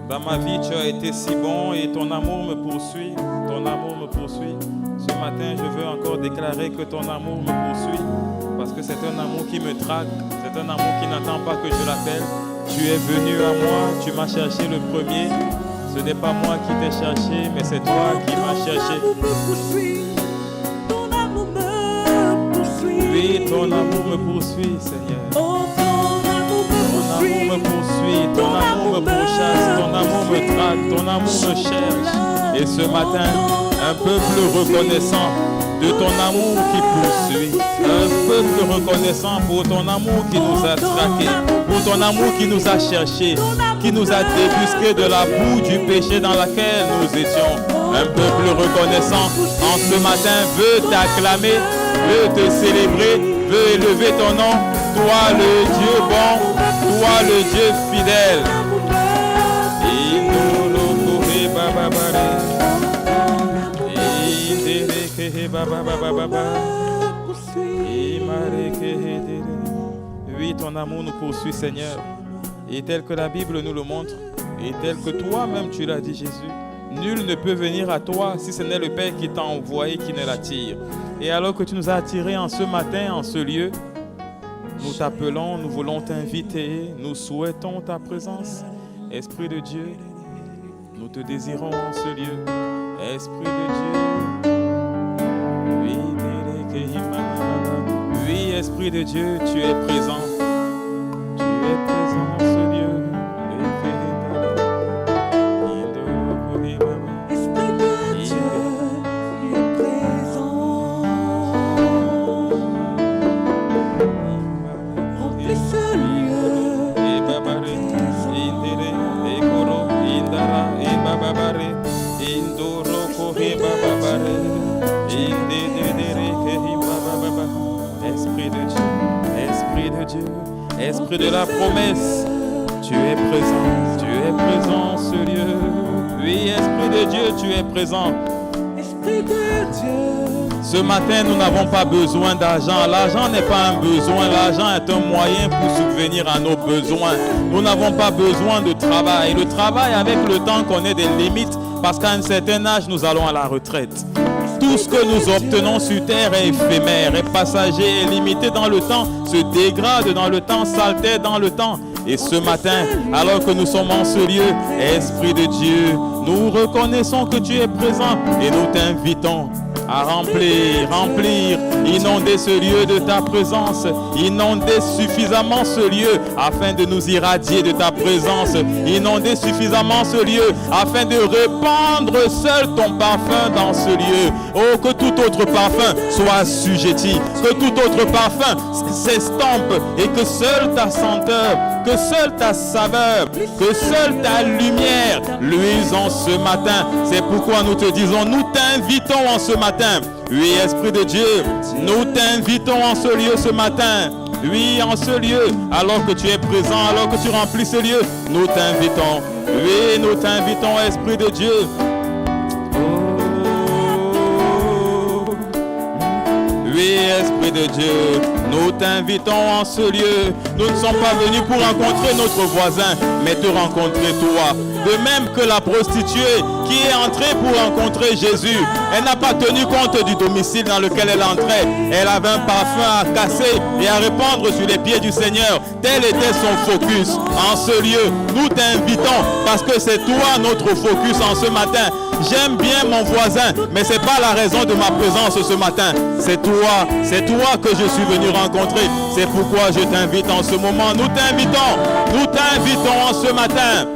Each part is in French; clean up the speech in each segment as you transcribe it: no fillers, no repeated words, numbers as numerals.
Dans ma vie, tu as été si bon et ton amour me poursuit. Ton amour me poursuit. Ce matin, je veux encore déclarer que ton amour me poursuit. Parce que c'est un amour qui me traque. C'est un amour qui n'attend pas que je l'appelle. Tu es venu à moi, tu m'as cherché le premier. Ce n'est pas moi qui t'ai cherché, mais c'est toi qui m'as cherché. Ton amour me poursuit. Oui, ton amour me poursuit, Seigneur. Oh, ton amour me poursuit. Ton amour me pourchasse, ton amour me traque, ton amour me cherche. Et ce matin, un peuple reconnaissant de ton amour qui poursuit, un peuple reconnaissant pour ton amour qui nous a traqués, pour ton amour qui nous a cherchés, qui nous a débusqués de la boue du péché dans laquelle nous étions. Un peuple reconnaissant en ce matin veut t'acclamer, veut te célébrer, veut élever ton nom, toi le Dieu bon, toi le Dieu fidèle. Oui, ton amour nous poursuit, Seigneur. Et tel que la Bible nous le montre, et tel que toi-même tu l'as dit, Jésus, nul ne peut venir à toi si ce n'est le Père qui t'a envoyé, qui ne l'attire. Et alors que tu nous as attirés en ce matin, en ce lieu, nous t'appelons, nous voulons t'inviter, nous souhaitons ta présence. Esprit de Dieu, nous te désirons en ce lieu. Esprit de Dieu, oui, Esprit de Dieu, tu es présent. Tu es présent en ce lieu. Esprit de Dieu, tu es présent. Remplis ce lieu. Esprit de Dieu, Esprit de Dieu, Esprit de la promesse, tu es présent en ce lieu. Oui, Esprit de Dieu, tu es présent. Esprit de Dieu. Ce matin, nous n'avons pas besoin d'argent. L'argent n'est pas un besoin. L'argent est un moyen pour subvenir à nos besoins. Nous n'avons pas besoin de travail. Le travail, avec le temps, connaît des limites parce qu'à un certain âge, nous allons à la retraite. Tout ce que nous obtenons sur terre est éphémère, est passager, est limité dans le temps, se dégrade dans le temps, s'altère dans le temps. Et ce matin, alors que nous sommes en ce lieu, Esprit de Dieu, nous reconnaissons que tu es présent et nous t'invitons à remplir, inonder ce lieu de ta présence, inonder suffisamment ce lieu afin de nous irradier de ta présence, inonder suffisamment ce lieu afin de répandre seul ton parfum dans ce lieu. Oh, que tout autre parfum soit assujetti, que tout autre parfum s'estompe et que seule ta senteur, que seule ta saveur, que seule ta lumière luise en ce matin. C'est pourquoi nous te disons, nous t'invitons en ce matin. Oui, Esprit de Dieu, nous t'invitons en ce lieu ce matin. Oui, en ce lieu, alors que tu es présent, alors que tu remplis ce lieu, nous t'invitons. Oui, nous t'invitons, Esprit de Dieu. Oui, Esprit de Dieu, nous t'invitons en ce lieu. Nous ne sommes pas venus pour rencontrer notre voisin, mais te rencontrer toi. De même que la prostituée qui est entrée pour rencontrer Jésus, elle n'a pas tenu compte du domicile dans lequel elle entrait. Elle avait un parfum à casser et à répandre sur les pieds du Seigneur. Tel était son focus. En ce lieu, nous t'invitons parce que c'est toi notre focus en ce matin. J'aime bien mon voisin, mais ce n'est pas la raison de ma présence ce matin. C'est toi que je suis venu rencontrer. C'est pourquoi je t'invite en ce moment. Nous t'invitons en ce matin.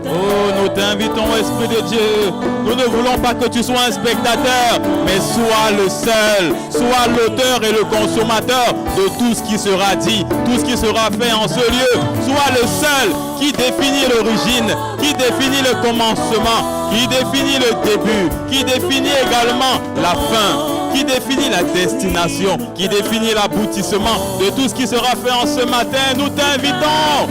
Oh, nous t'invitons, Esprit de Dieu. Nous ne voulons pas que tu sois un spectateur, mais sois le seul, sois l'auteur et le consommateur de tout ce qui sera dit, tout ce qui sera fait en ce lieu. Sois le seul qui définit l'origine, qui définit le commencement, qui définit le début, qui définit également la fin, qui définit la destination, qui définit l'aboutissement de tout ce qui sera fait en ce matin. Nous t'invitons.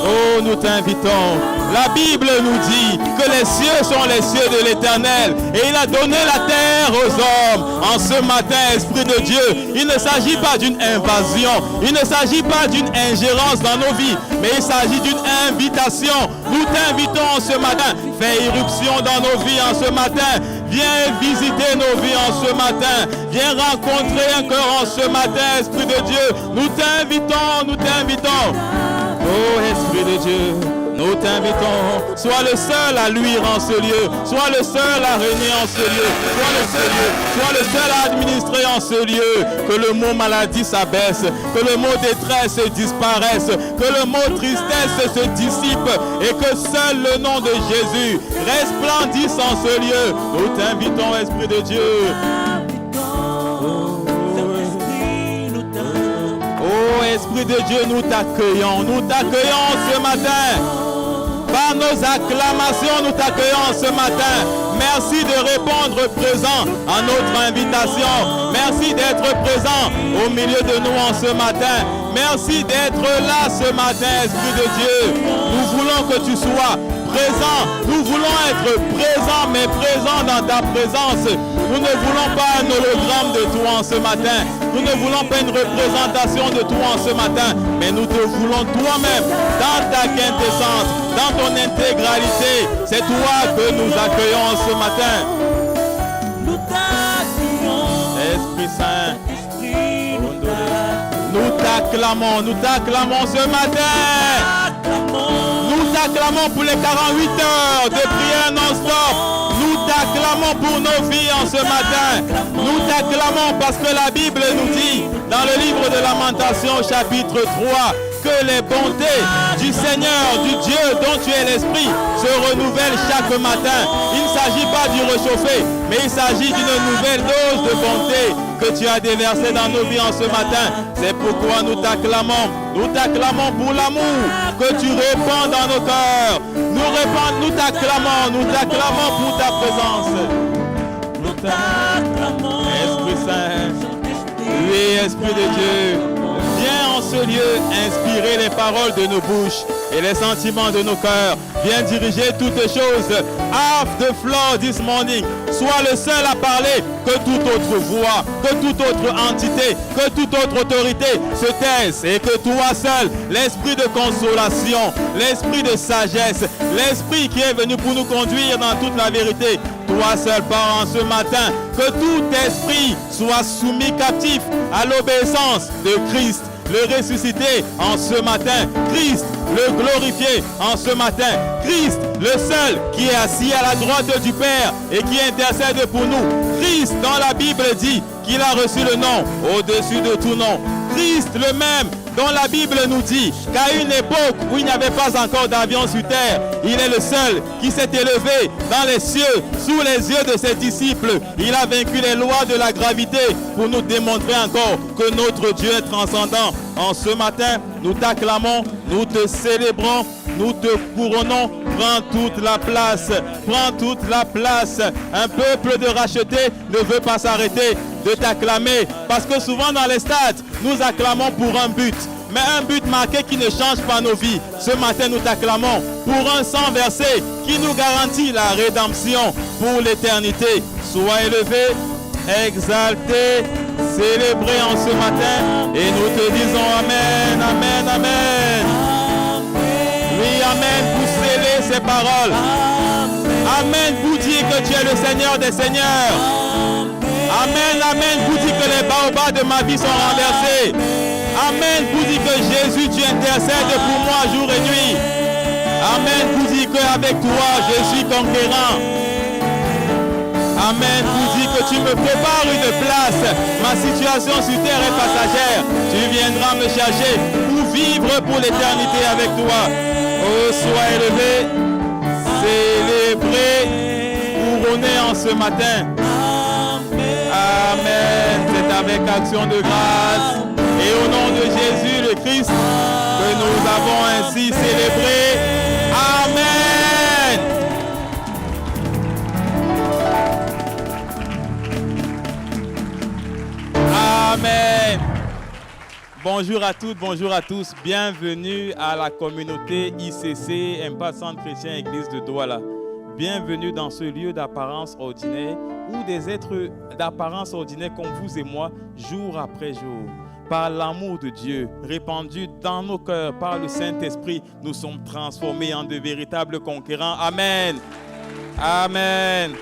Oh, nous t'invitons. La Bible nous dit que les cieux sont les cieux de l'Éternel et il a donné la terre aux hommes. En ce matin, Esprit de Dieu, il ne s'agit pas d'une invasion, il ne s'agit pas d'une ingérence dans nos vies, mais il s'agit d'une invitation. Nous t'invitons en ce matin, fais irruption dans nos vies en ce matin. Viens visiter nos vies en ce matin. Viens rencontrer un cœur en ce matin, Esprit de Dieu. Nous t'invitons, nous t'invitons. Oh, Esprit de Dieu, nous t'invitons. Sois le seul à luire en ce lieu. Sois le seul à régner en ce lieu. Sois le seul à administrer en ce lieu. Que le mot maladie s'abaisse. Que le mot détresse disparaisse. Que le mot tristesse se dissipe. Et que seul le nom de Jésus resplendisse en ce lieu. Nous t'invitons, Esprit de Dieu. Oh, Esprit de Dieu, nous t'accueillons ce matin. Par nos acclamations, nous t'accueillons ce matin. Merci de répondre présent à notre invitation. Merci d'être présent au milieu de nous en ce matin. Merci d'être là ce matin, Esprit de Dieu. Nous voulons que tu sois présent. Nous voulons être présents, mais présents dans ta présence. Nous ne voulons pas un hologramme de toi en ce matin. Nous ne voulons pas une représentation de toi en ce matin, mais nous te voulons toi-même dans ta quintessence, dans ton intégralité. C'est toi que nous accueillons ce matin. Esprit Saint, nous t'acclamons ce matin. Nous t'acclamons pour les 48 heures de prière non-stop. Nous t'acclamons pour nos vies en ce matin. Nous t'acclamons parce que la Bible nous dit dans le livre de Lamentations chapitre 3 que les bontés du Seigneur, du Dieu dont tu es l'Esprit, se renouvellent chaque matin. Il ne s'agit pas du réchauffer, mais il s'agit d'une nouvelle dose de bonté que tu as déversée dans nos vies en ce matin. C'est pourquoi nous t'acclamons. Nous t'acclamons pour l'amour que tu répands dans nos cœurs. Nous t'acclamons pour ta présence. Nous t'acclamons. Esprit Saint. Oui, Esprit de Dieu. Viens en ce lieu inspirer les paroles de nos bouches et les sentiments de nos cœurs. Viens diriger toutes choses. Have the floor this morning. Sois le seul à parler, que toute autre voix, que toute autre entité, que toute autre autorité se taise et que toi seul, l'esprit de consolation, l'esprit de sagesse, l'esprit qui est venu pour nous conduire dans toute la vérité, toi seul pars en ce matin, que tout esprit soit soumis captif à l'obéissance de Christ, le ressuscité en ce matin, Christ, le glorifié en ce matin, Christ, le seul qui est assis à la droite du Père et qui intercède pour nous, Christ dont la Bible dit qu'il a reçu le nom au-dessus de tout nom, Christ le même dont la Bible nous dit qu'à une époque où il n'y avait pas encore d'avion sur terre, il est le seul qui s'est élevé dans les cieux, sous les yeux de ses disciples. Il a vaincu les lois de la gravité pour nous démontrer encore que notre Dieu est transcendant. En ce matin, nous t'acclamons, nous te célébrons, nous te couronnons. Prends toute la place, prends toute la place. Un peuple de rachetés ne veut pas s'arrêter de t'acclamer, parce que souvent dans les stades, nous acclamons pour un but, mais un but marqué qui ne change pas nos vies. Ce matin, nous t'acclamons pour un sang versé qui nous garantit la rédemption pour l'éternité. Sois élevé, exalté, célébré en ce matin, et nous te disons Amen, Amen, Amen. Oui, Amen, pour sceller ces paroles. Amen, pour dire que tu es le Seigneur des Seigneurs. Amen, Amen, pour dire que les baobabs de ma vie sont renversés. Amen, pour dire que Jésus, tu intercèdes pour moi jour et nuit. Amen, pour dire qu'avec toi, je suis conquérant. Amen, pour dire que tu me prépares une place. Ma situation sur terre est passagère. Tu viendras me chercher pour vivre pour l'éternité avec toi. Oh, sois élevé, célébré, couronné en ce matin. Amen. C'est avec action de grâce et au nom de Jésus le Christ que nous avons ainsi célébré. Amen. Amen. Bonjour à toutes, bonjour à tous. Bienvenue à la communauté ICC, Impact Centre Chrétien Église de Douala. Bienvenue dans ce lieu d'apparence ordinaire où des êtres d'apparence ordinaire comme vous et moi, jour après jour, par l'amour de Dieu répandu dans nos cœurs par le Saint-Esprit, nous sommes transformés en de véritables conquérants. Amen. Amen.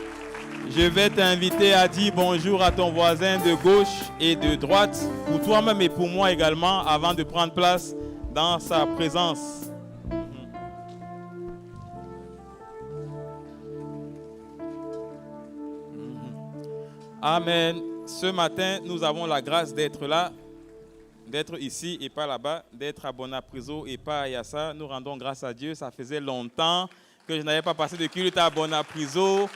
Je vais t'inviter à dire bonjour à ton voisin de gauche et de droite, pour toi-même et pour moi également, avant de prendre place dans sa présence. Amen. Ce matin, nous avons la grâce d'être là, d'être ici et pas là-bas, d'être à Bonapriso et pas à Yassa. Nous rendons grâce à Dieu. Ça faisait longtemps que je n'avais pas passé de culte à Bonapriso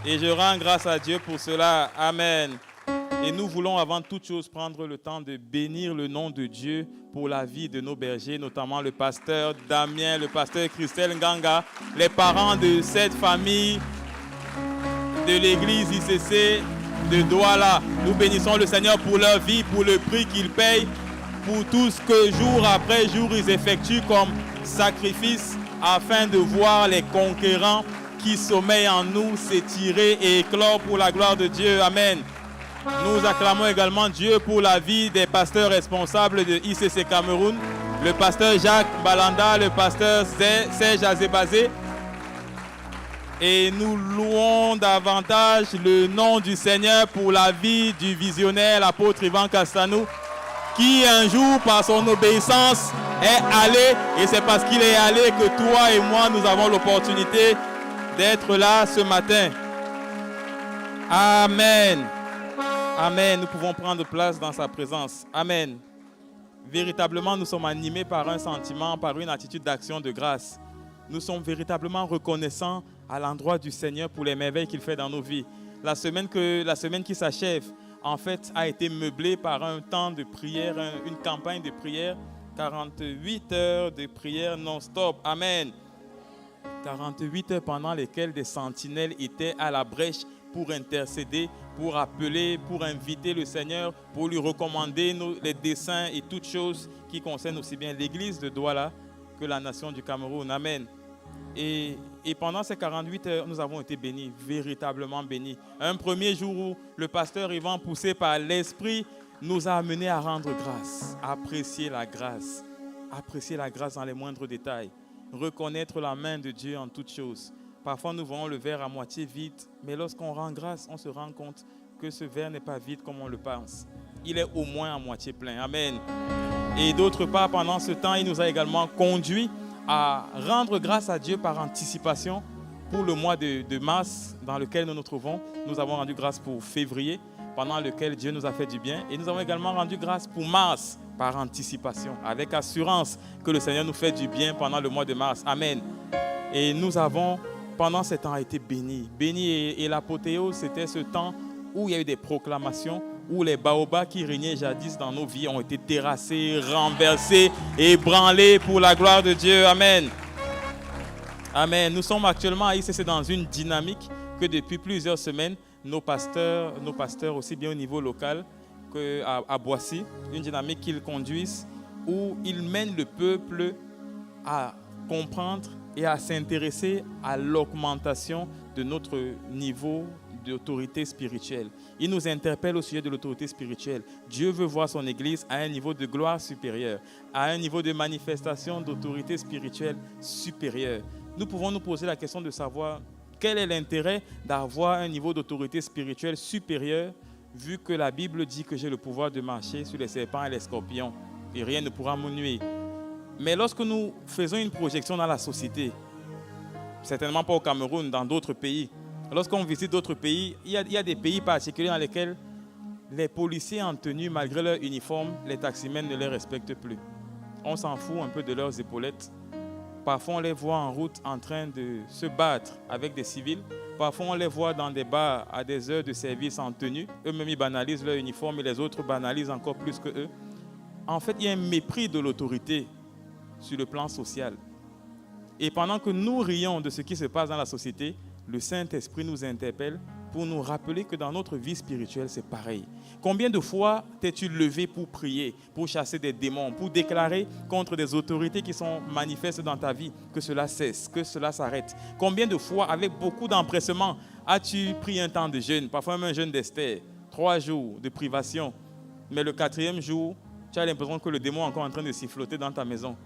et je rends grâce à Dieu pour cela. Amen. Et nous voulons avant toute chose prendre le temps de bénir le nom de Dieu pour la vie de nos bergers, notamment le pasteur Damien, le pasteur Christelle Nganga, les parents de cette famille de l'église ICC de Douala. Nous bénissons le Seigneur pour leur vie, pour le prix qu'ils payent, pour tout ce que jour après jour ils effectuent comme sacrifice afin de voir les conquérants qui sommeillent en nous s'étirer et éclore pour la gloire de Dieu. Amen. Nous acclamons également Dieu pour la vie des pasteurs responsables de ICC Cameroun, le pasteur Jacques Balanda, le pasteur Serge Azebazé. Et nous louons davantage le nom du Seigneur pour la vie du visionnaire, l'apôtre Ivan Castanou, qui un jour, par son obéissance, est allé. Et c'est parce qu'il est allé que toi et moi, nous avons l'opportunité d'être là ce matin. Amen. Amen. Nous pouvons prendre place dans sa présence. Amen. Véritablement, nous sommes animés par un sentiment, par une attitude d'action de grâce. Nous sommes véritablement reconnaissants à l'endroit du Seigneur pour les merveilles qu'il fait dans nos vies. La semaine qui s'achève, en fait, a été meublée par un temps de prière, une campagne de prière, 48 heures de prière non-stop. Amen. 48 heures pendant lesquelles des sentinelles étaient à la brèche pour intercéder, pour appeler, pour inviter le Seigneur, pour lui recommander les desseins et toutes choses qui concernent aussi bien l'église de Douala que la nation du Cameroun. Amen. Et pendant ces 48 heures, nous avons été bénis, véritablement bénis. Un premier jour où le pasteur Yvan, poussé par l'Esprit, nous a amenés à rendre grâce, à apprécier la grâce dans les moindres détails, reconnaître la main de Dieu en toutes choses. Parfois, nous voyons le verre à moitié vide, mais lorsqu'on rend grâce, on se rend compte que ce verre n'est pas vide comme on le pense. Il est au moins à moitié plein. Amen. Et d'autre part, pendant ce temps, il nous a également conduits à rendre grâce à Dieu par anticipation pour le mois de mars dans lequel nous nous trouvons. Nous avons rendu grâce pour février, pendant lequel Dieu nous a fait du bien. Et nous avons également rendu grâce pour mars par anticipation, avec assurance que le Seigneur nous fait du bien pendant le mois de mars. Amen. Et nous avons, pendant ce temps, été bénis. Bénis et l'apothéose, c'était ce temps où il y a eu des proclamations, où les baobabs qui régnaient jadis dans nos vies ont été terrassés, renversés, ébranlés pour la gloire de Dieu. Amen. Amen. Nous sommes actuellement à ICC dans une dynamique que depuis plusieurs semaines, nos pasteurs aussi bien au niveau local qu'à Boissy, une dynamique qu'ils conduisent où ils mènent le peuple à comprendre et à s'intéresser à l'augmentation de notre niveau d'autorité spirituelle. Il nous interpelle au sujet de l'autorité spirituelle. Dieu veut voir son Église à un niveau de gloire supérieur, à un niveau de manifestation d'autorité spirituelle supérieure. Nous pouvons nous poser la question de savoir quel est l'intérêt d'avoir un niveau d'autorité spirituelle supérieur, vu que la Bible dit que j'ai le pouvoir de marcher sur les serpents et les scorpions et rien ne pourra me nuire. Mais lorsque nous faisons une projection dans la société, certainement pas au Cameroun, dans d'autres pays, lorsqu'on visite d'autres pays, il y a des pays particuliers dans lesquels les policiers en tenue, malgré leur uniforme, les taximens ne les respectent plus. On s'en fout un peu de leurs épaulettes. Parfois, on les voit en route en train de se battre avec des civils. Parfois, on les voit dans des bars à des heures de service en tenue. Eux-mêmes, ils banalisent leur uniforme et les autres banalisent encore plus que eux. En fait, il y a un mépris de l'autorité sur le plan social. Et pendant que nous rions de ce qui se passe dans la société, le Saint-Esprit nous interpelle pour nous rappeler que dans notre vie spirituelle, c'est pareil. Combien de fois t'es-tu levé pour prier, pour chasser des démons, pour déclarer contre des autorités qui sont manifestes dans ta vie que cela cesse, que cela s'arrête? Combien de fois, avec beaucoup d'empressement, as-tu pris un temps de jeûne, parfois même un jeûne d'Esther, 3 jours de privation, mais le 4e jour, tu as l'impression que le démon est encore en train de siffloter dans ta maison?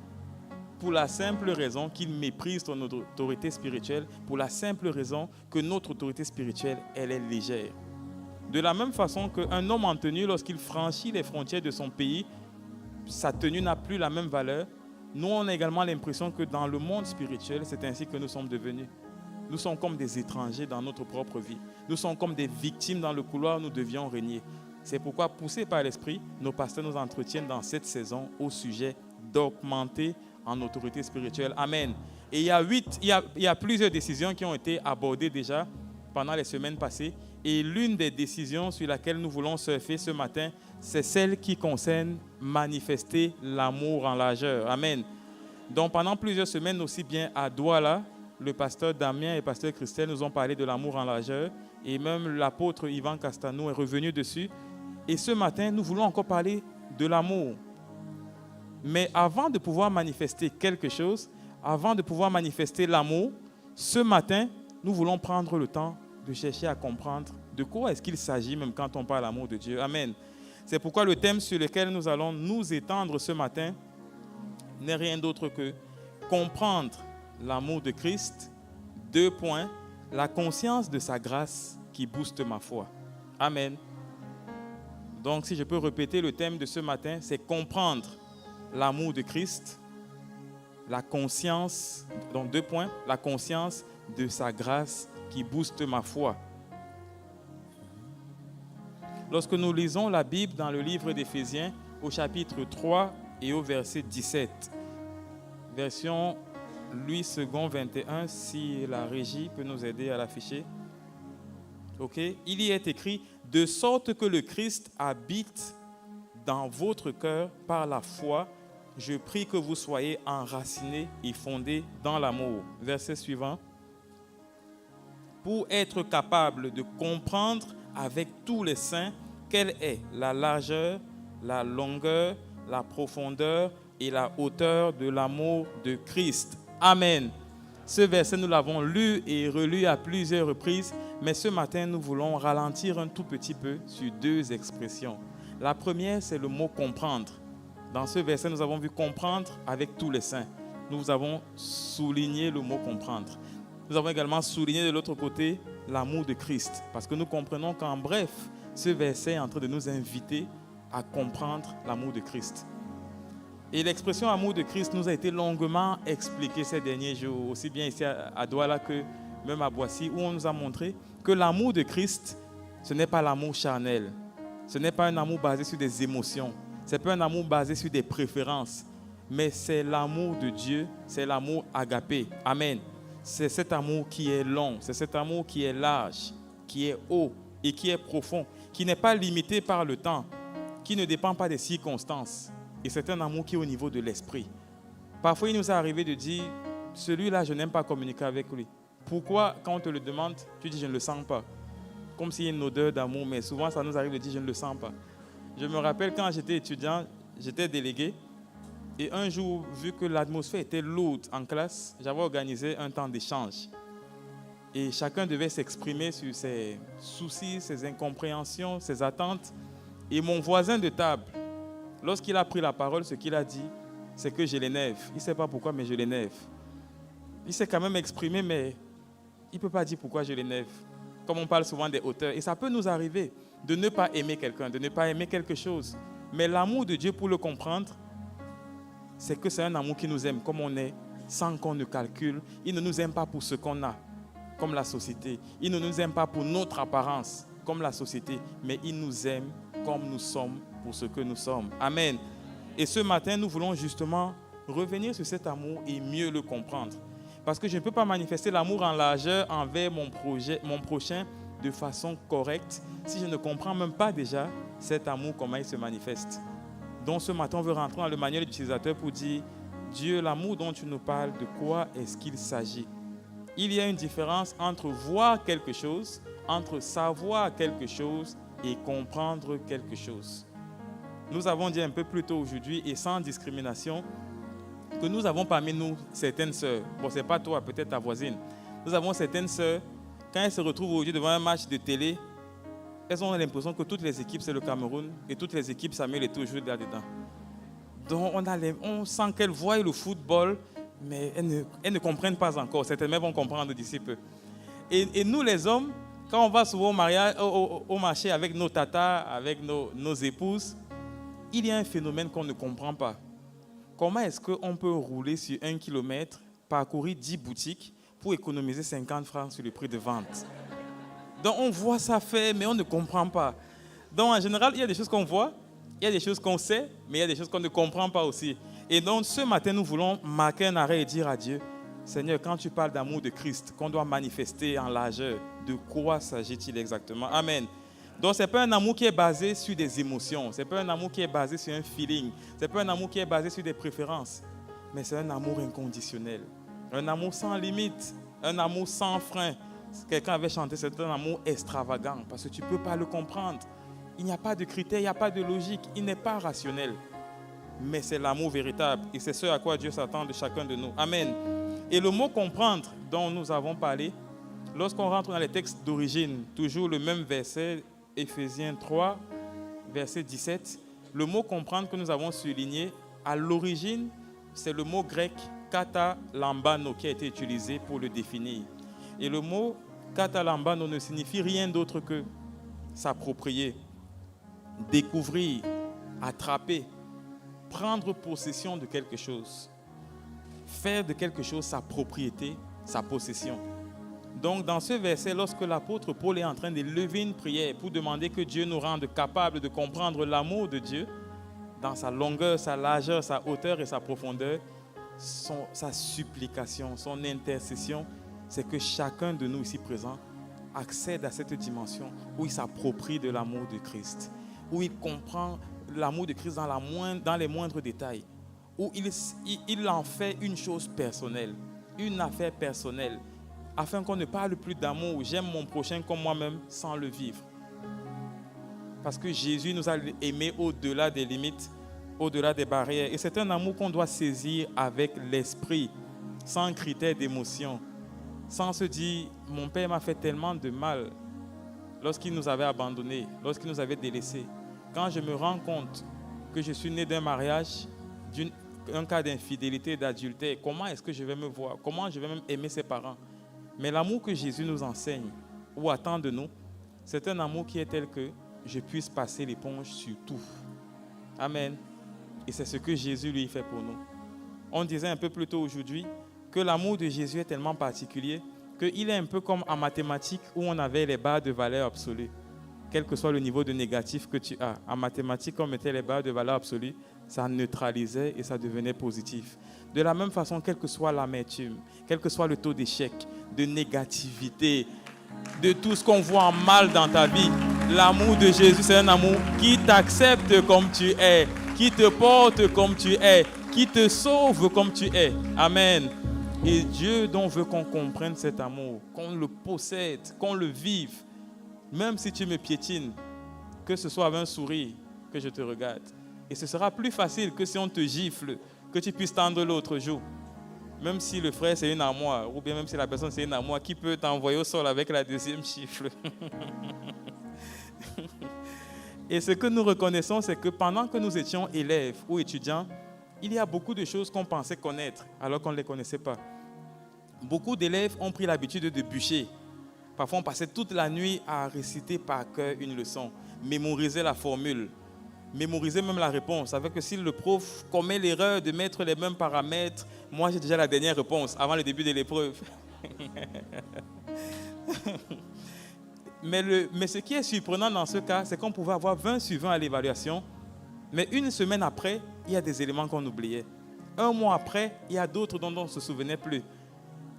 Pour la simple raison qu'il méprise ton autorité spirituelle, pour la simple raison que notre autorité spirituelle, elle est légère. De la même façon qu'un homme en tenue, lorsqu'il franchit les frontières de son pays, sa tenue n'a plus la même valeur. Nous, on a également l'impression que dans le monde spirituel, c'est ainsi que nous sommes devenus. Nous sommes comme des étrangers dans notre propre vie. Nous sommes comme des victimes dans le couloir où nous devions régner. C'est pourquoi, poussés par l'Esprit, nos pasteurs nous entretiennent dans cette saison au sujet d'augmenter en autorité spirituelle. Amen. Et il y a plusieurs décisions qui ont été abordées déjà pendant les semaines passées. Et l'une des décisions sur laquelle nous voulons surfer ce matin, c'est celle qui concerne manifester l'amour en largeur. Amen. Donc pendant plusieurs semaines, aussi bien à Douala, le pasteur Damien et le pasteur Christelle nous ont parlé de l'amour en largeur. Et même l'apôtre Yvan Castano est revenu dessus. Et ce matin, nous voulons encore parler de l'amour. Mais avant de pouvoir manifester quelque chose, avant de pouvoir manifester l'amour, ce matin, nous voulons prendre le temps de chercher à comprendre de quoi est-ce qu'il s'agit même quand on parle de l'amour de Dieu. Amen. C'est pourquoi le thème sur lequel nous allons nous étendre ce matin n'est rien d'autre que comprendre l'amour de Christ. 2 points, la conscience de sa grâce qui booste ma foi. Amen. Donc, si je peux répéter le thème de ce matin, c'est comprendre l'amour de Christ, la conscience, donc 2 points, la conscience de sa grâce qui booste ma foi. Lorsque nous lisons la Bible dans le livre d'Éphésiens, au chapitre 3 et au verset 17, version Louis II 21, si la régie peut nous aider à l'afficher. Ok, il y est écrit, de sorte que le Christ habite dans votre cœur par la foi. Je prie que vous soyez enracinés et fondés dans l'amour. Verset suivant. Pour être capable de comprendre avec tous les saints quelle est la largeur, la longueur, la profondeur et la hauteur de l'amour de Christ. Amen. Ce verset, nous l'avons lu et relu à plusieurs reprises, mais ce matin, nous voulons ralentir un tout petit peu sur 2 expressions. La première, c'est le mot « comprendre ». Dans ce verset, nous avons vu comprendre avec tous les saints. Nous avons souligné le mot comprendre. Nous avons également souligné de l'autre côté l'amour de Christ. Parce que nous comprenons qu'en bref, ce verset est en train de nous inviter à comprendre l'amour de Christ. Et l'expression amour de Christ nous a été longuement expliquée ces derniers jours, aussi bien ici à Douala que même à Boissy, où on nous a montré que l'amour de Christ, ce n'est pas l'amour charnel. Ce n'est pas un amour basé sur des émotions. Ce n'est pas un amour basé sur des préférences, mais c'est l'amour de Dieu, c'est l'amour agapé. Amen. C'est cet amour qui est long, c'est cet amour qui est large, qui est haut et qui est profond, qui n'est pas limité par le temps, qui ne dépend pas des circonstances. Et c'est un amour qui est au niveau de l'esprit. Parfois, il nous est arrivé de dire, celui-là, je n'aime pas communiquer avec lui. Pourquoi, quand on te le demande, tu dis, je ne le sens pas? Comme s'il y a une odeur d'amour, mais souvent, ça nous arrive de dire, je ne le sens pas. Je me rappelle quand j'étais étudiant, j'étais délégué. Et un jour, vu que l'atmosphère était lourde en classe, j'avais organisé un temps d'échange. Et chacun devait s'exprimer sur ses soucis, ses incompréhensions, ses attentes. Et mon voisin de table, lorsqu'il a pris la parole, ce qu'il a dit, c'est que je l'énerve. Il ne sait pas pourquoi, mais je l'énerve. Il s'est quand même exprimé, mais il ne peut pas dire pourquoi je l'énerve. Comme on parle souvent des hauteurs. Et ça peut nous arriver de ne pas aimer quelqu'un, de ne pas aimer quelque chose. Mais l'amour de Dieu, pour le comprendre, c'est que c'est un amour qui nous aime comme on est, sans qu'on ne calcule. Il ne nous aime pas pour ce qu'on a, comme la société. Il ne nous aime pas pour notre apparence, comme la société. Mais il nous aime comme nous sommes, pour ce que nous sommes. Amen. Et ce matin, nous voulons justement revenir sur cet amour et mieux le comprendre. Parce que je ne peux pas manifester l'amour en largeur envers mon prochain de façon correcte si je ne comprends même pas déjà cet amour, comment il se manifeste. Donc ce matin, on veut rentrer dans le manuel d'utilisateur pour dire, Dieu, l'amour dont tu nous parles, de quoi est-ce qu'il s'agit? Il y a une différence entre voir quelque chose, entre savoir quelque chose et comprendre quelque chose. Nous avons dit un peu plus tôt aujourd'hui et sans discrimination que nous avons parmi nous certaines sœurs. Bon, ce n'est pas toi, peut-être ta voisine. Nous avons certaines sœurs, quand elles se retrouvent aujourd'hui devant un match de télé, elles ont l'impression que toutes les équipes, c'est le Cameroun et toutes les équipes, Samuel est toujours là-dedans. Donc, on sent qu'elles voient le football, mais elles ne comprennent pas encore. Certainement vont comprendre d'ici peu. Et nous, les hommes, quand on va souvent au marché avec nos tatas, avec nos épouses, il y a un phénomène qu'on ne comprend pas. Comment est-ce qu'on peut rouler sur 1 kilomètre, parcourir 10 boutiques pour économiser 50 francs sur le prix de vente? Donc on voit ça faire, mais on ne comprend pas. Donc en général, il y a des choses qu'on voit, il y a des choses qu'on sait, mais il y a des choses qu'on ne comprend pas aussi. Et donc ce matin, nous voulons marquer un arrêt et dire à Dieu, Seigneur, quand tu parles d'amour de Christ, qu'on doit manifester en largeur, de quoi s'agit-il exactement? Amen. Donc, ce n'est pas un amour qui est basé sur des émotions. Ce n'est pas un amour qui est basé sur un feeling. Ce n'est pas un amour qui est basé sur des préférences. Mais c'est un amour inconditionnel. Un amour sans limite. Un amour sans frein. Quelqu'un avait chanté, c'est un amour extravagant. Parce que tu ne peux pas le comprendre. Il n'y a pas de critères, il n'y a pas de logique. Il n'est pas rationnel. Mais c'est l'amour véritable. Et c'est ce à quoi Dieu s'attend de chacun de nous. Amen. Et le mot comprendre dont nous avons parlé, lorsqu'on rentre dans les textes d'origine, toujours le même verset, Éphésiens 3, verset 17, le mot comprendre que nous avons souligné, à l'origine, c'est le mot grec katalambano qui a été utilisé pour le définir. Et le mot katalambano ne signifie rien d'autre que s'approprier, découvrir, attraper, prendre possession de quelque chose, faire de quelque chose sa propriété, sa possession. Donc, dans ce verset, lorsque l'apôtre Paul est en train de lever une prière pour demander que Dieu nous rende capables de comprendre l'amour de Dieu, dans sa longueur, sa largeur, sa hauteur et sa profondeur, sa supplication, son intercession, c'est que chacun de nous ici présents accède à cette dimension où il s'approprie de l'amour de Christ, où il comprend l'amour de Christ dans les moindres détails, où il en fait une chose personnelle, une affaire personnelle, afin qu'on ne parle plus d'amour, j'aime mon prochain comme moi-même, sans le vivre. Parce que Jésus nous a aimés au-delà des limites, au-delà des barrières. Et c'est un amour qu'on doit saisir avec l'esprit, sans critère d'émotion, sans se dire, mon père m'a fait tellement de mal lorsqu'il nous avait abandonnés, lorsqu'il nous avait délaissés. Quand je me rends compte que je suis né d'un mariage, d'un cas d'infidélité, d'adultère, comment est-ce que je vais me voir? Comment je vais même aimer ses parents? Mais l'amour que Jésus nous enseigne ou attend de nous, c'est un amour qui est tel que je puisse passer l'éponge sur tout. Amen. Et c'est ce que Jésus lui fait pour nous. On disait un peu plus tôt aujourd'hui que l'amour de Jésus est tellement particulier qu'il est un peu comme en mathématiques où on avait les barres de valeur absolue. Quel que soit le niveau de négatif que tu as. En mathématiques, on mettait les barres de valeur absolue, ça neutralisait et ça devenait positif. De la même façon, quelle que soit l'amertume, quel que soit le taux d'échec, de négativité, de tout ce qu'on voit en mal dans ta vie, l'amour de Jésus, c'est un amour qui t'accepte comme tu es, qui te porte comme tu es, qui te sauve comme tu es. Amen. Et Dieu donc veut qu'on comprenne cet amour, qu'on le possède, qu'on le vive. Même si tu me piétines, que ce soit avec un sourire que je te regarde. Et ce sera plus facile que si on te gifle, que tu puisses tendre l'autre jour. Même si le frère c'est une armoire, ou bien même si la personne c'est une armoire, qui peut t'envoyer au sol avec la deuxième gifle? Et ce que nous reconnaissons, c'est que pendant que nous étions élèves ou étudiants, il y a beaucoup de choses qu'on pensait connaître alors qu'on ne les connaissait pas. Beaucoup d'élèves ont pris l'habitude de bûcher. Parfois, on passait toute la nuit à réciter par cœur une leçon, mémoriser la formule, mémoriser même la réponse, avec que si le prof commet l'erreur de mettre les mêmes paramètres, moi j'ai déjà la dernière réponse avant le début de l'épreuve. Mais ce qui est surprenant dans ce cas, c'est qu'on pouvait avoir 20 sur 20 à l'évaluation, mais une semaine après, il y a des éléments qu'on oubliait. Un mois après, il y a d'autres dont on ne se souvenait plus.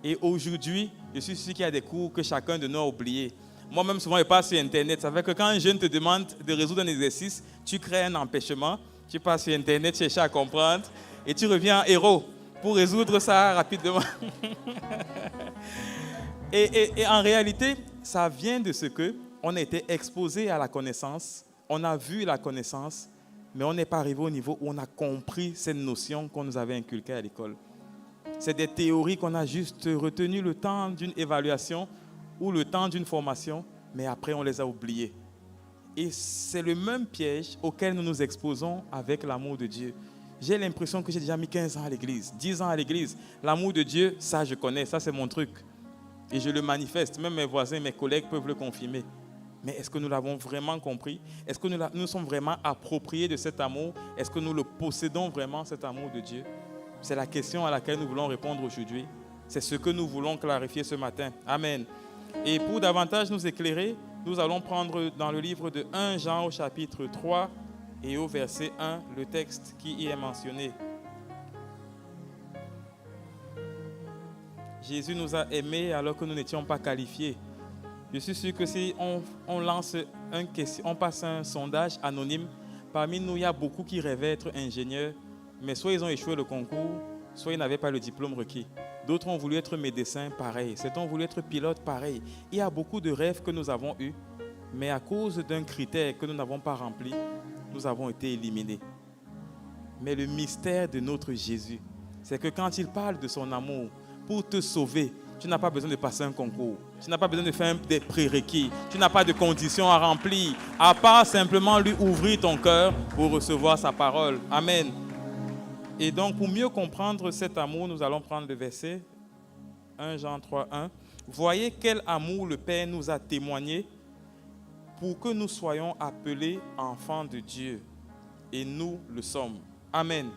Et aujourd'hui, je suis sûr qu'il y a des cours que chacun de nous a oubliés. Moi-même, souvent, je passe sur Internet. Ça fait que quand un jeune te demande de résoudre un exercice, tu crées un empêchement, tu passes sur Internet, chercher à comprendre, et tu reviens en héros pour résoudre ça rapidement. Et en réalité, ça vient de ce que on a été exposé à la connaissance, on a vu la connaissance, mais on n'est pas arrivé au niveau où on a compris cette notion qu'on nous avait inculquée à l'école. C'est des théories qu'on a juste retenues le temps d'une évaluation ou le temps d'une formation, mais après on les a oubliées. Et c'est le même piège auquel nous nous exposons avec l'amour de Dieu. J'ai l'impression que j'ai déjà mis 15 ans à l'église, 10 ans à l'église. L'amour de Dieu, ça je connais, ça c'est mon truc. Et je le manifeste, même mes voisins, mes collègues peuvent le confirmer. Mais est-ce que nous l'avons vraiment compris? Est-ce que nous sommes vraiment appropriés de cet amour? Est-ce que nous le possédons vraiment, cet amour de Dieu? C'est la question à laquelle nous voulons répondre aujourd'hui. C'est ce que nous voulons clarifier ce matin. Amen. Et pour davantage nous éclairer, nous allons prendre dans le livre de 1 Jean au chapitre 3 et au verset 1, le texte qui y est mentionné. Jésus nous a aimés alors que nous n'étions pas qualifiés. Je suis sûr que si on lance on passe un sondage anonyme, parmi nous, il y a beaucoup qui rêvaient être ingénieurs, mais soit ils ont échoué le concours, soit ils n'avaient pas le diplôme requis. D'autres ont voulu être médecins, pareil. Certains ont voulu être pilotes, pareil. Il y a beaucoup de rêves que nous avons eus, mais à cause d'un critère que nous n'avons pas rempli, nous avons été éliminés. Mais le mystère de notre Jésus, c'est que quand il parle de son amour pour te sauver, tu n'as pas besoin de passer un concours. Tu n'as pas besoin de faire des prérequis. Tu n'as pas de conditions à remplir, à part simplement lui ouvrir ton cœur pour recevoir sa parole. Amen. Et donc, pour mieux comprendre cet amour, nous allons prendre le verset 1 Jean 3, 1. Voyez quel amour le Père nous a témoigné pour que nous soyons appelés enfants de Dieu. Et nous le sommes. Amen.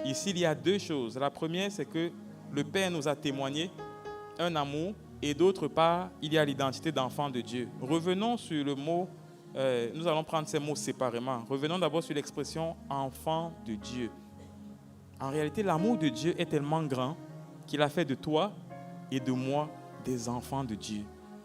Ici, il y a deux choses. La première, c'est que le Père nous a témoigné un amour, et d'autre part, il y a l'identité d'enfant de Dieu. Revenons sur le mot, nous allons prendre ces mots séparément. Revenons d'abord sur l'expression enfant de Dieu. En réalité, l'amour de Dieu est tellement grand qu'il a fait de toi et de moi des enfants de Dieu.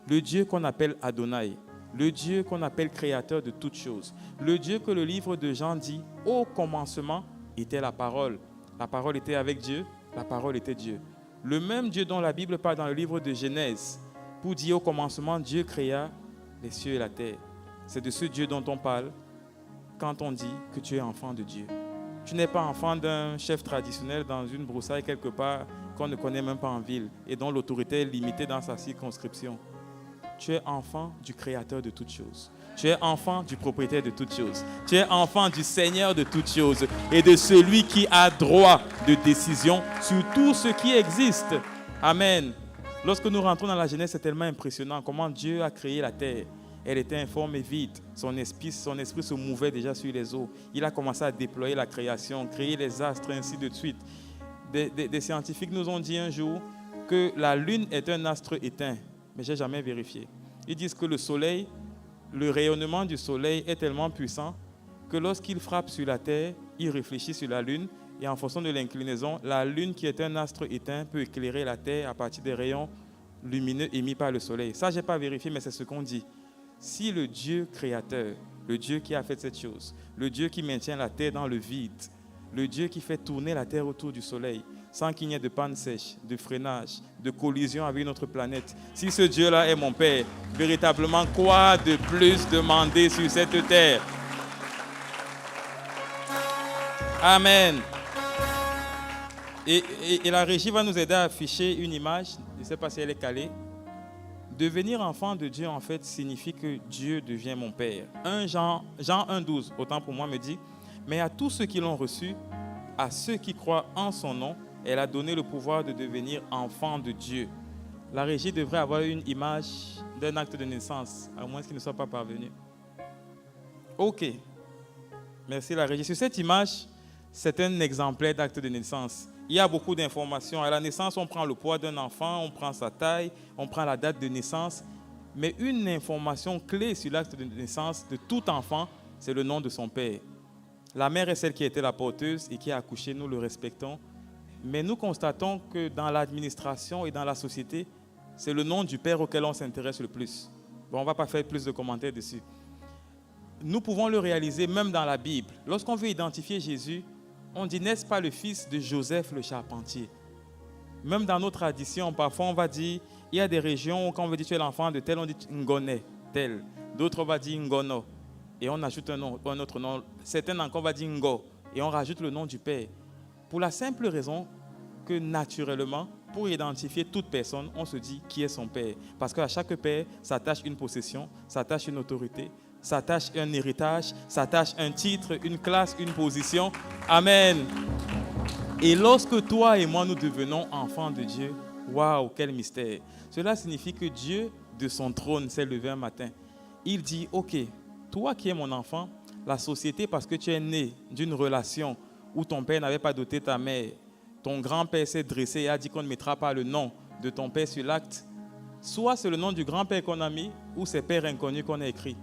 Le Dieu qu'on appelle Adonai, le Dieu qu'on appelle créateur de toutes choses, le Dieu que le livre de Jean dit, au commencement était la parole. La parole était avec Dieu, la parole était Dieu. Le même Dieu dont la Bible parle dans le livre de Genèse, pour dire au commencement, Dieu créa les cieux et la terre. C'est de ce Dieu dont on parle quand on dit que tu es enfant de Dieu. Tu n'es pas enfant d'un chef traditionnel dans une broussaille quelque part qu'on ne connaît même pas en ville et dont l'autorité est limitée dans sa circonscription. Tu es enfant du Créateur de toutes choses. Tu es enfant du propriétaire de toutes choses. Tu es enfant du Seigneur de toutes choses et de celui qui a droit de décision sur tout ce qui existe. Amen. Lorsque nous rentrons dans la Genèse, c'est tellement impressionnant comment Dieu a créé la terre. Elle était informe et vide. Son esprit se mouvait déjà sur les eaux. Il a commencé à déployer la création, créer les astres, ainsi de suite. Des scientifiques nous ont dit un jour que la Lune est un astre éteint, mais je n'ai jamais vérifié. Ils disent que le Soleil, le rayonnement du Soleil est tellement puissant que lorsqu'il frappe sur la Terre, il réfléchit sur la Lune et en fonction de l'inclinaison, la Lune qui est un astre éteint peut éclairer la Terre à partir des rayons lumineux émis par le Soleil. Ça, je n'ai pas vérifié, mais c'est ce qu'on dit. Si le Dieu créateur, le Dieu qui a fait cette chose, le Dieu qui maintient la terre dans le vide, le Dieu qui fait tourner la terre autour du soleil, sans qu'il n'y ait de panne sèche, de freinage, de collision avec notre planète, si ce Dieu-là est mon Père, véritablement, quoi de plus demander sur cette terre? Amen. Et la régie va nous aider à afficher une image, je ne sais pas si elle est calée. Devenir enfant de Dieu, en fait, signifie que Dieu devient mon Père. Jean 1,12, autant pour moi, me dit, « Mais à tous ceux qui l'ont reçu, à ceux qui croient en son nom, elle a donné le pouvoir de devenir enfant de Dieu. » La régie devrait avoir une image d'un acte de naissance, à moins qu'il ne soit pas parvenu. OK. Merci la régie. Sur cette image, c'est un exemplaire d'acte de naissance. Il y a beaucoup d'informations. À la naissance, on prend le poids d'un enfant, on prend sa taille, on prend la date de naissance. Mais une information clé sur l'acte de naissance de tout enfant, c'est le nom de son père. La mère est celle qui a été la porteuse et qui a accouché, nous le respectons. Mais nous constatons que dans l'administration et dans la société, c'est le nom du père auquel on s'intéresse le plus. Bon, on ne va pas faire plus de commentaires dessus. Nous pouvons le réaliser même dans la Bible. Lorsqu'on veut identifier Jésus, on dit, n'est-ce pas le fils de Joseph le charpentier? Même dans nos traditions, parfois on va dire, il y a des régions où quand on veut dire tu es l'enfant de tel, on dit Ngone, tel. D'autres on va dire Ngono. Et on ajoute un autre nom. Certains encore on va dire Ngo. Et on rajoute le nom du père. Pour la simple raison que naturellement, pour identifier toute personne, on se dit qui est son père. Parce qu'à chaque père s'attache une possession, s'attache une autorité, s'attache un héritage, s'attache un titre, une classe, une position. Amen. Et lorsque toi et moi nous devenons enfants de Dieu, waouh, quel mystère. Cela signifie que Dieu, de son trône, s'est levé un matin. Il dit, ok, toi qui es mon enfant, la société, parce que tu es né d'une relation où ton père n'avait pas doté ta mère, ton grand-père s'est dressé et a dit qu'on ne mettra pas le nom de ton père sur l'acte. Soit c'est le nom du grand-père qu'on a mis, ou c'est père inconnu qu'on a écrit.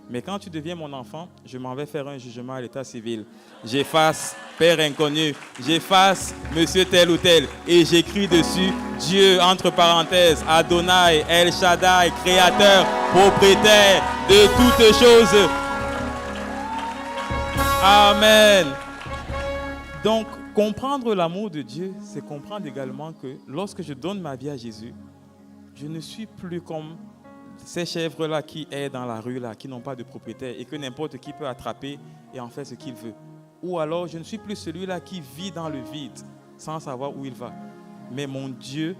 Mais quand tu deviens mon enfant, je m'en vais faire un jugement à l'état civil. J'efface père inconnu, j'efface monsieur tel ou tel, et j'écris dessus Dieu, entre parenthèses, Adonai, El Shaddai, créateur, propriétaire de toutes choses. Amen. Donc, comprendre l'amour de Dieu, c'est comprendre également que lorsque je donne ma vie à Jésus, je ne suis plus comme ces chèvres-là qui est dans la rue, là, qui n'ont pas de propriétaire et que n'importe qui peut attraper et en faire ce qu'il veut. Ou alors, je ne suis plus celui-là qui vit dans le vide sans savoir où il va. Mais mon Dieu,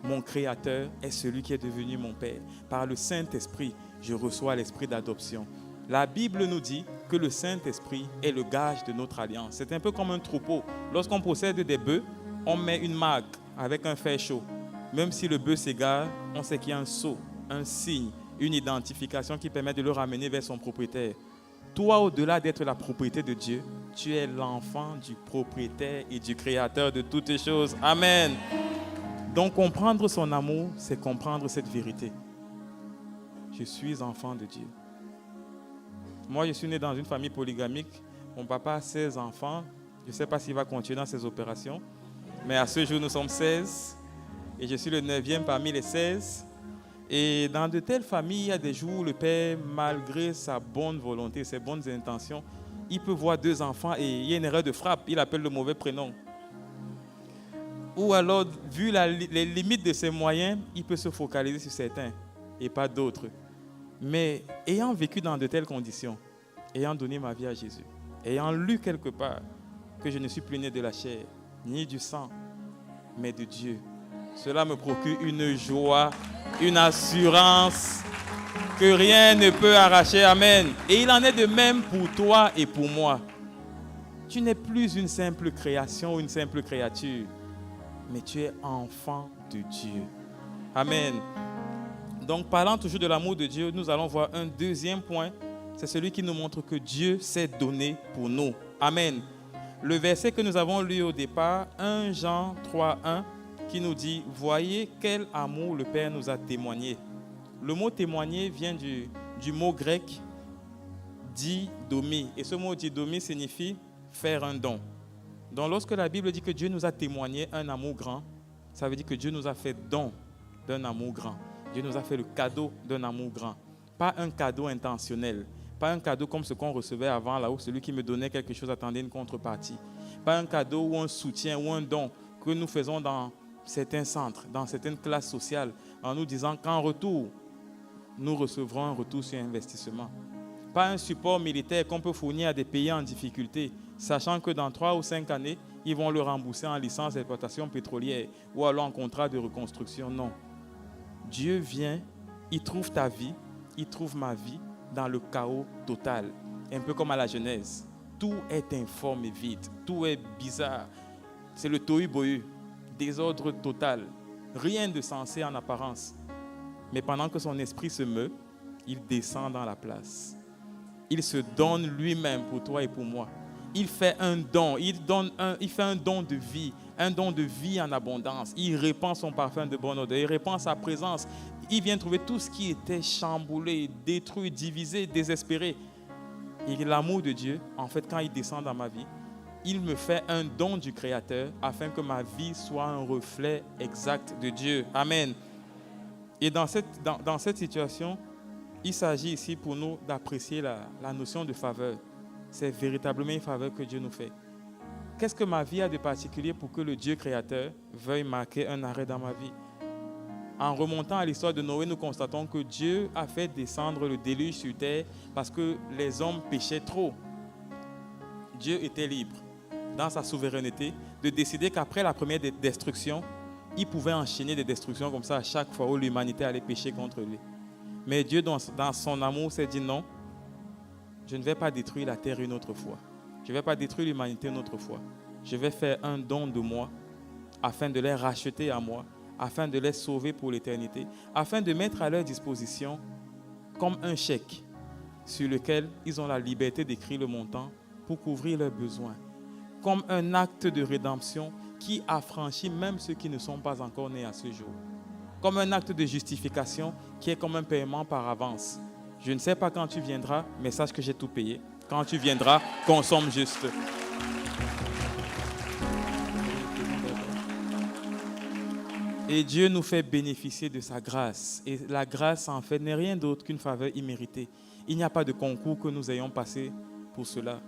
mon Créateur, est celui qui est devenu mon Père. Par le Saint-Esprit, je reçois l'esprit d'adoption. La Bible nous dit que le Saint-Esprit est le gage de notre alliance. C'est un peu comme un troupeau. Lorsqu'on possède des bœufs, on met une marque avec un fer chaud. Même si le bœuf s'égare, on sait qu'il y a un sceau, un signe, une identification qui permet de le ramener vers son propriétaire. Toi, au-delà d'être la propriété de Dieu, tu es l'enfant du propriétaire et du créateur de toutes choses. Amen. Donc, comprendre son amour, c'est comprendre cette vérité. Je suis enfant de Dieu. Moi, je suis né dans une famille polygamique. Mon papa a 16 enfants. Je ne sais pas s'il va continuer dans ses opérations. Mais à ce jour, nous sommes 16. Et je suis le 9e parmi les 16. Et dans de telles familles, il y a des jours où le père, malgré sa bonne volonté, ses bonnes intentions, il peut voir 2 enfants et il y a une erreur de frappe. Il appelle le mauvais prénom. Ou alors, vu les limites de ses moyens, il peut se focaliser sur certains et pas d'autres. Mais ayant vécu dans de telles conditions, ayant donné ma vie à Jésus, ayant lu quelque part que je ne suis plus né de la chair, ni du sang, mais de Dieu, cela me procure une joie, une assurance que rien ne peut arracher. Amen. Et il en est de même pour toi et pour moi. Tu n'es plus une simple création ou une simple créature, mais tu es enfant de Dieu. Amen. Donc, parlant toujours de l'amour de Dieu, nous allons voir un deuxième point. C'est celui qui nous montre que Dieu s'est donné pour nous. Amen. Le verset que nous avons lu au départ, 1 Jean 3:1, qui nous dit « Voyez quel amour le Père nous a témoigné ». Le mot « témoigner » vient du mot grec « didomi ». Et ce mot « didomi » signifie « faire un don ». Donc, lorsque la Bible dit que Dieu nous a témoigné un amour grand, ça veut dire que Dieu nous a fait don d'un amour grand. Dieu nous a fait le cadeau d'un amour grand. Pas un cadeau intentionnel. Pas un cadeau comme ce qu'on recevait avant, là où celui qui me donnait quelque chose attendait une contrepartie. Pas un cadeau ou un soutien ou un don que nous faisons dans certains centres, dans certaines classes sociales, en nous disant qu'en retour, nous recevrons un retour sur investissement. Pas un support militaire qu'on peut fournir à des pays en difficulté, sachant que dans 3 ou 5 années, ils vont le rembourser en licence d'exploitation pétrolière ou alors en contrat de reconstruction. Non. Dieu vient, il trouve ta vie, il trouve ma vie dans le chaos total. Un peu comme à la Genèse. Tout est informe et vide. Tout est bizarre. C'est le tohu-bohu. Désordre total. Rien de sensé en apparence. Mais pendant que son esprit se meut, il descend dans la place. Il se donne lui-même pour toi et pour moi. Il fait un don. Il fait un don de vie. Un don de vie en abondance. Il répand son parfum de bonne odeur. Il répand sa présence. Il vient trouver tout ce qui était chamboulé, détruit, divisé, désespéré. Et l'amour de Dieu, en fait, quand il descend dans ma vie, il me fait un don du Créateur afin que ma vie soit un reflet exact de Dieu. Amen. Et dans cette situation, il s'agit ici pour nous d'apprécier la notion de faveur. C'est véritablement une faveur que Dieu nous fait. qu'est-ce que ma vie a de particulier pour que le Dieu créateur veuille marquer un arrêt dans ma vie? En remontant à l'histoire de Noé, nous constatons que Dieu a fait descendre le déluge sur terre parce que les hommes péchaient trop. Dieu était libre, dans sa souveraineté, de décider qu'après la première destruction, il pouvait enchaîner des destructions comme ça à chaque fois où l'humanité allait pécher contre lui. Mais Dieu, dans son amour, s'est dit non, je ne vais pas détruire la terre une autre fois. Je ne vais pas détruire l'humanité une autre fois. Je vais faire un don de moi afin de les racheter à moi, afin de les sauver pour l'éternité, afin de mettre à leur disposition comme un chèque sur lequel ils ont la liberté d'écrire le montant pour couvrir leurs besoins, comme un acte de rédemption qui affranchit même ceux qui ne sont pas encore nés à ce jour, comme un acte de justification qui est comme un paiement par avance. Je ne sais pas quand tu viendras, mais sache que j'ai tout payé. Quand tu viendras, consomme juste. Et Dieu nous fait bénéficier de sa grâce. Et la grâce, en fait, n'est rien d'autre qu'une faveur imméritée. Il n'y a pas de concours que nous ayons passé pour cela.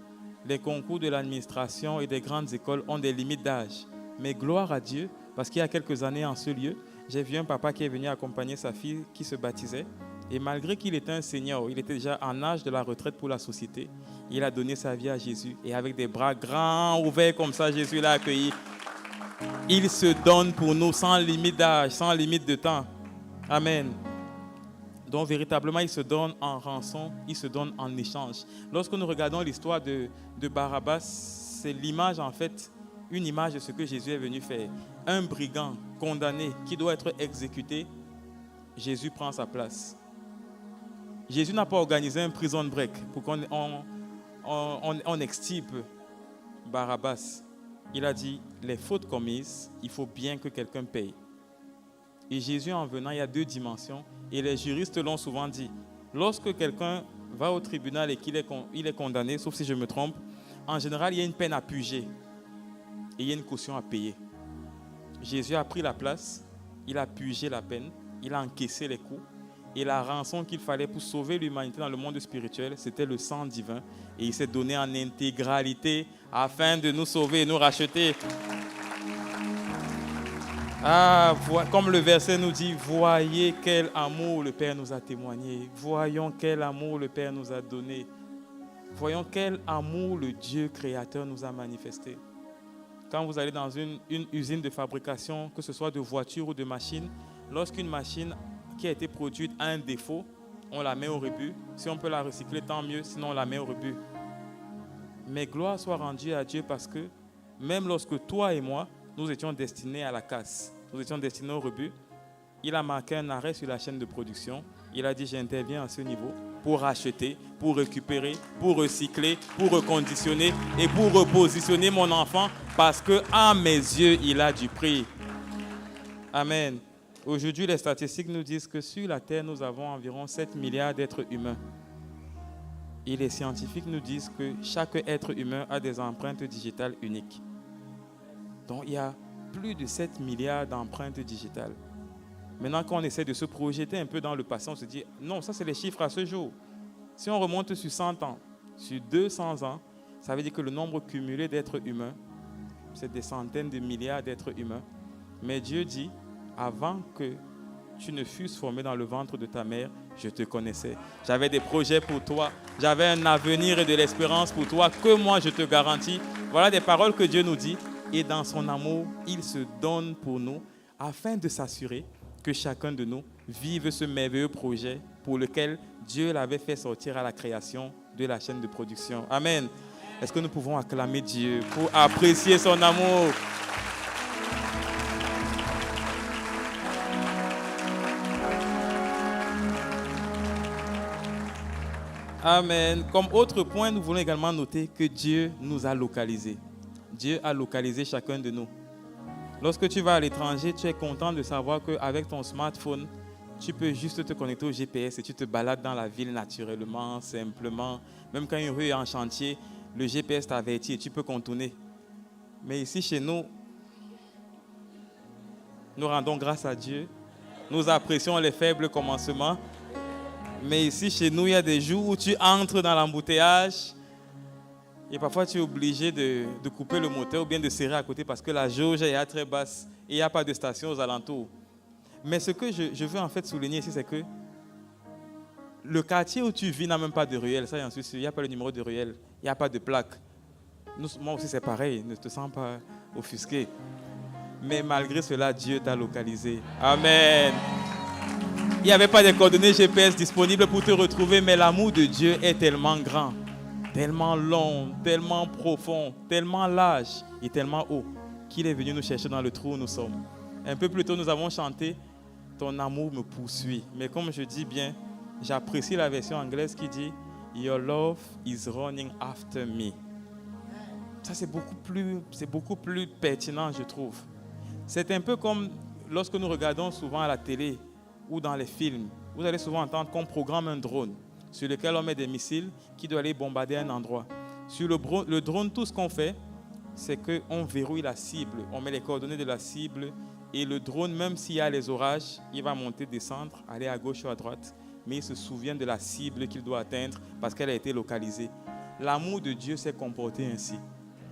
Les concours de l'administration et des grandes écoles ont des limites d'âge. Mais gloire à Dieu, parce qu'il y a quelques années en ce lieu, j'ai vu un papa qui est venu accompagner sa fille qui se baptisait. Et malgré qu'il était un senior, il était déjà en âge de la retraite pour la société, il a donné sa vie à Jésus. Et avec des bras grands, ouverts comme ça, Jésus l'a accueilli. Il se donne pour nous sans limite d'âge, sans limite de temps. Amen. Donc véritablement, il se donne en rançon, il se donne en échange. Lorsque nous regardons l'histoire de Barabbas, c'est l'image en fait, une image de ce que Jésus est venu faire. Un brigand condamné qui doit être exécuté, Jésus prend sa place. Jésus n'a pas organisé un prison break pour qu'on extirpe Barabbas. Il a dit, les fautes commises, il faut bien que quelqu'un paye. Et Jésus, en venant, il y a deux dimensions. Et les juristes l'ont souvent dit. Lorsque quelqu'un va au tribunal et qu'il est condamné, sauf si je me trompe, en général, il y a une peine à purger. Et il y a une caution à payer. Jésus a pris la place, il a purgé la peine, il a encaissé les coups. Et la rançon qu'il fallait pour sauver l'humanité dans le monde spirituel, c'était le sang divin. Et il s'est donné en intégralité afin de nous sauver et nous racheter. Comme le verset nous dit, voyez quel amour le Père nous a témoigné. Voyons quel amour le Père nous a donné. Voyons quel amour le Dieu créateur nous a manifesté. Quand vous allez dans une usine de fabrication, que ce soit de voitures ou de machines, lorsqu'une machine qui a été produite a un défaut, on la met au rebut. Si on peut la recycler, tant mieux, sinon on la met au rebut. Mais gloire soit rendue à Dieu parce que même lorsque toi et moi, nous étions destinés à la casse, nous étions destinés au rebut, il a marqué un arrêt sur la chaîne de production. Il a dit, j'interviens à ce niveau pour racheter, pour récupérer, pour recycler, pour reconditionner et pour repositionner mon enfant parce que à mes yeux, il a du prix. Amen. Aujourd'hui, les statistiques nous disent que sur la Terre, nous avons environ 7 milliards d'êtres humains. Et les scientifiques nous disent que chaque être humain a des empreintes digitales uniques. Donc, il y a plus de 7 milliards d'empreintes digitales. Maintenant, quand on essaie de se projeter un peu dans le passé, on se dit, non, ça c'est les chiffres à ce jour. Si on remonte sur 100 ans, sur 200 ans, ça veut dire que le nombre cumulé d'êtres humains, c'est des centaines de milliards d'êtres humains. Mais Dieu dit, avant que tu ne fusses formé dans le ventre de ta mère, je te connaissais. J'avais des projets pour toi. J'avais un avenir et de l'espérance pour toi que moi je te garantis. Voilà des paroles que Dieu nous dit. Et dans son amour, il se donne pour nous afin de s'assurer que chacun de nous vive ce merveilleux projet pour lequel Dieu l'avait fait sortir à la création de la chaîne de production. Amen. Est-ce que nous pouvons acclamer Dieu pour apprécier son amour? Amen. Comme autre point, nous voulons également noter que Dieu nous a localisés. Dieu a localisé chacun de nous. Lorsque tu vas à l'étranger, tu es content de savoir qu'avec ton smartphone, tu peux juste te connecter au GPS et tu te balades dans la ville naturellement, simplement. Même quand une rue est en chantier, le GPS t'avertit et tu peux contourner. Mais ici, chez nous, nous rendons grâce à Dieu. Nous apprécions les faibles commencements. Mais ici, chez nous, il y a des jours où tu entres dans l'embouteillage Et parfois, tu es obligé de couper le moteur ou bien de serrer à côté parce que la jauge est très basse et il n'y a pas de station aux alentours. Mais ce que je veux en fait souligner ici, c'est que le quartier où tu vis n'a même pas de ruelle. Ça, j'en suis sûr. Il n'y a pas le numéro de ruelle. Il n'y a pas de plaque. Moi aussi, c'est pareil. Ne te sens pas offusqué. Mais malgré cela, Dieu t'a localisé. Amen. Il n'y avait pas de coordonnées GPS disponibles pour te retrouver, mais l'amour de Dieu est tellement grand, tellement long, tellement profond, tellement large et tellement haut qu'il est venu nous chercher dans le trou où nous sommes. Un peu plus tôt, nous avons chanté « Ton amour me poursuit ». Mais comme je dis bien, j'apprécie la version anglaise qui dit « Your love is running after me ». Ça, c'est beaucoup plus pertinent, je trouve. C'est un peu comme lorsque nous regardons souvent à la télé ou dans les films. Vous allez souvent entendre qu'on programme un drone sur lequel on met des missiles qui doivent aller bombarder un endroit. Sur le drone, tout ce qu'on fait, c'est qu'on verrouille la cible. On met les coordonnées de la cible et le drone, même s'il y a les orages, il va monter, descendre, aller à gauche ou à droite, mais il se souvient de la cible qu'il doit atteindre parce qu'elle a été localisée. L'amour de Dieu s'est comporté ainsi.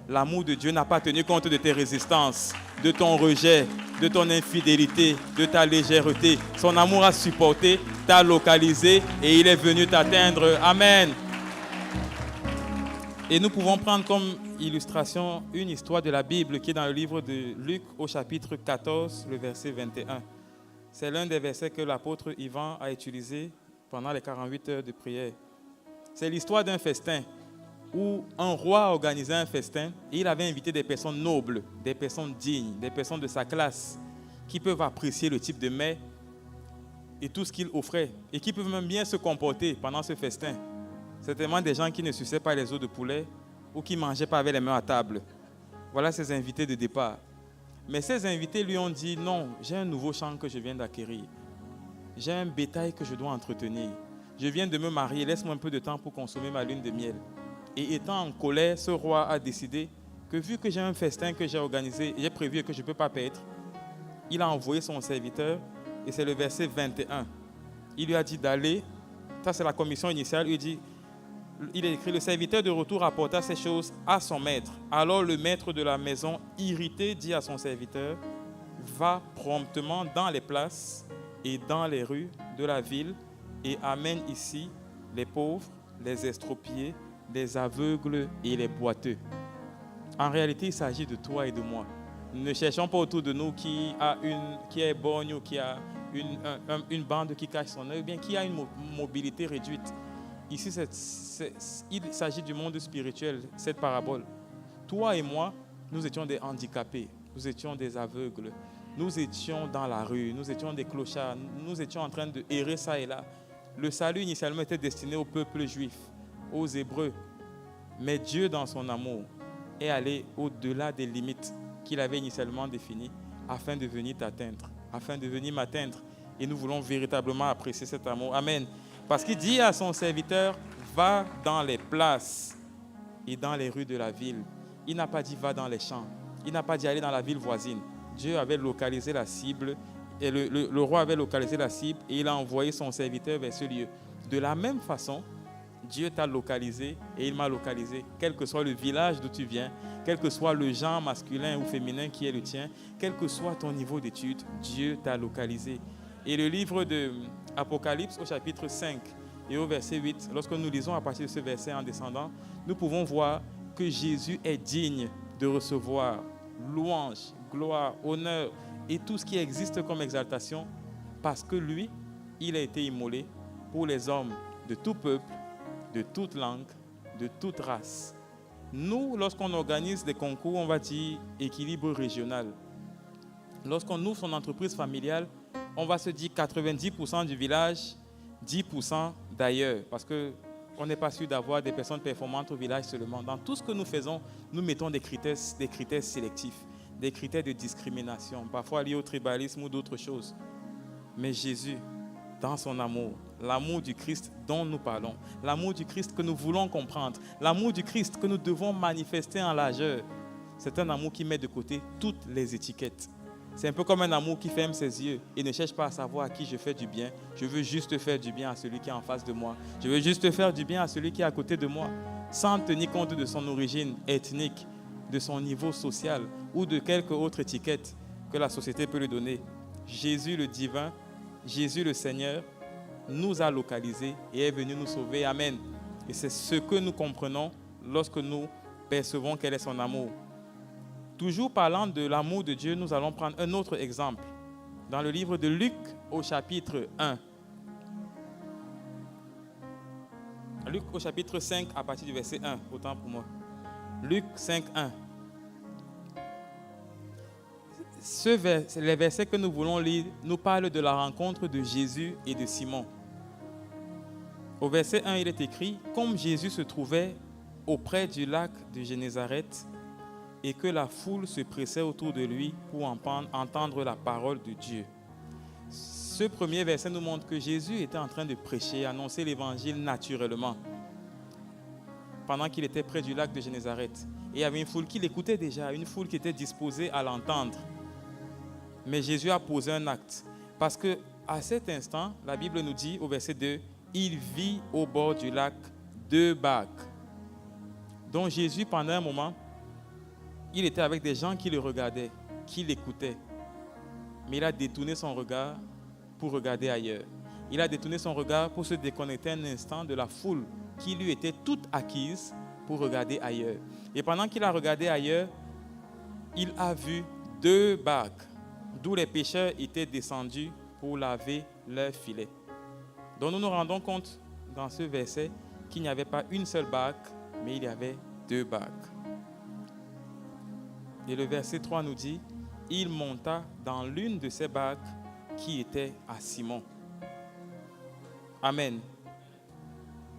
L'amour de Dieu n'a pas tenu compte de tes résistances, de ton rejet, de ton infidélité, de ta légèreté. Son amour a supporté, t'a localisé et il est venu t'atteindre. Amen. Et nous pouvons prendre comme illustration une histoire de la Bible qui est dans le livre de Luc au chapitre 14, le verset 21. C'est l'un des versets que l'apôtre Ivan a utilisé pendant les 48 heures de prière. C'est l'histoire d'un festin où un roi organisait un festin et il avait invité des personnes nobles, des personnes dignes, des personnes de sa classe qui peuvent apprécier le type de mets et tout ce qu'il offrait et qui peuvent même bien se comporter pendant ce festin. Certainement des gens qui ne suçaient pas les os de poulet ou qui ne mangeaient pas avec les mains à table. Voilà ses invités de départ. Mais ces invités lui ont dit « Non, j'ai un nouveau champ que je viens d'acquérir. J'ai un bétail que je dois entretenir. Je viens de me marier, laisse-moi un peu de temps pour consommer ma lune de miel. » Et étant en colère, ce roi a décidé que vu que j'ai un festin que j'ai organisé, j'ai prévu et que je ne peux pas perdre, il a envoyé son serviteur, et c'est le verset 21. Il lui a dit d'aller, ça c'est la commission initiale, il a écrit, le serviteur de retour apporta ces choses à son maître. Alors le maître de la maison, irrité, dit à son serviteur, va promptement dans les places et dans les rues de la ville et amène ici les pauvres, les estropiés, les aveugles et les boiteux. En réalité, il s'agit de toi et de moi. Ne cherchons pas autour de nous qui est borgne ou qui a une bande qui cache son œil, ou bien qui a une mobilité réduite. Ici, il s'agit du monde spirituel, cette parabole. Toi et moi, nous étions des handicapés, nous étions des aveugles, nous étions dans la rue, nous étions des clochards, nous étions en train de errer ça et là. Le salut initialement était destiné au peuple juif, aux Hébreux. Mais Dieu, dans son amour, est allé au-delà des limites qu'il avait initialement définies afin de venir t'atteindre, afin de venir m'atteindre. Et nous voulons véritablement apprécier cet amour. Amen. Parce qu'il dit à son serviteur, va dans les places et dans les rues de la ville. Il n'a pas dit va dans les champs. Il n'a pas dit aller dans la ville voisine. Dieu avait localisé la cible et le roi avait localisé la cible et il a envoyé son serviteur vers ce lieu. De la même façon, Dieu t'a localisé et il m'a localisé. Quel que soit le village d'où tu viens, quel que soit le genre masculin ou féminin qui est le tien, quel que soit ton niveau d'études, Dieu t'a localisé. Et le livre de Apocalypse au chapitre 5 et au verset 8, lorsque nous lisons à partir de ce verset en descendant, nous pouvons voir que Jésus est digne de recevoir louange, gloire, honneur et tout ce qui existe comme exaltation parce que lui, il a été immolé pour les hommes de tout peuple, de toute langue, de toute race. Nous, lorsqu'on organise des concours, on va dire équilibre régional. Lorsqu'on ouvre son entreprise familiale, on va se dire 90% du village, 10% d'ailleurs, parce qu'on n'est pas sûr d'avoir des personnes performantes au village seulement. Dans tout ce que nous faisons, nous mettons des critères sélectifs, des critères de discrimination, parfois liés au tribalisme ou d'autres choses. Mais Jésus, dans son amour, l'amour du Christ dont nous parlons, l'amour du Christ que nous voulons comprendre, l'amour du Christ que nous devons manifester en largeur, c'est un amour qui met de côté toutes les étiquettes. C'est un peu comme un amour qui ferme ses yeux et ne cherche pas à savoir à qui je fais du bien. Je veux juste faire du bien à celui qui est en face de moi. Je veux juste faire du bien à celui qui est à côté de moi. sans tenir compte de son origine ethnique, de son niveau social ou de quelque autre étiquette que la société peut lui donner. Jésus le divin, Jésus le Seigneur, nous a localisés et est venu nous sauver. Amen. Et c'est ce que nous comprenons lorsque nous percevons quel est son amour. Toujours parlant de l'amour de Dieu, nous allons prendre un autre exemple. Dans le livre de Luc au chapitre 1. Luc au chapitre 5 à partir du verset 1. Autant pour moi. Luc 5, 1. Les versets que nous voulons lire nous parlent de la rencontre de Jésus et de Simon. Au verset 1, il est écrit « Comme Jésus se trouvait auprès du lac de Génézareth et que la foule se pressait autour de lui pour entendre la parole de Dieu. » Ce premier verset nous montre que Jésus était en train de prêcher, annoncer l'évangile naturellement pendant qu'il était près du lac de Génézareth. Et il y avait une foule qui l'écoutait déjà, une foule qui était disposée à l'entendre. Mais Jésus a posé un acte. Parce qu'à cet instant, la Bible nous dit au verset 2, il vit au bord du lac 2 barques. Donc Jésus, pendant un moment, il était avec des gens qui le regardaient, qui l'écoutaient. Mais il a détourné son regard pour regarder ailleurs. Il a détourné son regard pour se déconnecter un instant de la foule qui lui était toute acquise pour regarder ailleurs. Et pendant qu'il a regardé ailleurs, il a vu 2 barques, d'où les pêcheurs étaient descendus pour laver leurs filets. Donc nous nous rendons compte dans ce verset qu'il n'y avait pas une seule barque, mais il y avait 2 barques. Et le verset 3 nous dit, il monta dans l'une de ces barques qui était à Simon. Amen.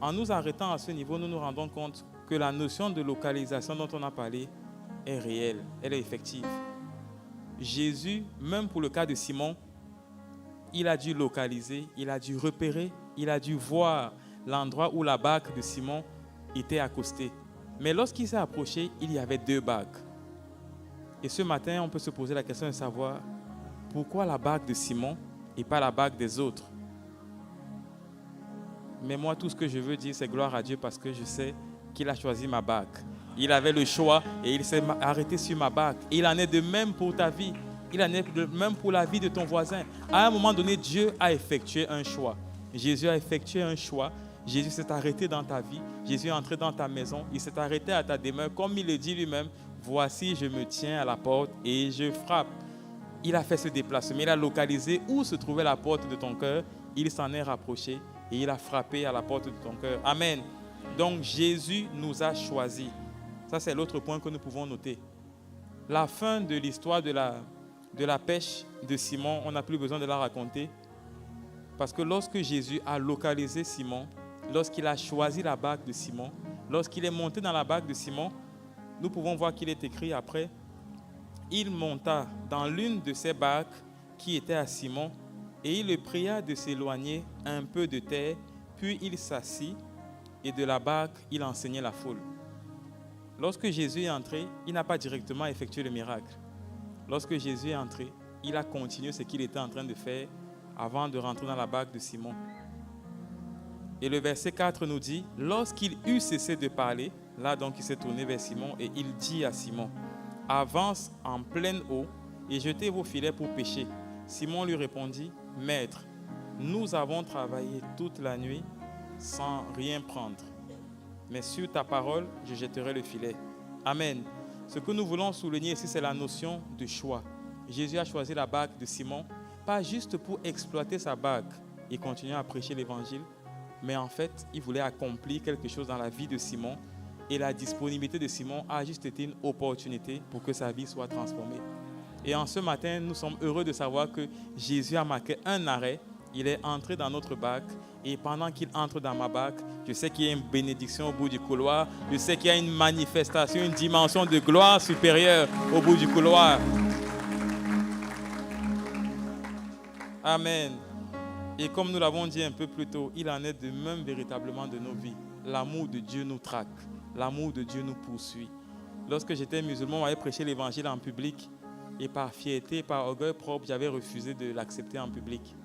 En nous arrêtant à ce niveau, nous nous rendons compte que la notion de localisation dont on a parlé est réelle, elle est effective. Jésus, même pour le cas de Simon, il a dû localiser, il a dû repérer, il a dû voir l'endroit où la barque de Simon était accostée. Mais lorsqu'il s'est approché, il y avait 2 barques. Et ce matin, on peut se poser la question de savoir pourquoi la barque de Simon et pas la barque des autres. Mais moi, tout ce que je veux dire, c'est gloire à Dieu parce que je sais qu'il a choisi ma barque. Il avait le choix et il s'est arrêté sur ma barque. Et il en est de même pour ta vie. Il en est de même pour la vie de ton voisin. À un moment donné, Dieu a effectué un choix. Jésus a effectué un choix. Jésus s'est arrêté dans ta vie. Jésus est entré dans ta maison. Il s'est arrêté à ta demeure. Comme il le dit lui-même, voici, je me tiens à la porte et je frappe. Il a fait ce déplacement. Il a localisé où se trouvait la porte de ton cœur. Il s'en est rapproché et il a frappé à la porte de ton cœur. Amen. Donc Jésus nous a choisis. Ça, c'est l'autre point que nous pouvons noter. La fin de l'histoire de la pêche de Simon, on n'a plus besoin de la raconter. Parce que lorsque Jésus a localisé Simon, lorsqu'il a choisi la barque de Simon, lorsqu'il est monté dans la barque de Simon, nous pouvons voir qu'il est écrit après, il monta dans l'une de ces barques qui était à Simon et il le pria de s'éloigner un peu de terre, puis il s'assit et de la barque, il enseignait la foule. Lorsque Jésus est entré, il n'a pas directement effectué le miracle. Lorsque Jésus est entré, il a continué ce qu'il était en train de faire avant de rentrer dans la barque de Simon. Et le verset 4 nous dit, lorsqu'il eut cessé de parler, là donc il s'est tourné vers Simon et il dit à Simon, avance en pleine eau et jetez vos filets pour pêcher. Simon lui répondit, Maître, nous avons travaillé toute la nuit sans rien prendre. Mais sur ta parole, je jetterai le filet. Amen. Ce que nous voulons souligner ici, c'est la notion de choix. Jésus a choisi la barque de Simon, pas juste pour exploiter sa barque et continuer à prêcher l'évangile, mais en fait, il voulait accomplir quelque chose dans la vie de Simon et la disponibilité de Simon a juste été une opportunité pour que sa vie soit transformée. Et en ce matin, nous sommes heureux de savoir que Jésus a marqué un arrêt. Il est entré dans notre barque et pendant qu'il entre dans ma barque, je sais qu'il y a une bénédiction au bout du couloir. Je sais qu'il y a une manifestation, une dimension de gloire supérieure au bout du couloir. Amen. Et comme nous l'avons dit un peu plus tôt, il en est de même véritablement de nos vies. L'amour de Dieu nous traque. L'amour de Dieu nous poursuit. Lorsque j'étais musulman, on m'avait prêché l'évangile en public. Et par fierté, par orgueil propre, j'avais refusé de l'accepter en public.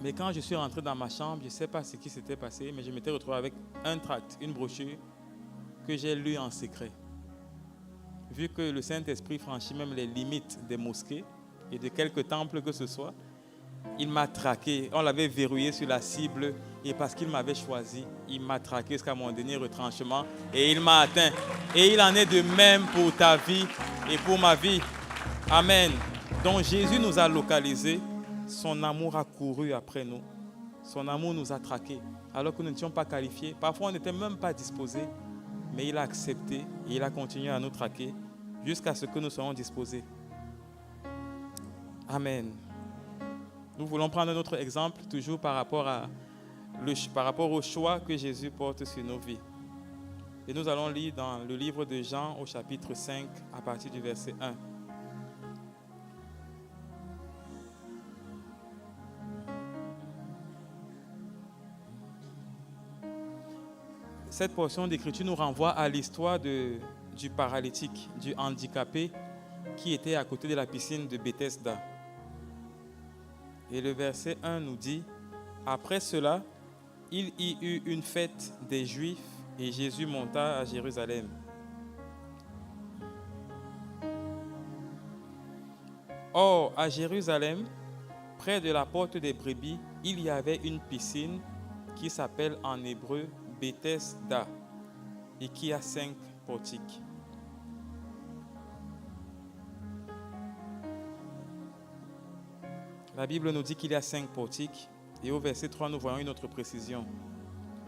Mais quand je suis rentré dans ma chambre, je ne sais pas ce qui s'était passé, mais je m'étais retrouvé avec un tract, une brochure que j'ai lue en secret. Vu que le Saint-Esprit franchit même les limites des mosquées et de quelques temples que ce soit, il m'a traqué. On l'avait verrouillé sur la cible et parce qu'il m'avait choisi, il m'a traqué jusqu'à mon dernier retranchement et il m'a atteint. Et il en est de même pour ta vie et pour ma vie. Amen. Donc Jésus nous a localisés. Son amour a couru après nous. Son amour nous a traqués alors que nous n'étions pas qualifiés. Parfois, on n'était même pas disposés. Mais il a accepté et il a continué à nous traquer jusqu'à ce que nous soyons disposés. Amen. Nous voulons prendre un autre exemple, toujours par rapport au choix que Jésus porte sur nos vies. Et nous allons lire dans le livre de Jean au chapitre 5 à partir du verset 1. Cette portion d'écriture nous renvoie à l'histoire du paralytique, du handicapé qui était à côté de la piscine de Bethesda. Et le verset 1 nous dit, « Après cela, il y eut une fête des Juifs et Jésus monta à Jérusalem. Or, à Jérusalem, près de la porte des brebis, il y avait une piscine qui s'appelle en hébreu Bethesda et qui a 5 portiques. » La Bible nous dit qu'il y a 5 portiques et au verset 3, nous voyons une autre précision.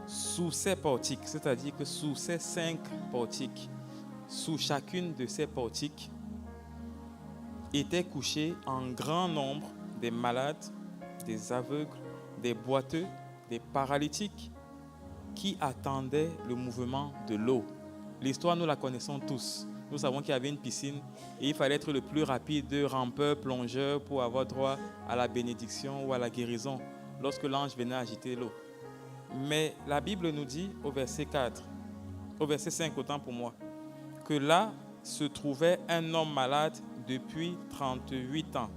Sous ces portiques, c'est-à-dire que sous ces 5 portiques, sous chacune de ces portiques, étaient couchés en grand nombre des malades, des aveugles, des boiteux, des paralytiques qui attendaient le mouvement de l'eau. L'histoire, nous la connaissons tous. Nous savons qu'il y avait une piscine et il fallait être le plus rapide rampeur, plongeur pour avoir droit à la bénédiction ou à la guérison lorsque l'ange venait agiter l'eau. Mais la Bible nous dit au verset 4, au verset 5 autant pour moi, que là se trouvait un homme malade depuis 38 ans.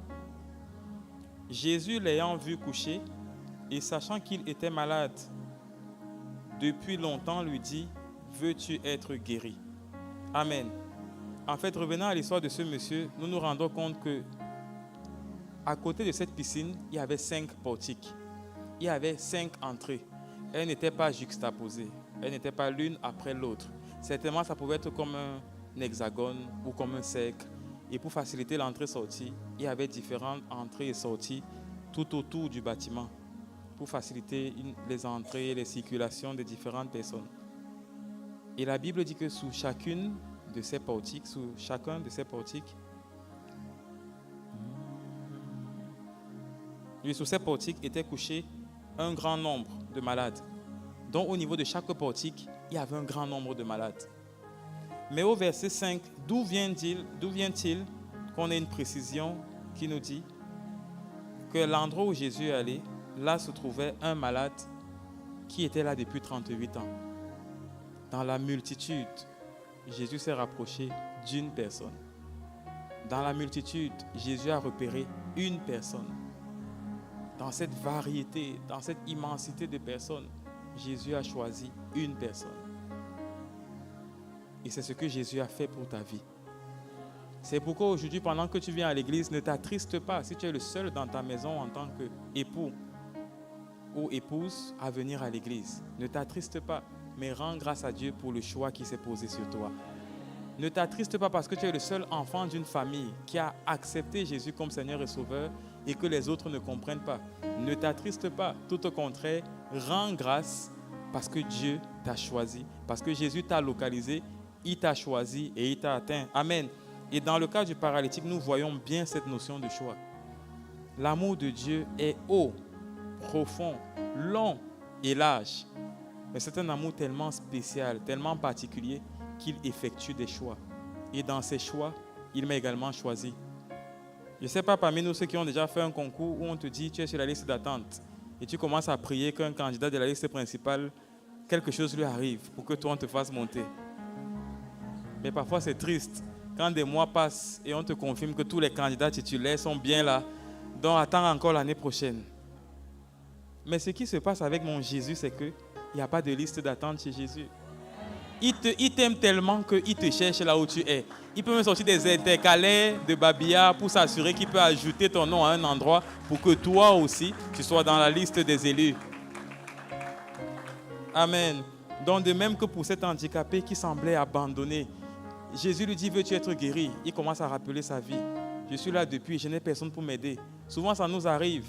Jésus l'ayant vu coucher et sachant qu'il était malade depuis longtemps lui dit, « Veux-tu être guéri ?» Amen. En fait, revenant à l'histoire de ce monsieur, nous nous rendons compte que à côté de cette piscine, il y avait 5 portiques. Il y avait 5 entrées. Elles n'étaient pas juxtaposées. Elles n'étaient pas l'une après l'autre. Certainement, ça pouvait être comme un hexagone ou comme un cercle. Et pour faciliter l'entrée-sortie, il y avait différentes entrées et sorties tout autour du bâtiment pour faciliter les entrées et les circulations des différentes personnes. Et la Bible dit que sous chacune de ces portiques, sous chacun de ces portiques, sous ces portiques était couché un grand nombre de malades. Donc au niveau de chaque portique, il y avait un grand nombre de malades. Mais au verset 5, d'où vient-il qu'on ait une précision qui nous dit que l'endroit où Jésus est allé, là se trouvait un malade qui était là depuis 38 ans. Dans la multitude, Jésus s'est rapproché d'une personne. Dans la multitude, Jésus a repéré une personne. Dans cette variété, dans cette immensité de personnes, Jésus a choisi une personne. Et c'est ce que Jésus a fait pour ta vie. C'est pourquoi aujourd'hui, pendant que tu viens à l'église, ne t'attriste pas si tu es le seul dans ta maison en tant qu'époux ou épouse à venir à l'église. Ne t'attriste pas, mais rends grâce à Dieu pour le choix qui s'est posé sur toi. Ne t'attriste pas parce que tu es le seul enfant d'une famille qui a accepté Jésus comme Seigneur et Sauveur et que les autres ne comprennent pas. Ne t'attriste pas, tout au contraire, rends grâce parce que Dieu t'a choisi, parce que Jésus t'a localisé, il t'a choisi et il t'a atteint. Amen. Et dans le cas du paralytique, nous voyons bien cette notion de choix. L'amour de Dieu est haut, profond, long et large. Mais c'est un amour tellement spécial, tellement particulier qu'il effectue des choix. Et dans ces choix, il m'a également choisi. Je ne sais pas parmi nous ceux qui ont déjà fait un concours où on te dit tu es sur la liste d'attente et tu commences à prier qu'un candidat de la liste principale, quelque chose lui arrive pour que toi on te fasse monter. Mais parfois c'est triste quand des mois passent et on te confirme que tous les candidats titulaires sont bien là, donc attends encore l'année prochaine. Mais ce qui se passe avec mon Jésus, c'est qu'il n'y a pas de liste d'attente chez Jésus. Il t'aime tellement qu'il te cherche là où tu es. Il peut même sortir des intercalaires de babillard pour s'assurer qu'il peut ajouter ton nom à un endroit pour que toi aussi, tu sois dans la liste des élus. Amen. Donc de même que pour cet handicapé qui semblait abandonné, Jésus lui dit, veux-tu être guéri? Il commence à rappeler sa vie. Je suis là depuis, je n'ai personne pour m'aider. Souvent ça nous arrive.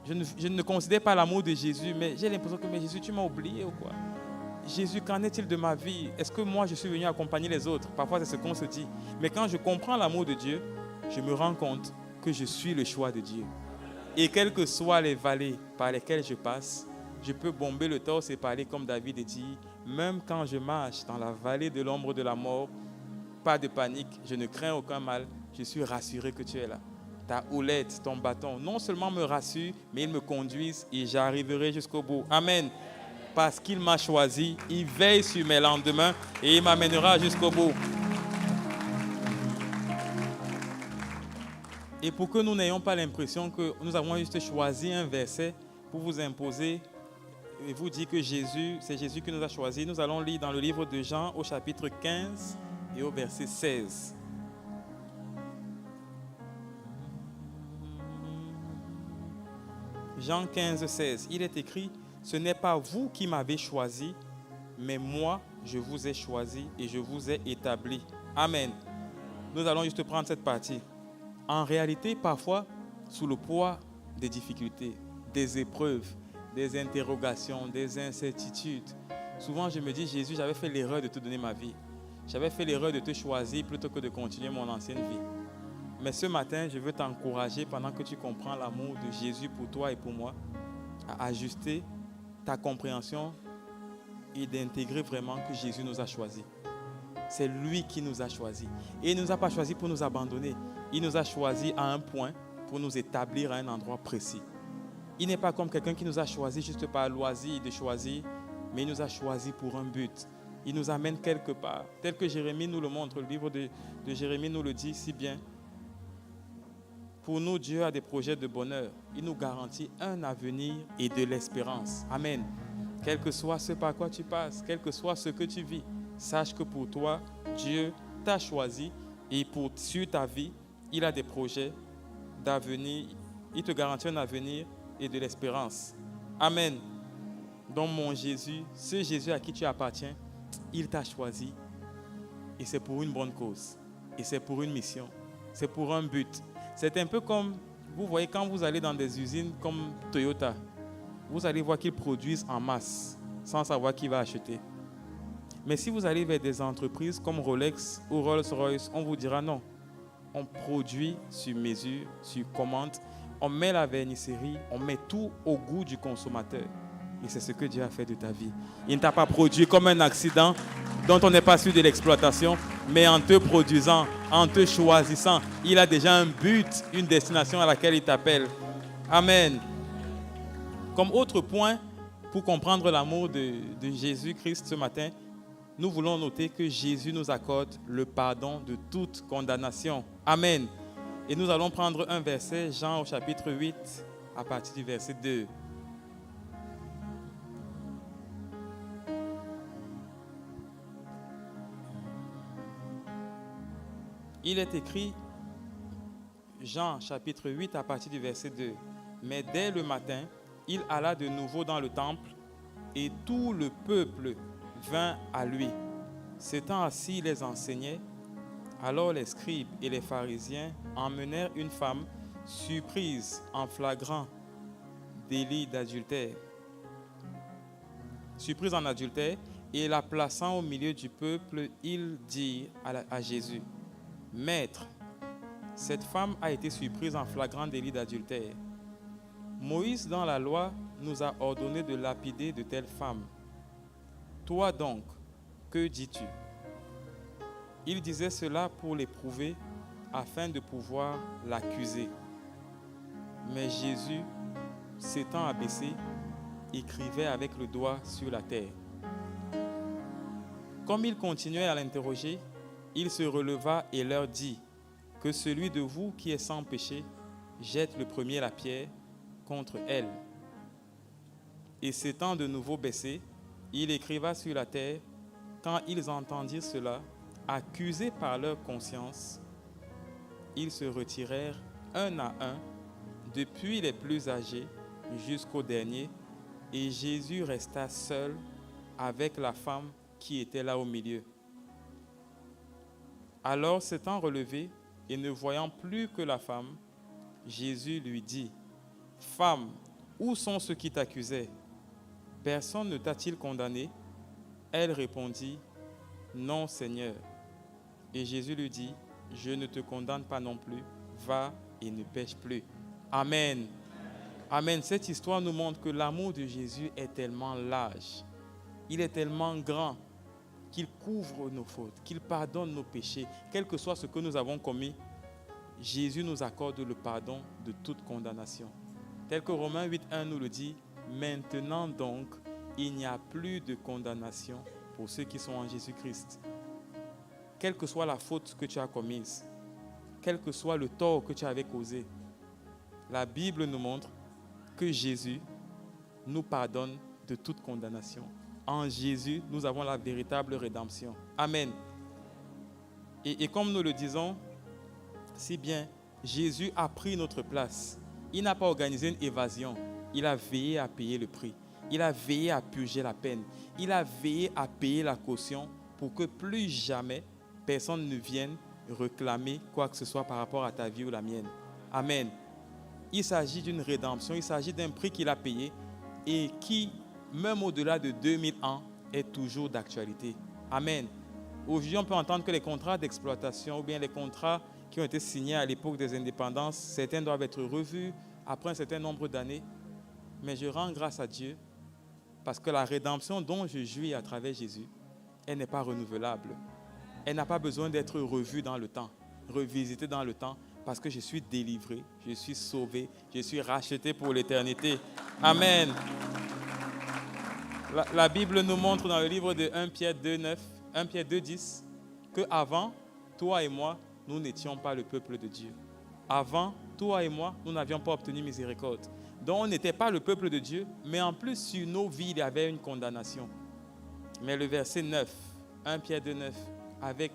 Je ne considère pas l'amour de Jésus, mais j'ai l'impression que mais Jésus, tu m'as oublié ou quoi? Jésus, qu'en est-il de ma vie? Est-ce que moi, je suis venu accompagner les autres? Parfois, c'est ce qu'on se dit. Mais quand je comprends l'amour de Dieu, je me rends compte que je suis le choix de Dieu. Et quelles que soient les vallées par lesquelles je passe, je peux bomber le torse et parler comme David dit, même quand je marche dans la vallée de l'ombre de la mort, pas de panique, je ne crains aucun mal, je suis rassuré que tu es là. Ta houlette, ton bâton, non seulement me rassure, mais ils me conduisent et j'arriverai jusqu'au bout. Amen. Parce qu'il m'a choisi, il veille sur mes lendemains et il m'amènera jusqu'au bout. Et pour que nous n'ayons pas l'impression que nous avons juste choisi un verset pour vous imposer et vous dire que c'est Jésus qui nous a choisis, nous allons lire dans le livre de Jean au chapitre 15 et au verset 16. Jean 15, 16. Il est écrit, ce n'est pas vous qui m'avez choisi, mais moi, je vous ai choisi et je vous ai établi. Amen. Nous allons juste prendre cette partie. En réalité, parfois, sous le poids des difficultés, des épreuves, des interrogations, des incertitudes, souvent je me dis, Jésus, j'avais fait l'erreur de te donner ma vie. J'avais fait l'erreur de te choisir plutôt que de continuer mon ancienne vie. Mais ce matin, je veux t'encourager pendant que tu comprends l'amour de Jésus pour toi et pour moi, à ajuster ta compréhension et d'intégrer vraiment que Jésus nous a choisis. C'est lui qui nous a choisis. Et il ne nous a pas choisis pour nous abandonner. Il nous a choisis à un point pour nous établir à un endroit précis. Il n'est pas comme quelqu'un qui nous a choisis juste par loisir de choisir, mais il nous a choisis pour un but. Il nous amène quelque part. Tel que Jérémie nous le montre, le livre de Jérémie nous le dit si bien. Pour nous, Dieu a des projets de bonheur. Il nous garantit un avenir et de l'espérance. Amen. Quel que soit ce par quoi tu passes, quel que soit ce que tu vis, sache que pour toi, Dieu t'a choisi et sur ta vie, il a des projets d'avenir. Il te garantit un avenir et de l'espérance. Amen. Donc mon Jésus, ce Jésus à qui tu appartiens, il t'a choisi et c'est pour une bonne cause. Et c'est pour une mission. C'est pour un but. C'est un peu comme, vous voyez, quand vous allez dans des usines comme Toyota, vous allez voir qu'ils produisent en masse, sans savoir qui va acheter. Mais si vous allez vers des entreprises comme Rolex ou Rolls-Royce, on vous dira non. On produit sur mesure, sur commande, on met la vernisserie, on met tout au goût du consommateur. Et c'est ce que Dieu a fait de ta vie. Il ne t'a pas produit comme un accident dont on n'est pas sûr de l'exploitation, mais en te produisant, en te choisissant, il a déjà un but, une destination à laquelle il t'appelle. Amen. Comme autre point, pour comprendre l'amour de Jésus-Christ ce matin, nous voulons noter que Jésus nous accorde le pardon de toute condamnation. Amen. Et nous allons prendre un verset, Jean au chapitre 8, à partir du verset 2. Il est écrit, Jean chapitre 8 à partir du verset 2. Mais dès le matin, il alla de nouveau dans le temple et tout le peuple vint à lui. S'étant assis, il les enseignait. Alors les scribes et les pharisiens emmenèrent une femme surprise en flagrant délit d'adultère. Surprise en adultère, et la plaçant au milieu du peuple, ils dirent à Jésus, « Maître, cette femme a été surprise en flagrant délit d'adultère. Moïse, dans la loi, nous a ordonné de lapider de telles femmes. Toi donc, que dis-tu » Il disait cela pour l'éprouver, afin de pouvoir l'accuser. Mais Jésus, s'étant abaissé, écrivait avec le doigt sur la terre. Comme il continuait à l'interroger, il se releva et leur dit, « Que celui de vous qui est sans péché jette le premier la pierre contre elle. » Et s'étant de nouveau baissé, il écriva sur la terre. Quand ils entendirent cela, accusés par leur conscience, ils se retirèrent un à un, depuis les plus âgés jusqu'au dernier, et Jésus resta seul avec la femme qui était là au milieu. Alors, s'étant relevé et ne voyant plus que la femme, Jésus lui dit, « Femme, où sont ceux qui t'accusaient? Personne ne t'a-t-il condamné ?» Elle répondit, « Non, Seigneur. » Et Jésus lui dit, « Je ne te condamne pas non plus. Va et ne pêche plus. » Amen. Amen. Cette histoire nous montre que l'amour de Jésus est tellement large. Il est tellement grand qu'il couvre nos fautes, qu'il pardonne nos péchés. Quel que soit ce que nous avons commis, Jésus nous accorde le pardon de toute condamnation. Tel que Romains 8.1 nous le dit, « Maintenant donc, il n'y a plus de condamnation pour ceux qui sont en Jésus-Christ. » Quelle que soit la faute que tu as commise, quel que soit le tort que tu avais causé, la Bible nous montre que Jésus nous pardonne de toute condamnation. En Jésus, nous avons la véritable rédemption. Amen. Et comme nous le disons si bien, Jésus a pris notre place. Il n'a pas organisé une évasion. Il a veillé à payer le prix. Il a veillé à purger la peine. Il a veillé à payer la caution pour que plus jamais personne ne vienne réclamer quoi que ce soit par rapport à ta vie ou la mienne. Amen. Il s'agit d'une rédemption, il s'agit d'un prix qu'il a payé et qui, même au-delà de 2000 ans, est toujours d'actualité. Amen. Aujourd'hui, on peut entendre que les contrats d'exploitation ou bien les contrats qui ont été signés à l'époque des indépendances, certains doivent être revus après un certain nombre d'années. Mais je rends grâce à Dieu parce que la rédemption dont je jouis à travers Jésus, elle n'est pas renouvelable. Elle n'a pas besoin d'être revue dans le temps, revisitée dans le temps, parce que je suis délivré, je suis sauvé, je suis racheté pour l'éternité. Amen. La Bible nous montre dans le livre de 1 Pierre 2.9, 1 Pierre 2.10, qu'avant, toi et moi, nous n'étions pas le peuple de Dieu. Avant, toi et moi, nous n'avions pas obtenu miséricorde. Donc, on n'était pas le peuple de Dieu, mais en plus, sur nos vies, il y avait une condamnation. Mais le verset 9, 1 Pierre 2.9, avec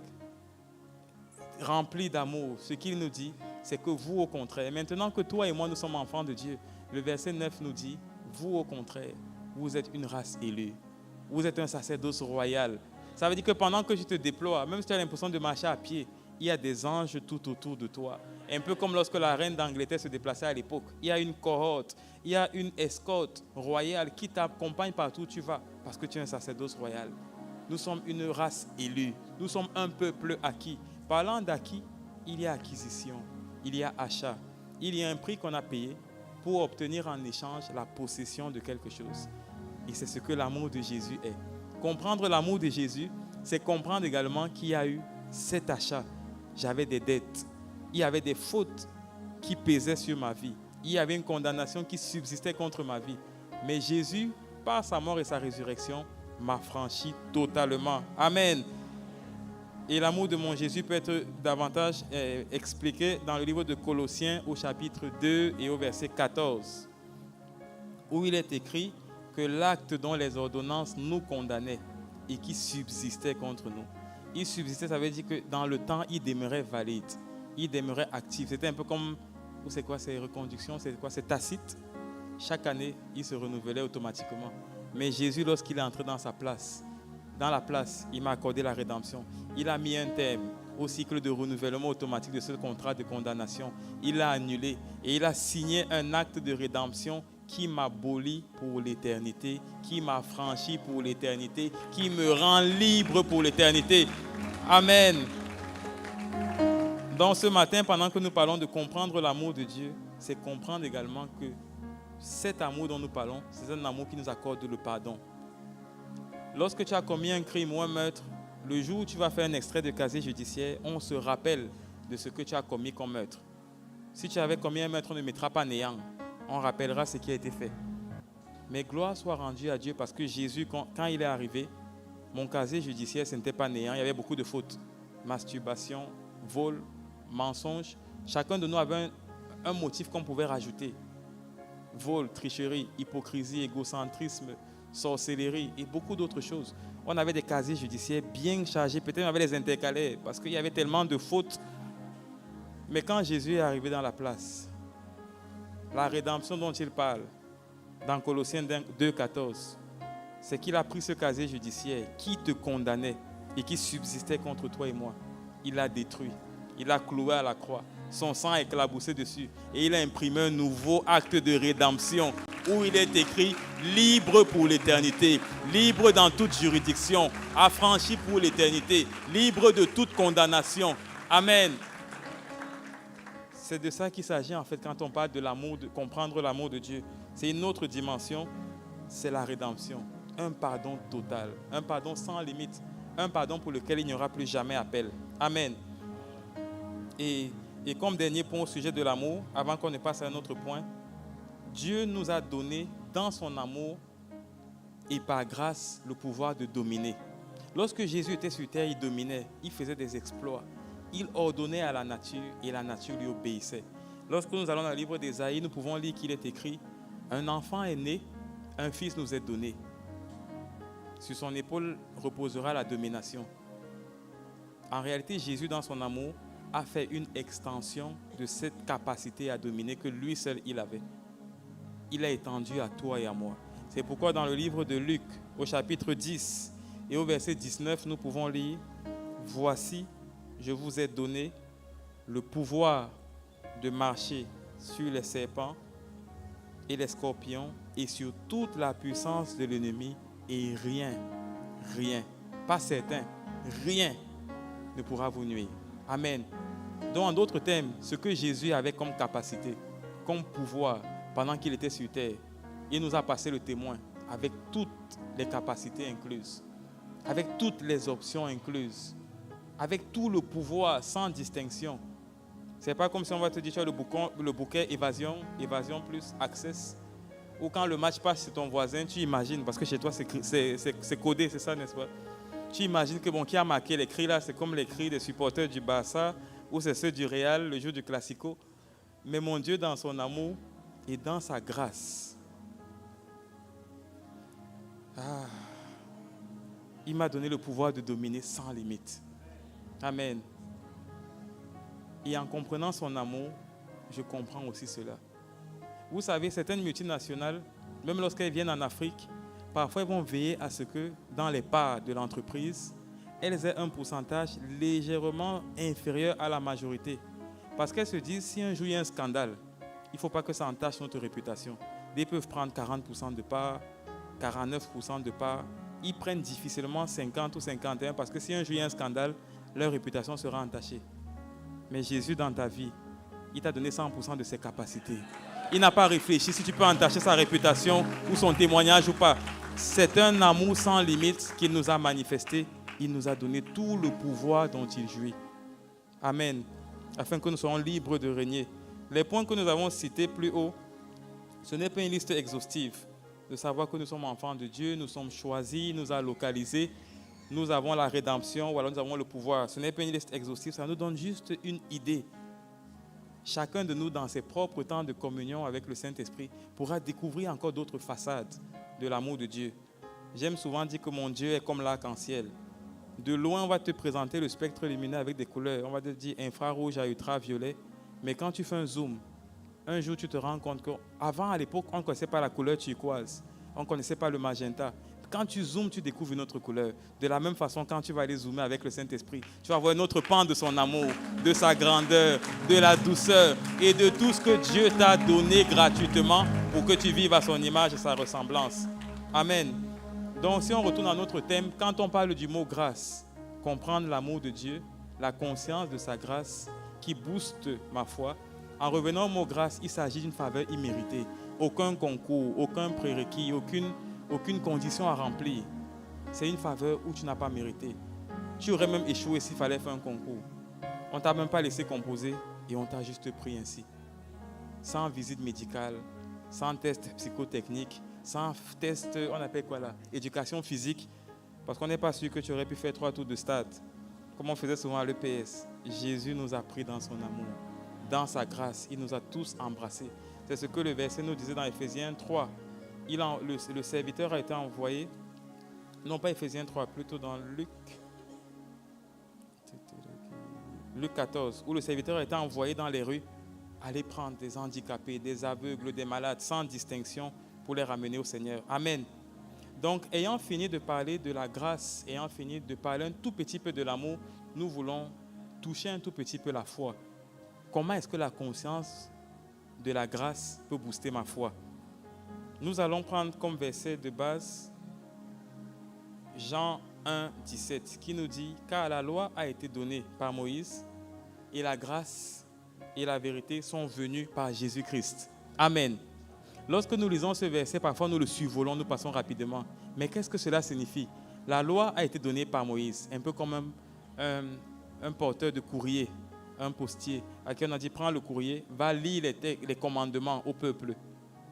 rempli d'amour, ce qu'il nous dit, c'est que vous, au contraire, maintenant que toi et moi, nous sommes enfants de Dieu, le verset 9 nous dit, vous, au contraire, vous êtes une race élue. Vous êtes un sacerdoce royal. Ça veut dire que pendant que tu te déploies, même si tu as l'impression de marcher à pied, il y a des anges tout autour de toi. Un peu comme lorsque la reine d'Angleterre se déplaçait à l'époque. Il y a une cohorte, il y a une escorte royale qui t'accompagne partout où tu vas, parce que tu es un sacerdoce royal. Nous sommes une race élue. Nous sommes un peuple acquis. Parlant d'acquis, il y a acquisition, il y a achat. Il y a un prix qu'on a payé pour obtenir en échange la possession de quelque chose. Et c'est ce que l'amour de Jésus est. Comprendre l'amour de Jésus, c'est comprendre également qu'il y a eu cet achat. J'avais des dettes. Il y avait des fautes qui pesaient sur ma vie. Il y avait une condamnation qui subsistait contre ma vie. Mais Jésus, par sa mort et sa résurrection, m'a franchi totalement. Amen. Et l'amour de mon Jésus peut être davantage expliqué dans le livre de Colossiens au chapitre 2 et au verset 14, où il est écrit que l'acte dont les ordonnances nous condamnaient et qui subsistait contre nous. Il subsistait, ça veut dire que dans le temps, il demeurait valide, il demeurait actif. C'était un peu comme, c'est quoi ces reconductions, c'est quoi, c'est tacite. Chaque année, il se renouvelait automatiquement. Mais Jésus, lorsqu'il est entré dans sa place, il m'a accordé la rédemption. Il a mis un terme au cycle de renouvellement automatique de ce contrat de condamnation. Il l'a annulé et il a signé un acte de rédemption qui m'abolit pour l'éternité, qui m'a franchi pour l'éternité, qui me rend libre pour l'éternité. Amen. Donc ce matin, pendant que nous parlons de comprendre l'amour de Dieu, c'est comprendre également que cet amour dont nous parlons, c'est un amour qui nous accorde le pardon. Lorsque tu as commis un crime ou un meurtre, le jour où tu vas faire un extrait de casier judiciaire, on se rappelle de ce que tu as commis comme meurtre. Si tu avais commis un meurtre, on ne mettra pas néant. On rappellera ce qui a été fait. Mais gloire soit rendue à Dieu parce que Jésus, quand il est arrivé, mon casier judiciaire, ce n'était pas néant. Il y avait beaucoup de fautes. Masturbation, vol, mensonge. Chacun de nous avait un motif qu'on pouvait rajouter. vol, tricherie, hypocrisie, égocentrisme, sorcellerie et beaucoup d'autres choses. On avait des casiers judiciaires bien chargés, peut-être on avait les intercalaires parce qu'il y avait tellement de fautes. Mais quand Jésus est arrivé dans la place, la rédemption dont il parle, dans Colossiens 2,14, c'est qu'il a pris ce casier judiciaire qui te condamnait et qui subsistait contre toi et moi. Il l'a détruit, il l'a cloué à la croix, son sang a éclaboussé dessus et il a imprimé un nouveau acte de rédemption où il est écrit libre pour l'éternité, libre dans toute juridiction, affranchi pour l'éternité, libre de toute condamnation. Amen. C'est de ça qu'il s'agit en fait quand on parle de l'amour, de comprendre l'amour de Dieu. C'est une autre dimension, c'est la rédemption. Un pardon total, un pardon sans limite, un pardon pour lequel il n'y aura plus jamais appel. Amen. Et comme dernier point au sujet de l'amour, avant qu'on ne passe à un autre point, Dieu nous a donné dans son amour et par grâce le pouvoir de dominer. Lorsque Jésus était sur terre, il dominait, il faisait des exploits. Il ordonnait à la nature et la nature lui obéissait. Lorsque nous allons dans le livre d'Ésaïe, nous pouvons lire qu'il est écrit « Un enfant est né, un fils nous est donné. Sur son épaule reposera la domination. » En réalité, Jésus, dans son amour, a fait une extension de cette capacité à dominer que lui seul il avait. Il a étendu à toi et à moi. C'est pourquoi dans le livre de Luc, au chapitre 10 et au verset 19, nous pouvons lire « Voici, je vous ai donné le pouvoir de marcher sur les serpents et les scorpions et sur toute la puissance de l'ennemi et rien, pas certain, rien ne pourra vous nuire. » Amen. Donc en d'autres termes, ce que Jésus avait comme capacité, comme pouvoir pendant qu'il était sur terre, il nous a passé le témoin avec toutes les capacités incluses, avec toutes les options incluses, avec tout le pouvoir sans distinction. Ce n'est pas comme si on va te dire tu as le bouquet évasion plus access. Ou quand le match passe chez ton voisin, tu imagines, parce que chez toi c'est codé, c'est ça, n'est-ce pas? Tu imagines que qui a marqué les cris là, c'est comme les cris des supporters du Barça ou c'est ceux du Real le jour du Classico. Mais mon Dieu, dans son amour et dans sa grâce, il m'a donné le pouvoir de dominer sans limite. Amen. Et en comprenant son amour, je comprends aussi cela. Vous savez, certaines multinationales, même lorsqu'elles viennent en Afrique, parfois elles vont veiller à ce que dans les parts de l'entreprise, elles aient un pourcentage légèrement inférieur à la majorité. Parce qu'elles se disent, si un jour il y a un scandale, il ne faut pas que ça entache notre réputation. Ils peuvent prendre 40% de parts, 49% de parts. Ils prennent difficilement 50 ou 51 parce que si un jour il y a un scandale, leur réputation sera entachée. Mais Jésus, dans ta vie, il t'a donné 100% de ses capacités. Il n'a pas réfléchi si tu peux entacher sa réputation ou son témoignage ou pas. C'est un amour sans limite qu'il nous a manifesté. Il nous a donné tout le pouvoir dont il jouit. Amen. Afin que nous soyons libres de régner. Les points que nous avons cités plus haut, ce n'est pas une liste exhaustive. De savoir que nous sommes enfants de Dieu, nous sommes choisis, il nous a localisés, nous avons la rédemption, ou alors nous avons le pouvoir. Ce n'est pas une liste exhaustive, ça nous donne juste une idée. Chacun de nous, dans ses propres temps de communion avec le Saint-Esprit, pourra découvrir encore d'autres façades de l'amour de Dieu. J'aime souvent dire que mon Dieu est comme l'arc-en-ciel. De loin, on va te présenter le spectre lumineux avec des couleurs. On va te dire infrarouge à ultraviolet. Mais quand tu fais un zoom, un jour, tu te rends compte qu'avant, à l'époque, on ne connaissait pas la couleur turquoise. On ne connaissait pas le magenta. Quand tu zoomes, tu découvres une autre couleur. De la même façon, quand tu vas aller zoomer avec le Saint-Esprit, tu vas voir un autre pan de son amour, de sa grandeur, de la douceur et de tout ce que Dieu t'a donné gratuitement pour que tu vives à son image et sa ressemblance. Amen. Donc, si on retourne à notre thème, quand on parle du mot grâce, comprendre l'amour de Dieu, la conscience de sa grâce qui booste ma foi, en revenant au mot grâce, il s'agit d'une faveur imméritée. Aucun concours, aucun prérequis, aucune condition à remplir. C'est une faveur où tu n'as pas mérité. Tu aurais même échoué s'il fallait faire un concours. On ne t'a même pas laissé composer et on t'a juste pris ainsi. Sans visite médicale, sans test psychotechnique, sans test, on appelle quoi là, éducation physique, parce qu'on n'est pas sûr que tu aurais pu faire 3 tours de stade, comme on faisait souvent à l'EPS. Jésus nous a pris dans son amour, dans sa grâce, il nous a tous embrassés. C'est ce que le verset nous disait dans Éphésiens 3. Le serviteur a été envoyé, non pas Éphésiens 3, plutôt dans Luc 14, où le serviteur a été envoyé dans les rues, aller prendre des handicapés, des aveugles, des malades, sans distinction, pour les ramener au Seigneur. Amen. Donc, ayant fini de parler de la grâce, ayant fini de parler un tout petit peu de l'amour, nous voulons toucher un tout petit peu la foi. Comment est-ce que la conscience de la grâce peut booster ma foi? Nous allons prendre comme verset de base Jean 1, 17, qui nous dit « Car la loi a été donnée par Moïse, et la grâce et la vérité sont venues par Jésus-Christ. » Amen. Lorsque nous lisons ce verset, parfois nous le survolons, nous passons rapidement. Mais qu'est-ce que cela signifie? La loi a été donnée par Moïse, un peu comme un porteur de courrier, un postier, à qui on a dit « Prends le courrier, va lire les commandements au peuple. »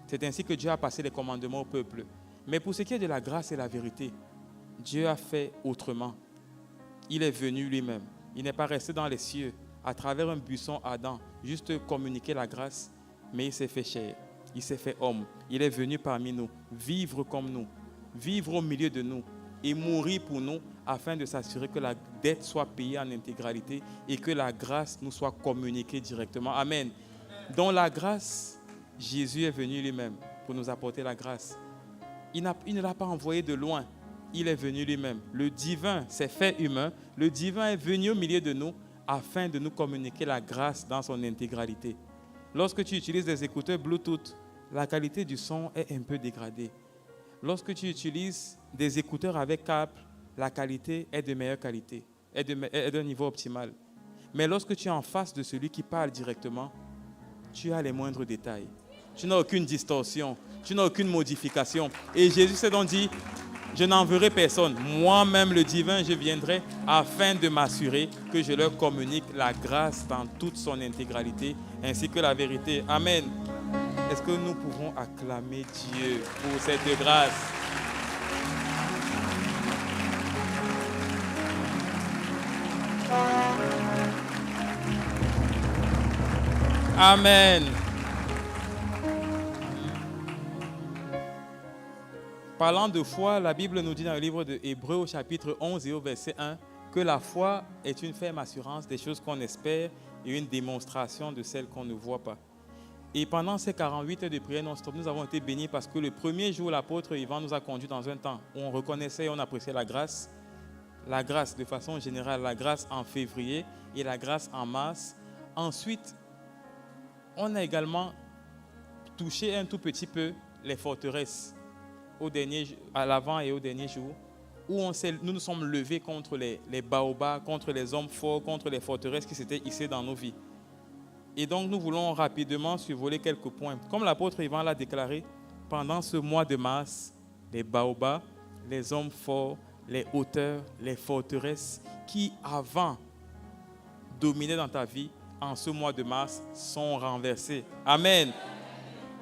C'est ainsi que Dieu a passé les commandements au peuple. Mais pour ce qui est de la grâce et la vérité, Dieu a fait autrement. Il est venu lui-même. Il n'est pas resté dans les cieux, à travers un buisson ardent, juste communiquer la grâce, mais il s'est fait chair. Il s'est fait homme. Il est venu parmi nous, vivre comme nous, vivre au milieu de nous et mourir pour nous afin de s'assurer que la dette soit payée en intégralité et que la grâce nous soit communiquée directement. Amen. Dans la grâce, Jésus est venu lui-même pour nous apporter la grâce. Il ne l'a pas envoyé de loin. Il est venu lui-même. Le divin s'est fait humain. Le divin est venu au milieu de nous afin de nous communiquer la grâce dans son intégralité. Lorsque tu utilises des écouteurs Bluetooth, la qualité du son est un peu dégradée. Lorsque tu utilises des écouteurs avec câble, la qualité est de meilleure qualité, est d'un niveau optimal. Mais lorsque tu es en face de celui qui parle directement, tu as les moindres détails. Tu n'as aucune distorsion, tu n'as aucune modification. Et Jésus s'est donc dit, je n'enverrai personne. Moi-même, le divin, je viendrai afin de m'assurer que je leur communique la grâce dans toute son intégralité, ainsi que la vérité. Amen. Est-ce que nous pouvons acclamer Dieu pour cette grâce? Amen. Parlant de foi, la Bible nous dit dans le livre de Hébreux au chapitre 11 et au verset 1 que la foi est une ferme assurance des choses qu'on espère et une démonstration de celles qu'on ne voit pas. Et pendant ces 48 heures de prière non-stop, nous avons été bénis parce que le premier jour, l'apôtre Yvan nous a conduits dans un temps où on reconnaissait et on appréciait la grâce de façon générale, la grâce en février et la grâce en mars. Ensuite, on a également touché un tout petit peu les forteresses à l'avant et au dernier jour, où nous nous sommes levés contre les baobabs, contre les hommes forts, contre les forteresses qui s'étaient hissées dans nos vies. Et donc, nous voulons rapidement survoler quelques points. Comme l'apôtre Yvan l'a déclaré, pendant ce mois de mars, les baobabs, les hommes forts, les hauteurs, les forteresses qui avant dominaient dans ta vie, en ce mois de mars, sont renversés. Amen.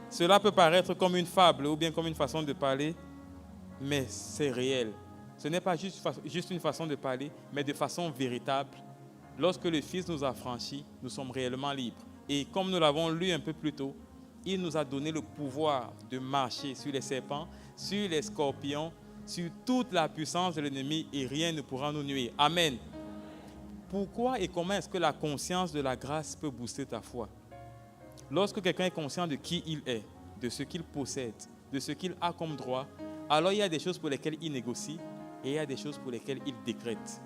Cela peut paraître comme une fable ou bien comme une façon de parler, mais c'est réel. Ce n'est pas juste une façon de parler, mais de façon véritable. Lorsque le Fils nous a franchis, nous sommes réellement libres. Et comme nous l'avons lu un peu plus tôt, il nous a donné le pouvoir de marcher sur les serpents, sur les scorpions, sur toute la puissance de l'ennemi et rien ne pourra nous nuire. Amen. Pourquoi et comment est-ce que la conscience de la grâce peut booster ta foi? Lorsque quelqu'un est conscient de qui il est, de ce qu'il possède, de ce qu'il a comme droit, alors il y a des choses pour lesquelles il négocie et il y a des choses pour lesquelles il décrète.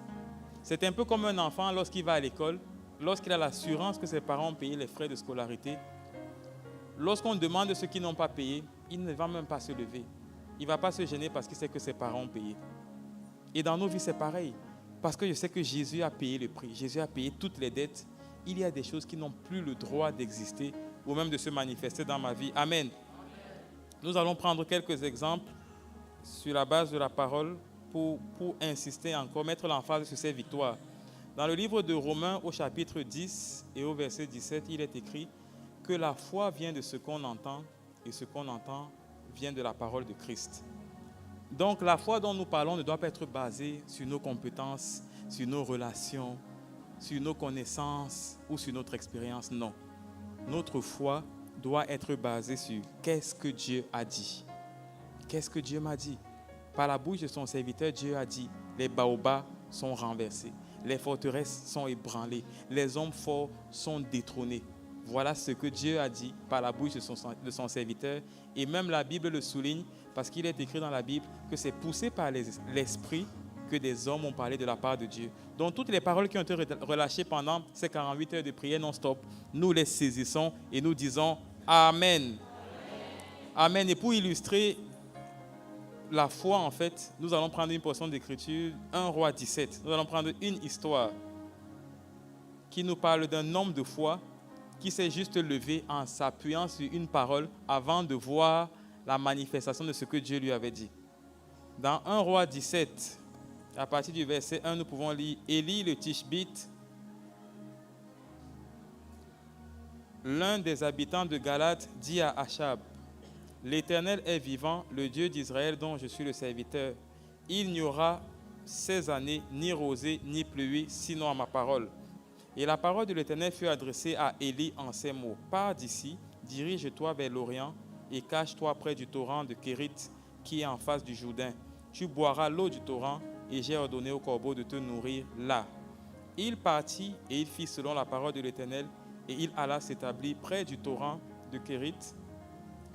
C'est un peu comme un enfant lorsqu'il va à l'école, lorsqu'il a l'assurance que ses parents ont payé les frais de scolarité. Lorsqu'on demande ceux qui n'ont pas payé, il ne va même pas se lever. Il ne va pas se gêner parce qu'il sait que ses parents ont payé. Et dans nos vies, c'est pareil. Parce que je sais que Jésus a payé le prix. Jésus a payé toutes les dettes. Il y a des choses qui n'ont plus le droit d'exister ou même de se manifester dans ma vie. Amen. Nous allons prendre quelques exemples sur la base de la parole pour insister encore, mettre l'emphase sur ces victoires. Dans le livre de Romains au chapitre 10 et au verset 17, il est écrit que la foi vient de ce qu'on entend et ce qu'on entend vient de la parole de Christ. Donc la foi dont nous parlons ne doit pas être basée sur nos compétences, sur nos relations, sur nos connaissances ou sur notre expérience. Non. Notre foi doit être basé sur qu'est-ce que Dieu a dit. Qu'est-ce que Dieu m'a dit? Par la bouche de son serviteur, Dieu a dit, les baobabs sont renversés, les forteresses sont ébranlées, les hommes forts sont détrônés. Voilà ce que Dieu a dit par la bouche de son serviteur. Et même la Bible le souligne parce qu'il est écrit dans la Bible que c'est poussé par l'Esprit que des hommes ont parlé de la part de Dieu. Donc toutes les paroles qui ont été relâchées pendant ces 48 heures de prière non-stop, nous les saisissons et nous disons Amen. Amen. Et pour illustrer la foi, en fait, nous allons prendre une portion d'écriture, 1 Roi 17. Nous allons prendre une histoire qui nous parle d'un homme de foi qui s'est juste levé en s'appuyant sur une parole avant de voir la manifestation de ce que Dieu lui avait dit. Dans 1 Roi 17, à partir du verset 1, nous pouvons lire « Élie le Tishbite, l'un des habitants de Galate, dit à Achab, « L'Éternel est vivant, le Dieu d'Israël dont je suis le serviteur. Il n'y aura ces années ni rosée ni pluie, sinon à ma parole. » Et la parole de l'Éternel fut adressée à Élie en ces mots. « Pars d'ici, dirige-toi vers l'Orient et cache-toi près du torrent de Kérit qui est en face du Jourdain. Tu boiras l'eau du torrent et j'ai ordonné au corbeau de te nourrir là. » Il partit et il fit selon la parole de l'Éternel et il alla s'établir près du torrent de Kérit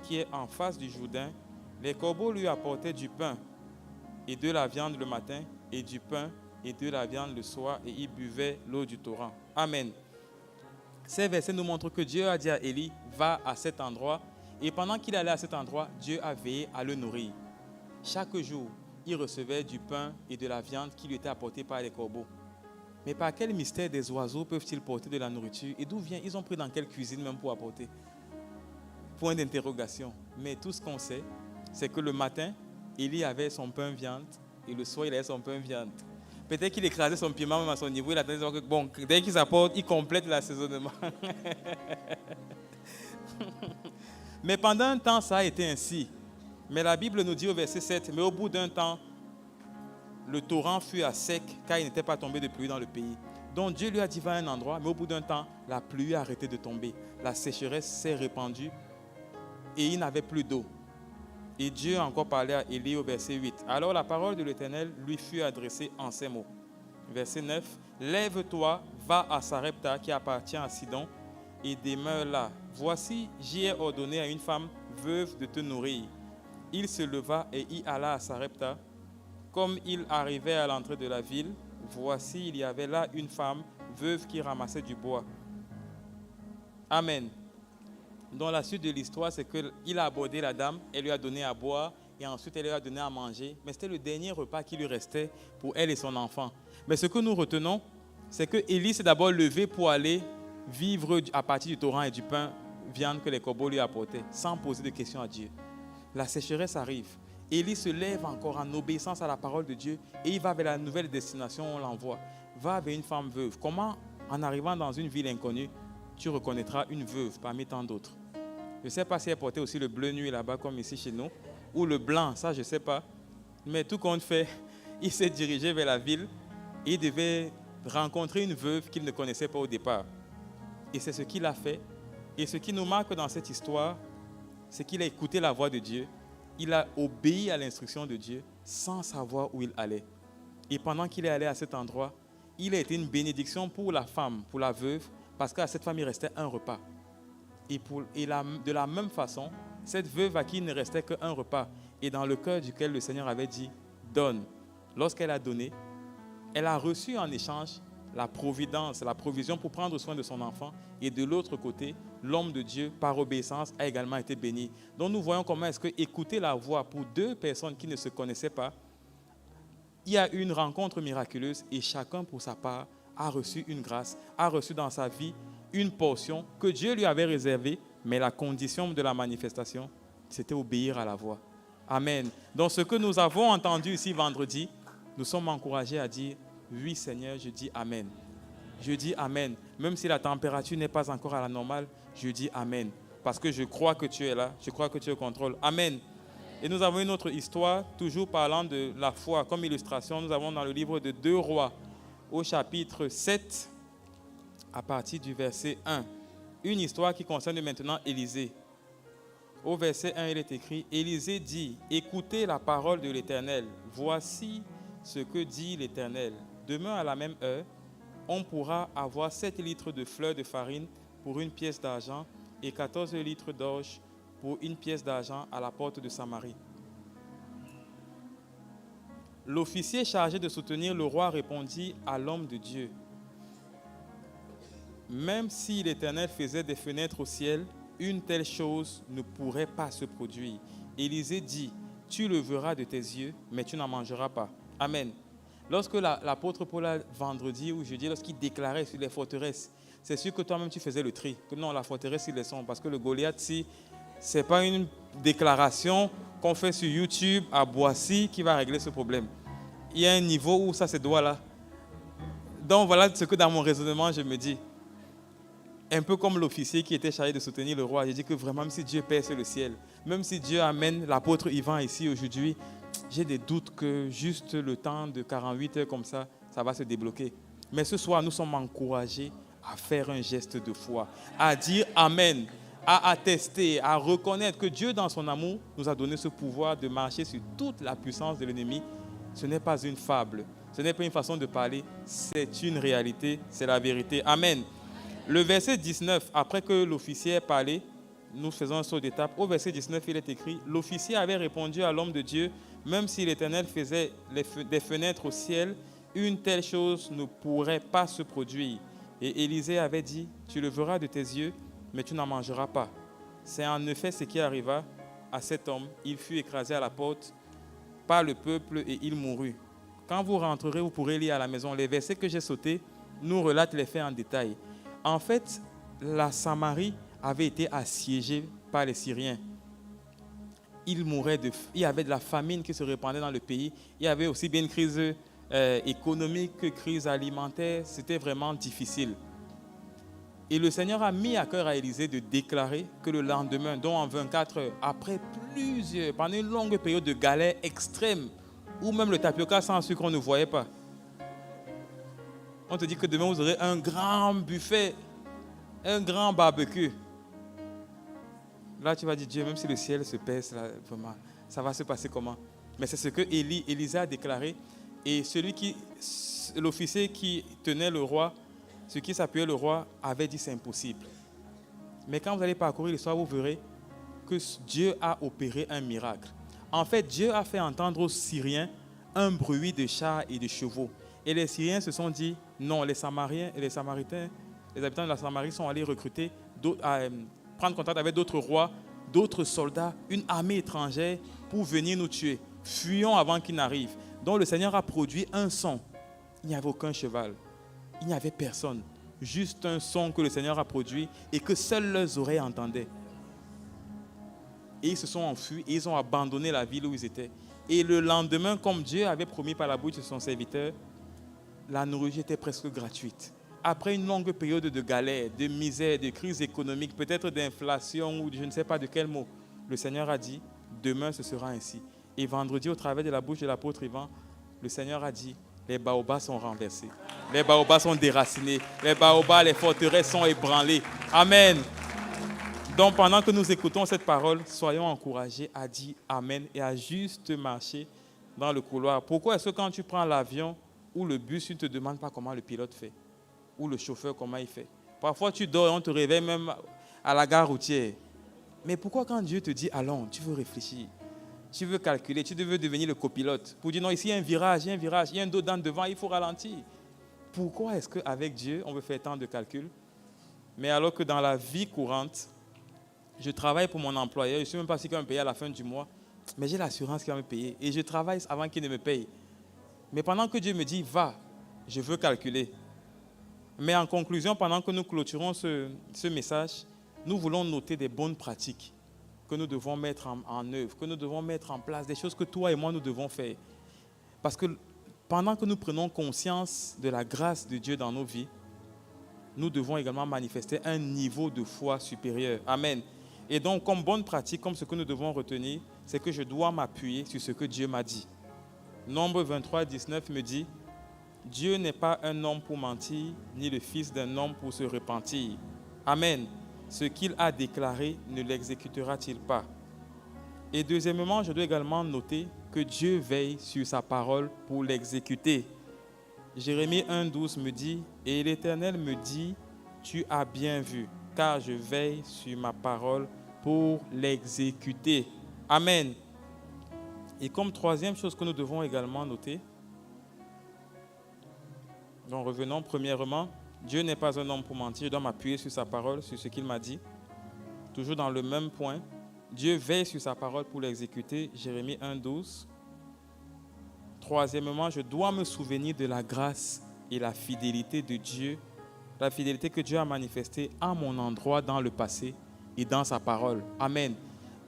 qui est en face du Jourdain. Les corbeaux lui apportaient du pain et de la viande le matin et du pain et de la viande le soir et il buvait l'eau du torrent. Amen. Ces versets nous montrent que Dieu a dit à Élie, va à cet endroit. Et pendant qu'il allait à cet endroit, Dieu a veillé à le nourrir. Chaque jour, il recevait du pain et de la viande qui lui était apportée par les corbeaux. Mais par quel mystère des oiseaux peuvent-ils porter de la nourriture? Et d'où vient? Ils ont pris dans quelle cuisine même pour apporter? Point d'interrogation. Mais tout ce qu'on sait, c'est que le matin, Élie avait son pain viande et le soir, il avait son pain viande. Peut-être qu'il écrasait son piment même à son niveau. Il attendait que, bon, dès qu'ils apportent, il complète l'assaisonnement. Mais pendant un temps, ça a été ainsi. Mais la Bible nous dit au verset 7, mais au bout d'un temps, le torrent fut à sec car il n'était pas tombé de pluie dans le pays. Donc Dieu lui a dit va à un endroit, mais au bout d'un temps, la pluie a arrêté de tomber. La sécheresse s'est répandue et il n'avait plus d'eau. Et Dieu a encore parlé à Élie au verset 8. Alors la parole de l'Éternel lui fut adressée en ces mots. Verset 9. Lève-toi, va à Sarepta qui appartient à Sidon et demeure là. Voici, j'y ai ordonné à une femme veuve de te nourrir. Il se leva et y alla à Sarepta. Comme il arrivait à l'entrée de la ville, voici, il y avait là une femme veuve qui ramassait du bois. Amen. Dans la suite de l'histoire, c'est qu'il a abordé la dame, elle lui a donné à boire et ensuite elle lui a donné à manger. Mais c'était le dernier repas qui lui restait pour elle et son enfant. Mais ce que nous retenons, c'est que Élie s'est d'abord levé pour aller vivre à partir du torrent et du pain, viande que les corbeaux lui apportaient, sans poser de questions à Dieu. La sécheresse arrive. Élie se lève encore en obéissance à la parole de Dieu et il va vers la nouvelle destination où on l'envoie. Va vers une femme veuve. Comment, en arrivant dans une ville inconnue, tu reconnaîtras une veuve parmi tant d'autres? Je ne sais pas si elle portait aussi le bleu nuit là-bas comme ici chez nous, ou le blanc, ça je ne sais pas. Mais tout compte fait, il s'est dirigé vers la ville et il devait rencontrer une veuve qu'il ne connaissait pas au départ. Et c'est ce qu'il a fait. Et ce qui nous marque dans cette histoire, c'est qu'il a écouté la voix de Dieu. Il a obéi à l'instruction de Dieu sans savoir où il allait. Et pendant qu'il est allé à cet endroit, il a été une bénédiction pour la femme, pour la veuve, parce qu'à cette femme, il restait un repas. Et de la même façon, cette veuve à qui il ne restait qu'un repas, et dans le cœur duquel le Seigneur avait dit, donne. Lorsqu'elle a donné, elle a reçu en échange la providence, la provision pour prendre soin de son enfant. Et de l'autre côté, l'homme de Dieu, par obéissance, a également été béni. Donc nous voyons comment est-ce que écouter la voix pour deux personnes qui ne se connaissaient pas, il y a eu une rencontre miraculeuse et chacun pour sa part a reçu une grâce, a reçu dans sa vie une portion que Dieu lui avait réservée, mais la condition de la manifestation, c'était obéir à la voix. Amen. Donc ce que nous avons entendu ici vendredi, nous sommes encouragés à dire, oui Seigneur, je dis Amen. Je dis Amen. Même si la température n'est pas encore à la normale, je dis Amen. Parce que je crois que tu es là, je crois que tu es au contrôle. Amen. Et nous avons une autre histoire, toujours parlant de la foi. Comme illustration, nous avons dans le livre de 2 Rois, au chapitre 7, à partir du verset 1. une histoire qui concerne maintenant Élisée. Au verset 1, il est écrit, Élisée dit, écoutez la parole de l'Éternel. Voici ce que dit l'Éternel. Demain à la même heure, on pourra avoir 7 litres de fleurs de farine pour une pièce d'argent et 14 litres d'orge pour une pièce d'argent à la porte de Samarie. L'officier chargé de soutenir le roi répondit à l'homme de Dieu. Même si l'Éternel faisait des fenêtres au ciel, une telle chose ne pourrait pas se produire. Élisée dit, tu le verras de tes yeux, mais tu n'en mangeras pas. Amen. Lorsque l'apôtre Paul, vendredi ou jeudi, lorsqu'il déclarait sur les forteresses, c'est sûr que toi-même tu faisais le tri. Que non, la forteresse, ils les sont. Parce que le Goliath, si ce n'est pas une déclaration qu'on fait sur YouTube à Boissy qui va régler ce problème. Il y a un niveau où ça se doit là. Donc voilà ce que dans mon raisonnement je me dis. Un peu comme l'officier qui était chargé de soutenir le roi. Je dis que vraiment, même si Dieu perce le ciel, même si Dieu amène l'apôtre Ivan ici aujourd'hui, j'ai des doutes que juste le temps de 48 heures comme ça, ça va se débloquer. Mais ce soir, nous sommes encouragés à faire un geste de foi, à dire Amen, à attester, à reconnaître que Dieu, dans son amour, nous a donné ce pouvoir de marcher sur toute la puissance de l'ennemi. Ce n'est pas une fable, ce n'est pas une façon de parler, c'est une réalité, c'est la vérité. Amen. Le verset 19, après que l'officier ait parlé, nous faisons un saut d'étape. Au verset 19, il est écrit, l'officier avait répondu à l'homme de Dieu, même si l'Éternel faisait des fenêtres au ciel, une telle chose ne pourrait pas se produire. Et Élisée avait dit, tu le verras de tes yeux, mais tu n'en mangeras pas. C'est en effet ce qui arriva à cet homme. Il fut écrasé à la porte par le peuple et il mourut. Quand vous rentrerez, vous pourrez lire à la maison. Les versets que j'ai sautés nous relatent les faits en détail. En fait, la Samarie avait été assiégée par les Syriens. Il y avait de la famine qui se répandait dans le pays. Il y avait aussi bien une crise économique que crise alimentaire. C'était vraiment difficile. Et le Seigneur a mis à cœur à Élisée de déclarer que le lendemain, donc en 24 heures, après pendant une longue période de galère extrême, où même le tapioca sans sucre, on ne voyait pas. On te dit que demain, vous aurez un grand buffet, un grand barbecue. Là, tu vas dire, Dieu, même si le ciel se pèse, là, vraiment, ça va se passer comment? Mais c'est ce que Élisée a déclaré. Et l'officier qui tenait le roi, ce qui s'appuyait le roi, avait dit c'est impossible. Mais quand vous allez parcourir l'histoire, vous verrez que Dieu a opéré un miracle. En fait, Dieu a fait entendre aux Syriens un bruit de chars et de chevaux. Et les Syriens se sont dit, non, les Samariens et les Samaritains, les habitants de la Samarie sont allés recruter, prendre contact avec d'autres rois, d'autres soldats, une armée étrangère pour venir nous tuer. Fuyons avant qu'ils n'arrivent. Donc le Seigneur a produit un son. Il n'y avait aucun cheval. Il n'y avait personne. Juste un son que le Seigneur a produit et que seules leurs oreilles entendaient. Et ils se sont enfuis et ils ont abandonné la ville où ils étaient. Et le lendemain, comme Dieu avait promis par la bouche de son serviteur, la nourriture était presque gratuite. Après une longue période de galère, de misère, de crise économique, peut-être d'inflation ou je ne sais pas de quel mot, le Seigneur a dit, demain ce sera ainsi. Et vendredi, au travers de la bouche de l'apôtre Ivan, le Seigneur a dit, les baobabs sont renversés, les baobabs sont déracinés, les baobabs, les forteresses sont ébranlées. Amen. Donc pendant que nous écoutons cette parole, soyons encouragés à dire Amen et à juste marcher dans le couloir. Pourquoi est-ce que quand tu prends l'avion ou le bus, tu ne te demandes pas comment le pilote fait? Ou le chauffeur, comment il fait? Parfois tu dors et on te réveille même à la gare routière. Mais pourquoi quand Dieu te dit allons, tu veux réfléchir? Tu veux calculer, tu veux devenir le copilote. Pour dire non, ici il y a un virage, il y a un dos dans devant, il faut ralentir. Pourquoi est-ce qu'avec Dieu, on veut faire tant de calculs? Mais alors que dans la vie courante, je travaille pour mon employeur, je ne sais même pas s'il va me payer à la fin du mois, mais j'ai l'assurance qu'il va me payer. Et je travaille avant qu'il ne me paye. Mais pendant que Dieu me dit, va, je veux calculer. Mais en conclusion, pendant que nous clôturons ce message, nous voulons noter des bonnes pratiques que nous devons mettre en œuvre, que nous devons mettre en place, des choses que toi et moi nous devons faire. Parce que pendant que nous prenons conscience de la grâce de Dieu dans nos vies, nous devons également manifester un niveau de foi supérieur. Amen. Et donc, comme bonne pratique, comme ce que nous devons retenir, c'est que je dois m'appuyer sur ce que Dieu m'a dit. Nombre 23, 19 me dit, Dieu n'est pas un homme pour mentir, ni le fils d'un homme pour se repentir. Amen. ce qu'il a déclaré ne l'exécutera-t-il pas? Et deuxièmement, je dois également noter que Dieu veille sur sa parole pour l'exécuter. Jérémie 1,12 me dit, « Et l'Éternel me dit, tu as bien vu, car je veille sur ma parole pour l'exécuter. » Amen. Et comme troisième chose que nous devons également noter, donc revenons premièrement, Dieu n'est pas un homme pour mentir, je dois m'appuyer sur sa parole, sur ce qu'il m'a dit. Toujours dans le même point, Dieu veille sur sa parole pour l'exécuter, Jérémie 1,12. Troisièmement, je dois me souvenir de la grâce et la fidélité de Dieu, la fidélité que Dieu a manifestée à mon endroit dans le passé et dans sa parole. Amen.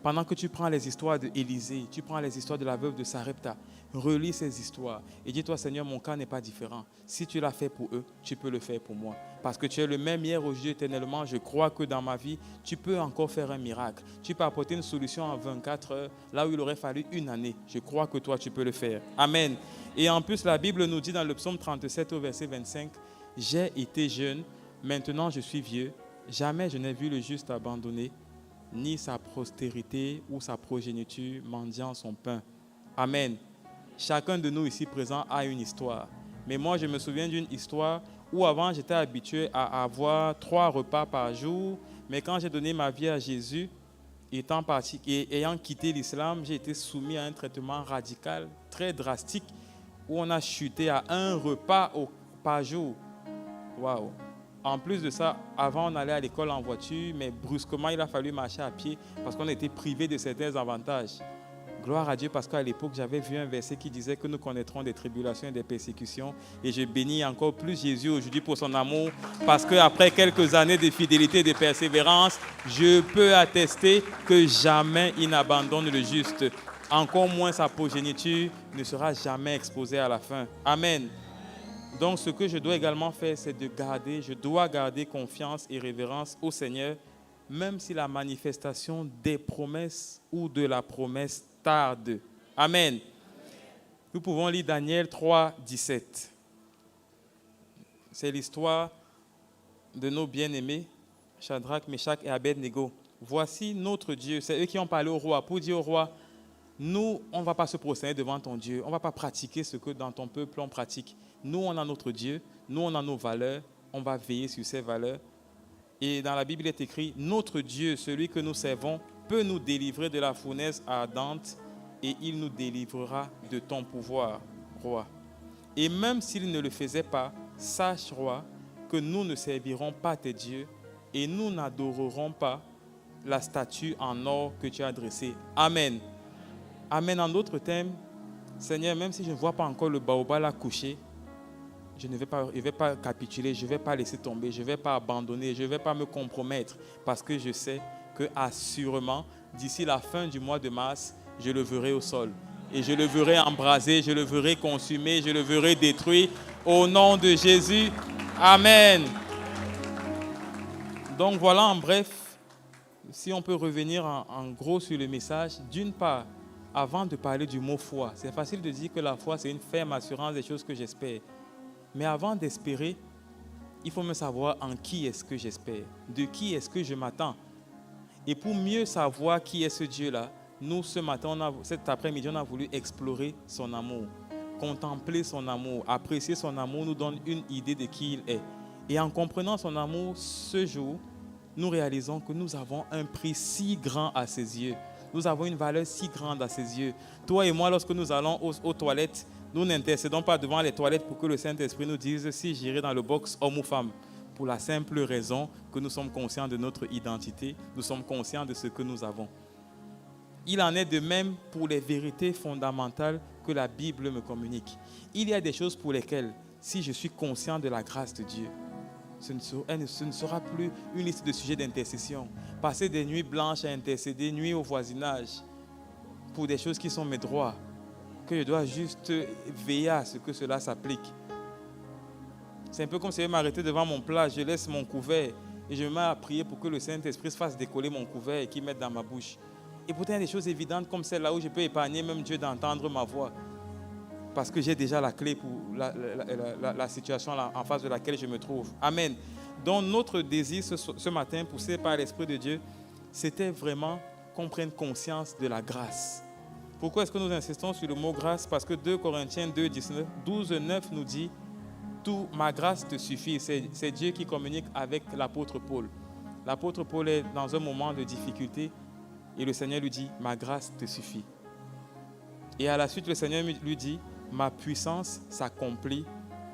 Pendant que tu prends les histoires d'Élisée, tu prends les histoires de la veuve de Sarepta, relis ces histoires et dis-toi, Seigneur, mon cas n'est pas différent. Si tu l'as fait pour eux, tu peux le faire pour moi. Parce que tu es le même hier, aujourd'hui, éternellement. Je crois que dans ma vie, tu peux encore faire un miracle. Tu peux apporter une solution en 24 heures, là où il aurait fallu une année. Je crois que toi, tu peux le faire. Amen. Et en plus, la Bible nous dit dans le psaume 37 au verset 25, « J'ai été jeune, maintenant je suis vieux. Jamais je n'ai vu le juste abandonné, ni sa postérité ou sa progéniture mendiant son pain. » Amen. Chacun de nous ici présents a une histoire. Mais moi, je me souviens d'une histoire où avant, j'étais habitué à avoir 3 repas par jour. Mais quand j'ai donné ma vie à Jésus, étant parti et ayant quitté l'islam, j'ai été soumis à un traitement radical, très drastique, où on a chuté à 1 repas par jour. Waouh! En plus de ça, avant, on allait à l'école en voiture, mais brusquement, il a fallu marcher à pied parce qu'on était privé de certains avantages. Gloire à Dieu, parce qu'à l'époque, j'avais vu un verset qui disait que nous connaîtrons des tribulations et des persécutions. Et je bénis encore plus Jésus aujourd'hui pour son amour, parce qu'après quelques années de fidélité et de persévérance, je peux attester que jamais il n'abandonne le juste. Encore moins sa progéniture ne sera jamais exposée à la fin. Amen. Donc, ce que je dois également faire, c'est je dois garder confiance et révérence au Seigneur, même si la manifestation des promesses ou de la promesse tarde. Amen. Nous pouvons lire Daniel 3, 17. C'est l'histoire de nos bien-aimés, Shadrach, Meshach et Abed-Nego. Voici notre Dieu. C'est eux qui ont parlé au roi pour dire au roi, nous, on ne va pas se prosterner devant ton Dieu. On ne va pas pratiquer ce que dans ton peuple on pratique. Nous, on a notre Dieu. Nous, on a nos valeurs. On va veiller sur ces valeurs. Et dans la Bible, il est écrit, notre Dieu, celui que nous servons, peut nous délivrer de la fournaise ardente et il nous délivrera de ton pouvoir, roi. Et même s'il ne le faisait pas, sache, roi, que nous ne servirons pas tes dieux et nous n'adorerons pas la statue en or que tu as dressée. Amen. Amen. En d'autres termes, Seigneur, même si je ne vois pas encore le baobab là couché, je ne vais pas capituler, je ne vais pas laisser tomber, je ne vais pas abandonner, je ne vais pas me compromettre parce que je sais que assurément, d'ici la fin du mois de mars, je le verrai au sol. Et je le verrai embrasé, je le verrai consumé, je le verrai détruit. Au nom de Jésus, Amen. Donc voilà en bref, si on peut revenir en gros sur le message, d'une part, avant de parler du mot foi, c'est facile de dire que la foi c'est une ferme assurance des choses que j'espère. Mais avant d'espérer, il faut me savoir en qui est-ce que j'espère, de qui est-ce que je m'attends. Et pour mieux savoir qui est ce Dieu-là, nous, ce matin, cet après-midi, on a voulu explorer son amour, contempler son amour, apprécier son amour, nous donne une idée de qui il est. Et en comprenant son amour, ce jour, nous réalisons que nous avons un prix si grand à ses yeux. Nous avons une valeur si grande à ses yeux. Toi et moi, lorsque nous allons aux toilettes, nous n'intercédons pas devant les toilettes pour que le Saint-Esprit nous dise si j'irai dans le box homme ou femme. Pour la simple raison que nous sommes conscients de notre identité, nous sommes conscients de ce que nous avons. Il en est de même pour les vérités fondamentales que la Bible me communique. Il y a des choses pour lesquelles, si je suis conscient de la grâce de Dieu, ce ne sera plus une liste de sujets d'intercession. Passer des nuits blanches à intercéder, nuit au voisinage, pour des choses qui sont mes droits, que je dois juste veiller à ce que cela s'applique. C'est un peu comme si je m'arrêtais devant mon plat, je laisse mon couvert et je me mets à prier pour que le Saint-Esprit fasse décoller mon couvert et qu'il mette dans ma bouche. Et pourtant, il y a des choses évidentes comme celle-là où je peux épargner même Dieu d'entendre ma voix. Parce que j'ai déjà la clé pour la situation en face de laquelle je me trouve. Amen. Donc notre désir ce matin, poussé par l'Esprit de Dieu, c'était vraiment qu'on prenne conscience de la grâce. Pourquoi est-ce que nous insistons sur le mot grâce? Parce que 2 Corinthiens 2, 12, 9 nous dit « Tout, ma grâce te suffit ». C'est Dieu qui communique avec l'apôtre Paul. L'apôtre Paul est dans un moment de difficulté et le Seigneur lui dit « Ma grâce te suffit ». Et à la suite, le Seigneur lui dit « Ma puissance s'accomplit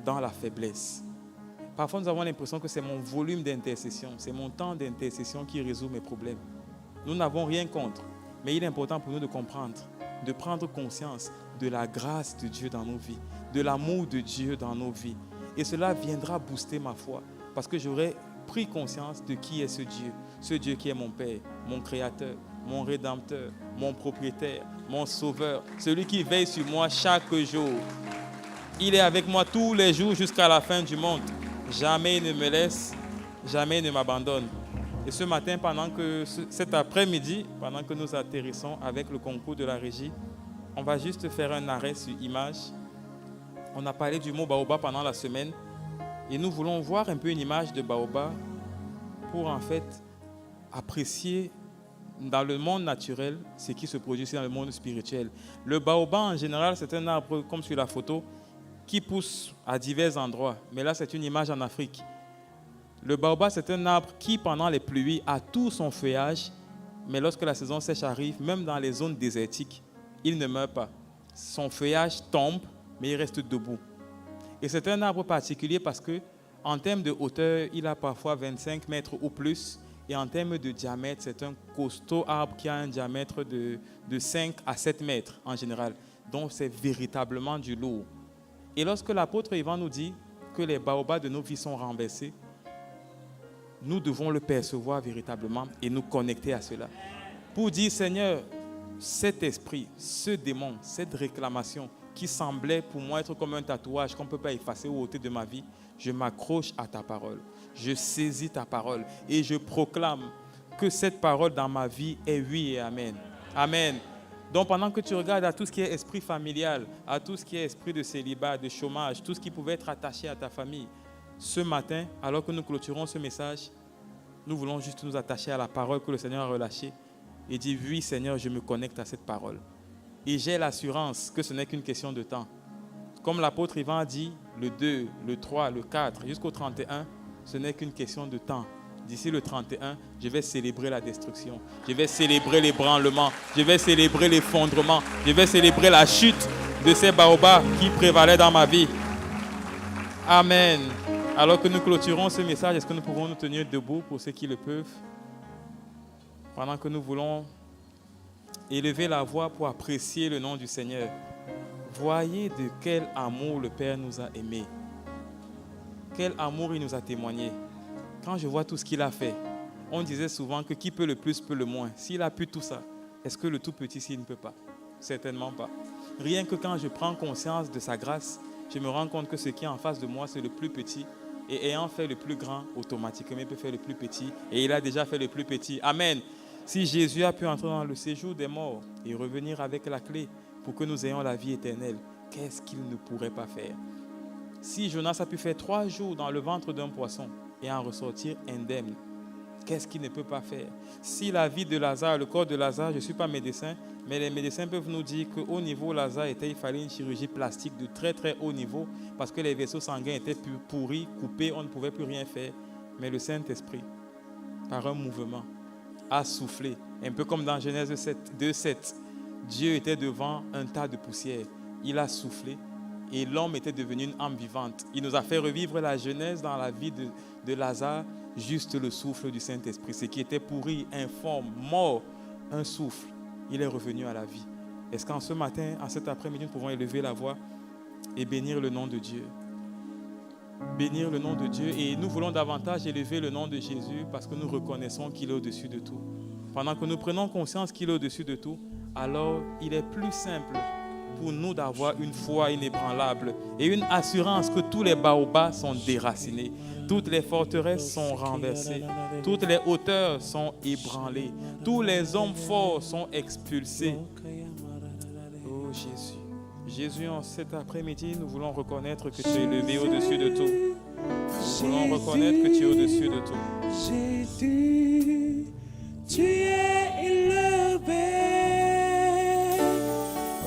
dans la faiblesse ». Parfois, nous avons l'impression que c'est mon volume d'intercession, c'est mon temps d'intercession qui résout mes problèmes. Nous n'avons rien contre, mais il est important pour nous de comprendre, de prendre conscience de la grâce de Dieu dans nos vies, de l'amour de Dieu dans nos vies. Et cela viendra booster ma foi, parce que j'aurai pris conscience de qui est ce Dieu qui est mon Père, mon Créateur, mon Rédempteur, mon Propriétaire, mon Sauveur, celui qui veille sur moi chaque jour. Il est avec moi tous les jours jusqu'à la fin du monde. Jamais il ne me laisse, jamais il ne m'abandonne. Et ce matin, cet après-midi, pendant que nous atterrissons avec le concours de la régie, on va juste faire un arrêt sur image. On a parlé du mot baobab pendant la semaine et nous voulons voir un peu une image de baobab pour en fait apprécier dans le monde naturel ce qui se produit dans le monde spirituel. Le baobab en général, c'est un arbre comme sur la photo qui pousse à divers endroits. Mais là, c'est une image en Afrique. Le baobab, c'est un arbre qui, pendant les pluies, a tout son feuillage, mais lorsque la saison sèche arrive, même dans les zones désertiques, il ne meurt pas. Son feuillage tombe, mais il reste debout. Et c'est un arbre particulier parce que, en termes de hauteur, il a parfois 25 mètres ou plus, et en termes de diamètre, c'est un costaud arbre qui a un diamètre de 5 à 7 mètres en général. Donc, c'est véritablement du lourd. Et lorsque l'apôtre Ivan nous dit que les baobabs de nos vies sont renversés, nous devons le percevoir véritablement et nous connecter à cela. Pour dire, Seigneur, cet esprit, ce démon, cette réclamation qui semblait pour moi être comme un tatouage qu'on ne peut pas effacer ou ôter de ma vie, je m'accroche à ta parole. Je saisis ta parole et je proclame que cette parole dans ma vie est oui et amen. Amen. Donc pendant que tu regardes à tout ce qui est esprit familial, à tout ce qui est esprit de célibat, de chômage, tout ce qui pouvait être attaché à ta famille, ce matin, alors que nous clôturons ce message, nous voulons juste nous attacher à la parole que le Seigneur a relâchée et dire oui Seigneur, je me connecte à cette parole. Et j'ai l'assurance que ce n'est qu'une question de temps. Comme l'apôtre Ivan a dit, le 2, le 3, le 4, jusqu'au 31, ce n'est qu'une question de temps. D'ici le 31, je vais célébrer la destruction. Je vais célébrer l'ébranlement. Je vais célébrer l'effondrement. Je vais célébrer la chute de ces baobabs qui prévalaient dans ma vie. Amen. Alors que nous clôturons ce message, est-ce que nous pouvons nous tenir debout pour ceux qui le peuvent? Pendant que nous voulons élever la voix pour apprécier le nom du Seigneur. Voyez de quel amour le Père nous a aimés. Quel amour il nous a témoigné. Quand je vois tout ce qu'il a fait, on disait souvent que qui peut le plus peut le moins. S'il a pu tout ça, est-ce que le tout petit s'il ne peut pas? Certainement pas. Rien que quand je prends conscience de sa grâce, je me rends compte que ce qui est en face de moi, c'est le plus petit. Et ayant fait le plus grand, automatiquement, il peut faire le plus petit. Et il a déjà fait le plus petit. Amen. Si Jésus a pu entrer dans le séjour des morts et revenir avec la clé pour que nous ayons la vie éternelle, qu'est-ce qu'il ne pourrait pas faire? Si Jonas a pu faire 3 jours dans le ventre d'un poisson et en ressortir indemne, qu'est-ce qu'il ne peut pas faire? Si la vie de Lazare, le corps de Lazare, je ne suis pas médecin, mais les médecins peuvent nous dire qu'au niveau où Lazare était, il fallait une chirurgie plastique de très très haut niveau parce que les vaisseaux sanguins étaient pourris, coupés, on ne pouvait plus rien faire. Mais le Saint-Esprit, par un mouvement, a soufflé, un peu comme dans Genèse 2:7. Dieu était devant un tas de poussière. Il a soufflé et l'homme était devenu une âme vivante. Il nous a fait revivre la jeunesse dans la vie de Lazare, juste le souffle du Saint-Esprit. Ce qui était pourri, informe, mort, un souffle, il est revenu à la vie. Est-ce qu'en ce matin, en cet après-midi, nous pouvons élever la voix et bénir le nom de Dieu? Bénir le nom de Dieu. Et nous voulons davantage élever le nom de Jésus parce que nous reconnaissons qu'il est au-dessus de tout. Pendant que nous prenons conscience qu'il est au-dessus de tout, alors il est plus simple pour nous d'avoir une foi inébranlable et une assurance que tous les baobabs sont déracinés, toutes les forteresses sont renversées, toutes les hauteurs sont ébranlées, tous les hommes forts sont expulsés. Oh Jésus. Jésus, en cet après-midi, nous voulons reconnaître que tu es élevé au-dessus de tout. voulons reconnaître que tu es au-dessus de tout. Jésus, tu es élevé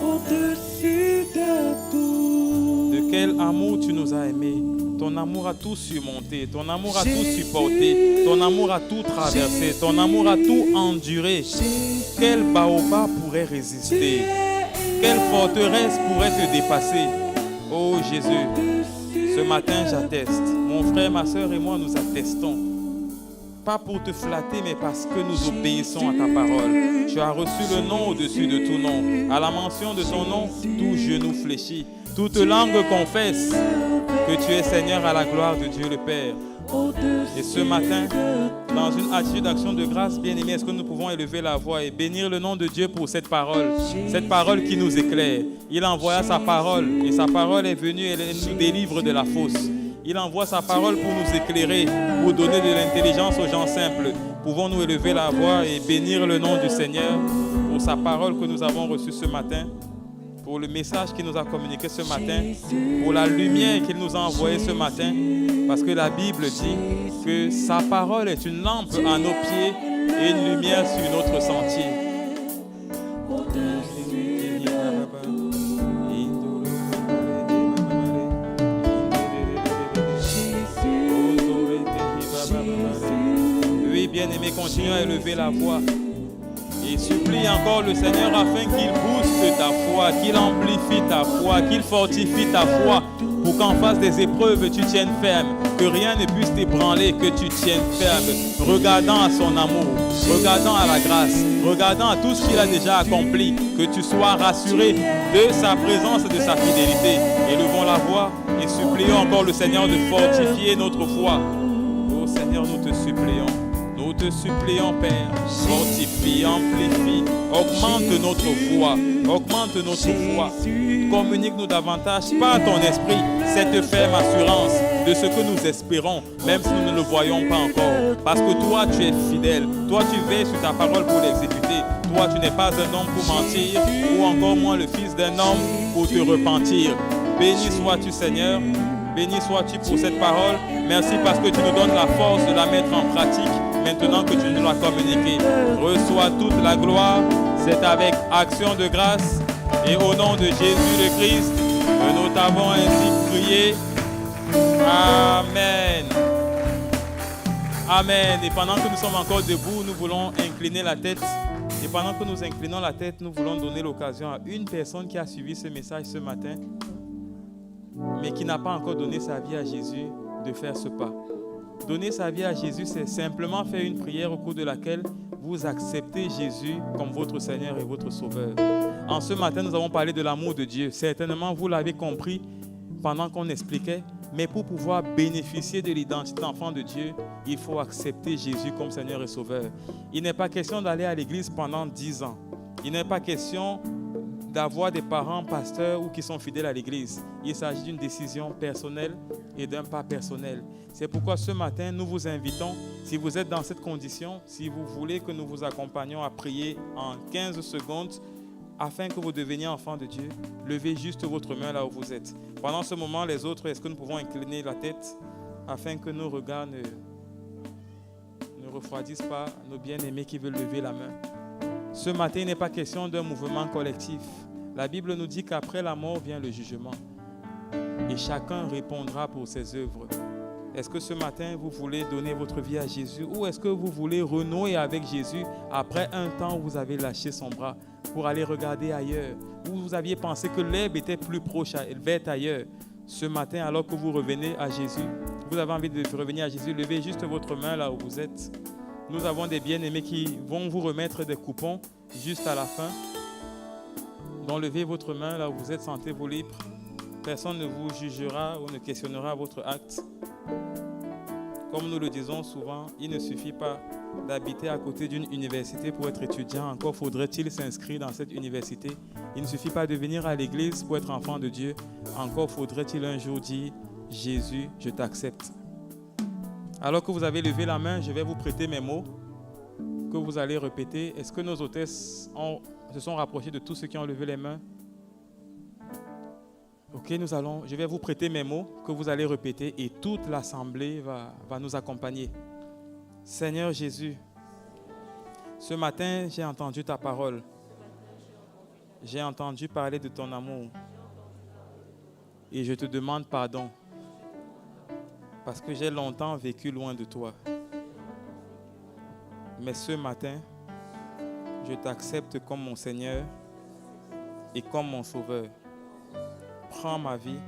au-dessus de tout. De quel amour tu nous as aimés. Ton amour a tout surmonté, ton amour a tout supporté, ton amour a tout traversé, ton amour a tout enduré. Quel baobab pourrait résister? Quelle forteresse pourrait te dépasser? Oh Jésus, ce matin j'atteste. Mon frère, ma soeur et moi nous attestons. Pas pour te flatter, mais parce que nous obéissons à ta parole. Tu as reçu le nom au-dessus de tout nom. À la mention de ton nom, tout genou fléchit. Toute langue confesse que tu es Seigneur à la gloire de Dieu le Père. Et ce matin, dans une attitude d'action de grâce, bien-aimés, est-ce que nous pouvons élever la voix et bénir le nom de Dieu pour cette parole qui nous éclaire. Il envoya sa parole et sa parole est venue et elle nous délivre de la fausse. Il envoie sa parole pour nous éclairer, pour donner de l'intelligence aux gens simples. Pouvons-nous élever la voix et bénir le nom du Seigneur pour sa parole que nous avons reçue ce matin, pour le message qu'il nous a communiqué ce matin, pour la lumière qu'il nous a envoyée ce matin, parce que la Bible dit que sa parole est une lampe à nos pieds et une lumière sur notre sentier. Oui, bien-aimé, continuons à élever la voix. Et supplie encore le Seigneur afin qu'il booste ta foi, qu'il amplifie ta foi, qu'il fortifie ta foi pour qu'en face des épreuves tu tiennes ferme, que rien ne puisse t'ébranler, que tu tiennes ferme, regardant à son amour, regardant à la grâce, regardant à tout ce qu'il a déjà accompli, que tu sois rassuré de sa présence et de sa fidélité. Élevons la voix et supplions encore le Seigneur de fortifier notre foi. Oh Seigneur, nous te supplions. Nous te supplions, Père, fortifie, amplifie, augmente notre foi, communique-nous davantage par ton esprit cette ferme assurance de ce que nous espérons, même si nous ne le voyons pas encore. Parce que toi, tu es fidèle, toi, tu veilles sur ta parole pour l'exécuter. Toi, tu n'es pas un homme pour mentir, ou encore moins le fils d'un homme pour te repentir. Béni sois-tu, Seigneur, béni sois-tu pour cette parole. Merci parce que tu nous donnes la force de la mettre en pratique. Maintenant que tu nous l'as communiqué, reçois toute la gloire. C'est avec action de grâce et au nom de Jésus le Christ que nous t'avons ainsi prié. Amen. Amen. Et pendant que nous sommes encore debout, nous voulons incliner la tête. Et pendant que nous inclinons la tête, nous voulons donner l'occasion à une personne qui a suivi ce message ce matin, mais qui n'a pas encore donné sa vie à Jésus, de faire ce pas. Donner sa vie à Jésus, c'est simplement faire une prière au cours de laquelle vous acceptez Jésus comme votre Seigneur et votre Sauveur. En ce matin, nous avons parlé de l'amour de Dieu. Certainement, vous l'avez compris pendant qu'on expliquait, mais pour pouvoir bénéficier de l'identité d'enfant de Dieu, il faut accepter Jésus comme Seigneur et Sauveur. Il n'est pas question d'aller à l'église pendant 10 ans. Il n'est pas question d'avoir des parents pasteurs ou qui sont fidèles à l'église. Il s'agit d'une décision personnelle et d'un pas personnel. C'est pourquoi ce matin, nous vous invitons, si vous êtes dans cette condition, si vous voulez que nous vous accompagnions à prier en 15 secondes, afin que vous deveniez enfant de Dieu, levez juste votre main là où vous êtes. Pendant ce moment, les autres, est-ce que nous pouvons incliner la tête afin que nos regards ne refroidissent pas nos bien-aimés qui veulent lever la main. Ce matin, il n'est pas question d'un mouvement collectif. La Bible nous dit qu'après la mort vient le jugement. Et chacun répondra pour ses œuvres. Est-ce que ce matin, vous voulez donner votre vie à Jésus ou est-ce que vous voulez renouer avec Jésus après un temps où vous avez lâché son bras pour aller regarder ailleurs, où vous aviez pensé que l'herbe était plus proche, verte ailleurs. Ce matin, alors que vous revenez à Jésus, vous avez envie de revenir à Jésus, levez juste votre main là où vous êtes. Nous avons des bien-aimés qui vont vous remettre des coupons juste à la fin. Donc levez votre main là où vous êtes, sentez-vous libre. Personne ne vous jugera ou ne questionnera votre acte. Comme nous le disons souvent, il ne suffit pas d'habiter à côté d'une université pour être étudiant. Encore faudrait-il s'inscrire dans cette université. Il ne suffit pas de venir à l'église pour être enfant de Dieu. Encore faudrait-il un jour dire « Jésus, je t'accepte ». Alors que vous avez levé la main, je vais vous prêter mes mots que vous allez répéter. Est-ce que nos hôtesses se sont rapprochées de tous ceux qui ont levé les mains? Ok, je vais vous prêter mes mots que vous allez répéter et toute l'assemblée va nous accompagner. Seigneur Jésus, ce matin, j'ai entendu ta parole. J'ai entendu parler de ton amour. Et je te demande pardon parce que j'ai longtemps vécu loin de toi. Mais ce matin, je t'accepte comme mon Seigneur et comme mon Sauveur. Prends ma vie,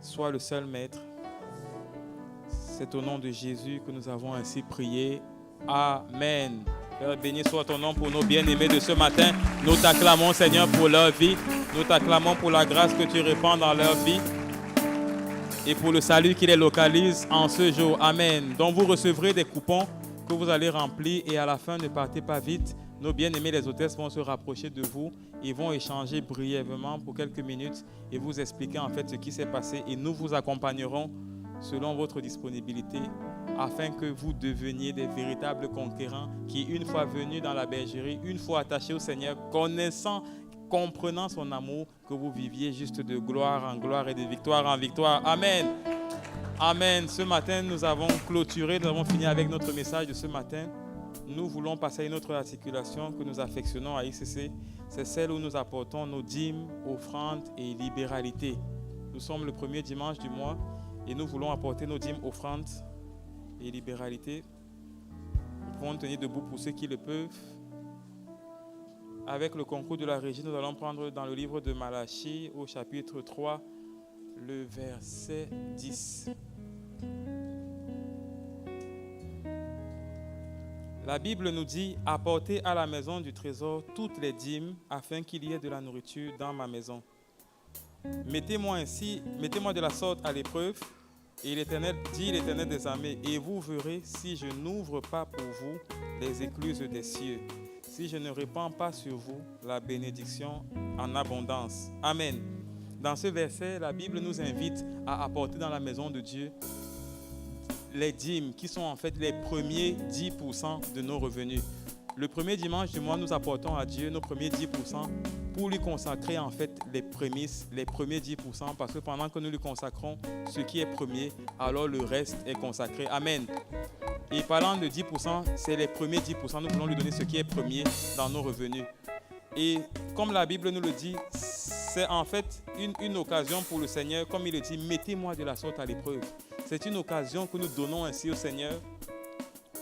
sois le seul maître. C'est au nom de Jésus que nous avons ainsi prié. Amen. Père, béni soit ton nom pour nos bien-aimés de ce matin. Nous t'acclamons, Seigneur, pour leur vie. Nous t'acclamons pour la grâce que tu répands dans leur vie et pour le salut qui les localise en ce jour. Amen. Donc vous recevrez des coupons que vous allez remplir et à la fin, ne partez pas vite. Nos bien-aimés, les hôtesses, vont se rapprocher de vous. Ils vont échanger brièvement pour quelques minutes et vous expliquer en fait ce qui s'est passé. Et nous vous accompagnerons selon votre disponibilité afin que vous deveniez des véritables conquérants qui, une fois venus dans la bergerie, une fois attachés au Seigneur, connaissant, comprenant son amour, que vous viviez juste de gloire en gloire et de victoire en victoire. Amen. Amen. Ce matin, nous avons clôturé, nous avons fini avec notre message de ce matin. Nous voulons passer à une autre articulation que nous affectionnons à ICC. C'est celle où nous apportons nos dîmes, offrandes et libéralités. Nous sommes le premier dimanche du mois et nous voulons apporter nos dîmes, offrandes et libéralités. Nous pouvons nous tenir debout pour ceux qui le peuvent. Avec le concours de la régie, nous allons prendre dans le livre de Malachie au chapitre 3, le verset 10. La Bible nous dit « Apportez à la maison du trésor toutes les dîmes afin qu'il y ait de la nourriture dans ma maison. Mettez-moi de la sorte à l'épreuve, et l'Éternel dit l'Éternel des armées, et vous verrez si je n'ouvre pas pour vous les écluses des cieux, si je ne répands pas sur vous la bénédiction en abondance. » Amen. Dans ce verset, la Bible nous invite à apporter dans la maison de Dieu les dîmes qui sont en fait les premiers 10% de nos revenus. Le premier dimanche du mois, nous apportons à Dieu nos premiers 10% pour lui consacrer en fait les prémices, les premiers 10%, parce que pendant que nous lui consacrons ce qui est premier, alors le reste est consacré. Amen. Et parlant de 10%, c'est les premiers 10%, nous voulons lui donner ce qui est premier dans nos revenus. Et comme la Bible nous le dit, c'est en fait une occasion pour le Seigneur, comme il le dit, mettez-moi de la sorte à l'épreuve. C'est une occasion que nous donnons ainsi au Seigneur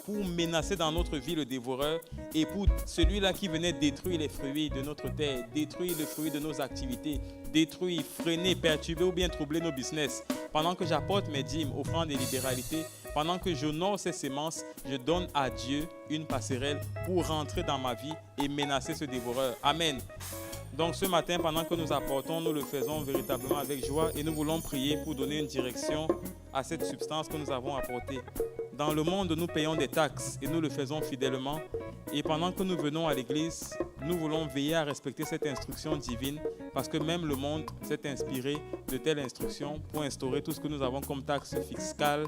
pour menacer dans notre vie le dévoreur et pour celui-là qui venait détruire les fruits de notre terre, détruire les fruits de nos activités, détruire, freiner, perturber ou bien troubler nos business. Pendant que j'apporte mes dîmes, offrandes et libéralités, pendant que j'honore ces semences, je donne à Dieu une passerelle pour rentrer dans ma vie et menacer ce dévoreur. Amen. Donc ce matin, pendant que nous apportons, nous le faisons véritablement avec joie et nous voulons prier pour donner une direction à cette substance que nous avons apportée. Dans le monde, nous payons des taxes et nous le faisons fidèlement. Et pendant que nous venons à l'église, nous voulons veiller à respecter cette instruction divine parce que même le monde s'est inspiré de telles instructions pour instaurer tout ce que nous avons comme taxes fiscales,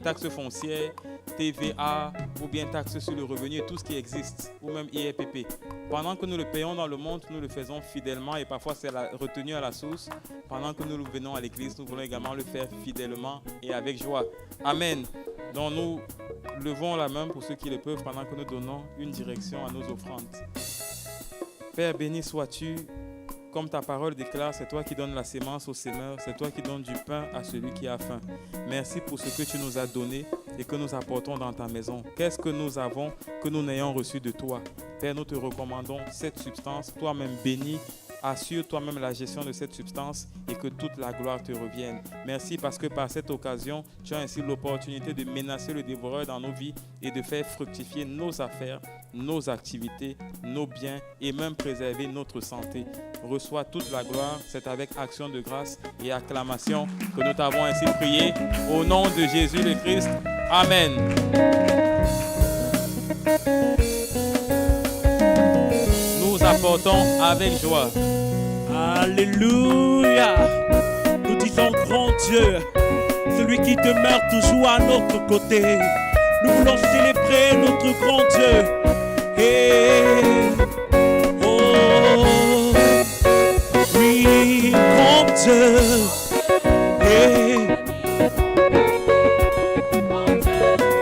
taxes foncières, TVA ou bien taxes sur le revenu et tout ce qui existe, ou même IRPP. Pendant que nous le payons dans le monde, nous le faisons fidèlement et parfois c'est retenu à la source. Pendant que nous venons à l'église, nous voulons également le faire fidèlement et avec joie. Amen. Donc nous levons la main pour ceux qui le peuvent pendant que nous donnons une direction à nos offrandes. Père, béni sois-tu, comme ta parole déclare, c'est toi qui donnes la sémence au semeur, c'est toi qui donnes du pain à celui qui a faim. Merci pour ce que tu nous as donné et que nous apportons dans ta maison. Qu'est-ce que nous avons que nous n'ayons reçu de toi? Père, nous te recommandons cette substance, toi-même béni. Assure toi-même la gestion de cette substance et que toute la gloire te revienne. Merci parce que par cette occasion, tu as ainsi l'opportunité de menacer le dévoreur dans nos vies et de faire fructifier nos affaires, nos activités, nos biens et même préserver notre santé. Reçois toute la gloire, c'est avec action de grâce et acclamation que nous t'avons ainsi prié. Au nom de Jésus le Christ. Amen. Nous apportons avec joie. Alléluia. Nous disons grand Dieu, celui qui demeure toujours à notre côté. Nous voulons célébrer notre grand Dieu. Hey. Oh, oui, grand Dieu. Hey.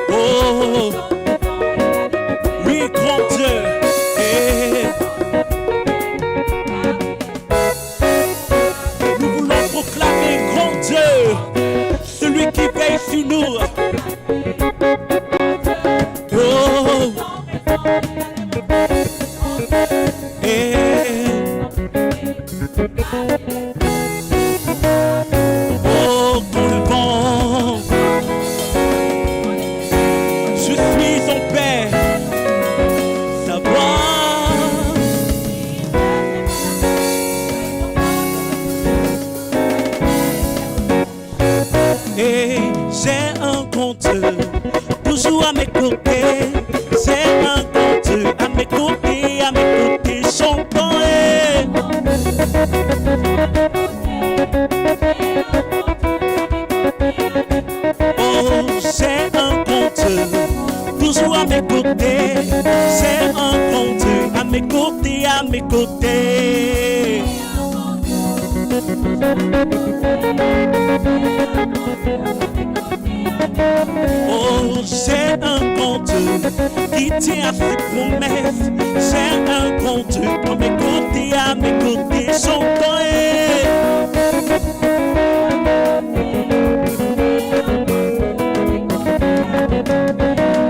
Oh, oui, grand Dieu. Hey. Nous voulons proclamer grand Dieu, celui qui veille sur nous. Oh, hey. Oh, dans le vent, je suis en paix, ça va. Et j'ai un compte toujours à mes côtés. J'ai un compte à mes côtés, chantant. Oh, j'ai un compte toujours à mes côtés. J'ai un compte à mes côtés. Oh, j'ai un compte qui tient à ses promesses. J'ai un compte à mes côtés, chantant.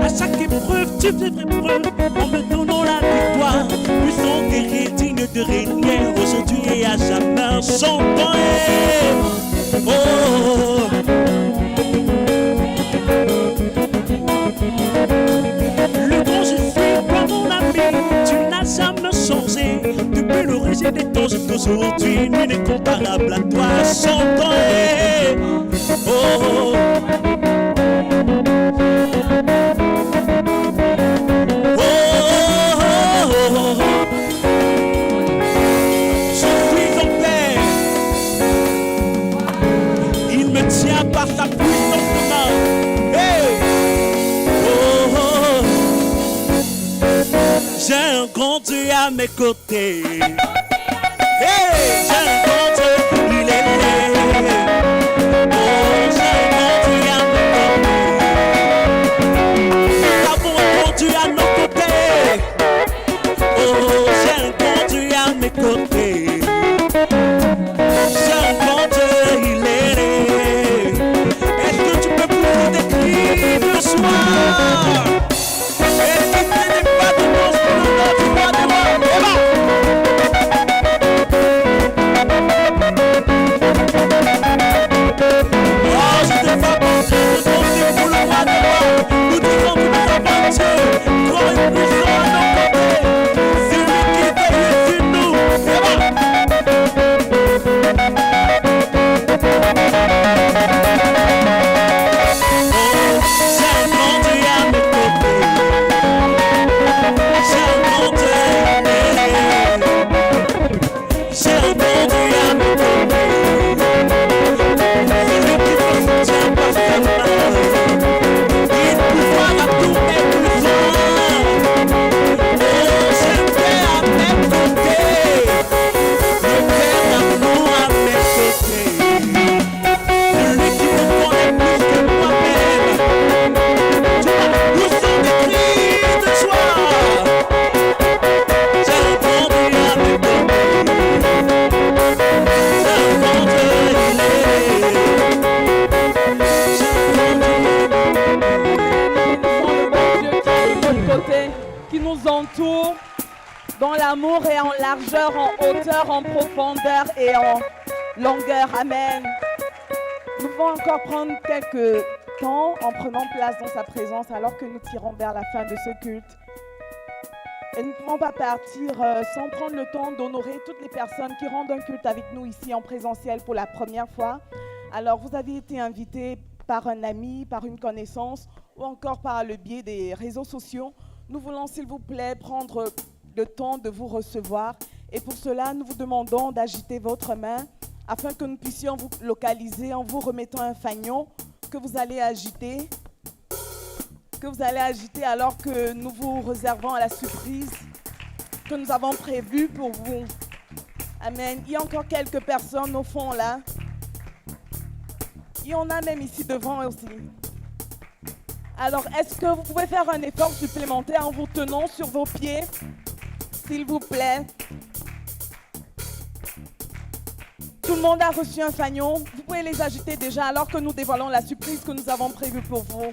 À chaque épreuve, tu fais preuve en me donnant la victoire. Puissant guerrier, digne de régner aujourd'hui et à jamais, chantant. Oh, le grand je suis, toi mon ami, tu n'as jamais changé. Depuis l'origine des temps jusqu'aujourd'hui, nul n'est comparable à toi, chantant. Oh, par sa puissance de main. Hey! Oh, oh. J'ai un grand Dieu à mes côtés. Hey! J'ai un grand Dieu, il est là. Oh, j'ai un grand Dieu à mes côtés. Nous avons un grand Dieu à nos côtés. Oh, j'ai un grand Dieu à mes côtés. J'ai un grand Dieu, il est là. Ce soir, est-ce que ce n'est pas de ton splendeur, tu vois de moi? Oh, je te fais penser de ton Dieu pour le roi de roi. Nous disons que nous avons Dieu, grand et puissant à nos côtés. C'est lui qui veille sur nous. dans l'amour et en largeur, en hauteur, en profondeur et en longueur. Amen. Nous pouvons encore prendre quelques temps en prenant place dans sa présence alors que nous tirons vers la fin de ce culte. Et nous ne pouvons pas partir sans prendre le temps d'honorer toutes les personnes qui rendent un culte avec nous ici en présentiel pour la première fois. Alors, vous avez été invités par un ami, par une connaissance ou encore par le biais des réseaux sociaux. Nous voulons, s'il vous plaît, prendre le temps de vous recevoir. Et pour cela, nous vous demandons d'agiter votre main afin que nous puissions vous localiser en vous remettant un fanion que vous allez agiter alors que nous vous réservons à la surprise que nous avons prévue pour vous. Amen. Il y a encore quelques personnes au fond là. Il y en a même ici devant aussi. Alors, est-ce que vous pouvez faire un effort supplémentaire en vous tenant sur vos pieds, s'il vous plaît? Tout le monde a reçu un fanion. Vous pouvez les agiter déjà alors que nous dévoilons la surprise que nous avons prévue pour vous.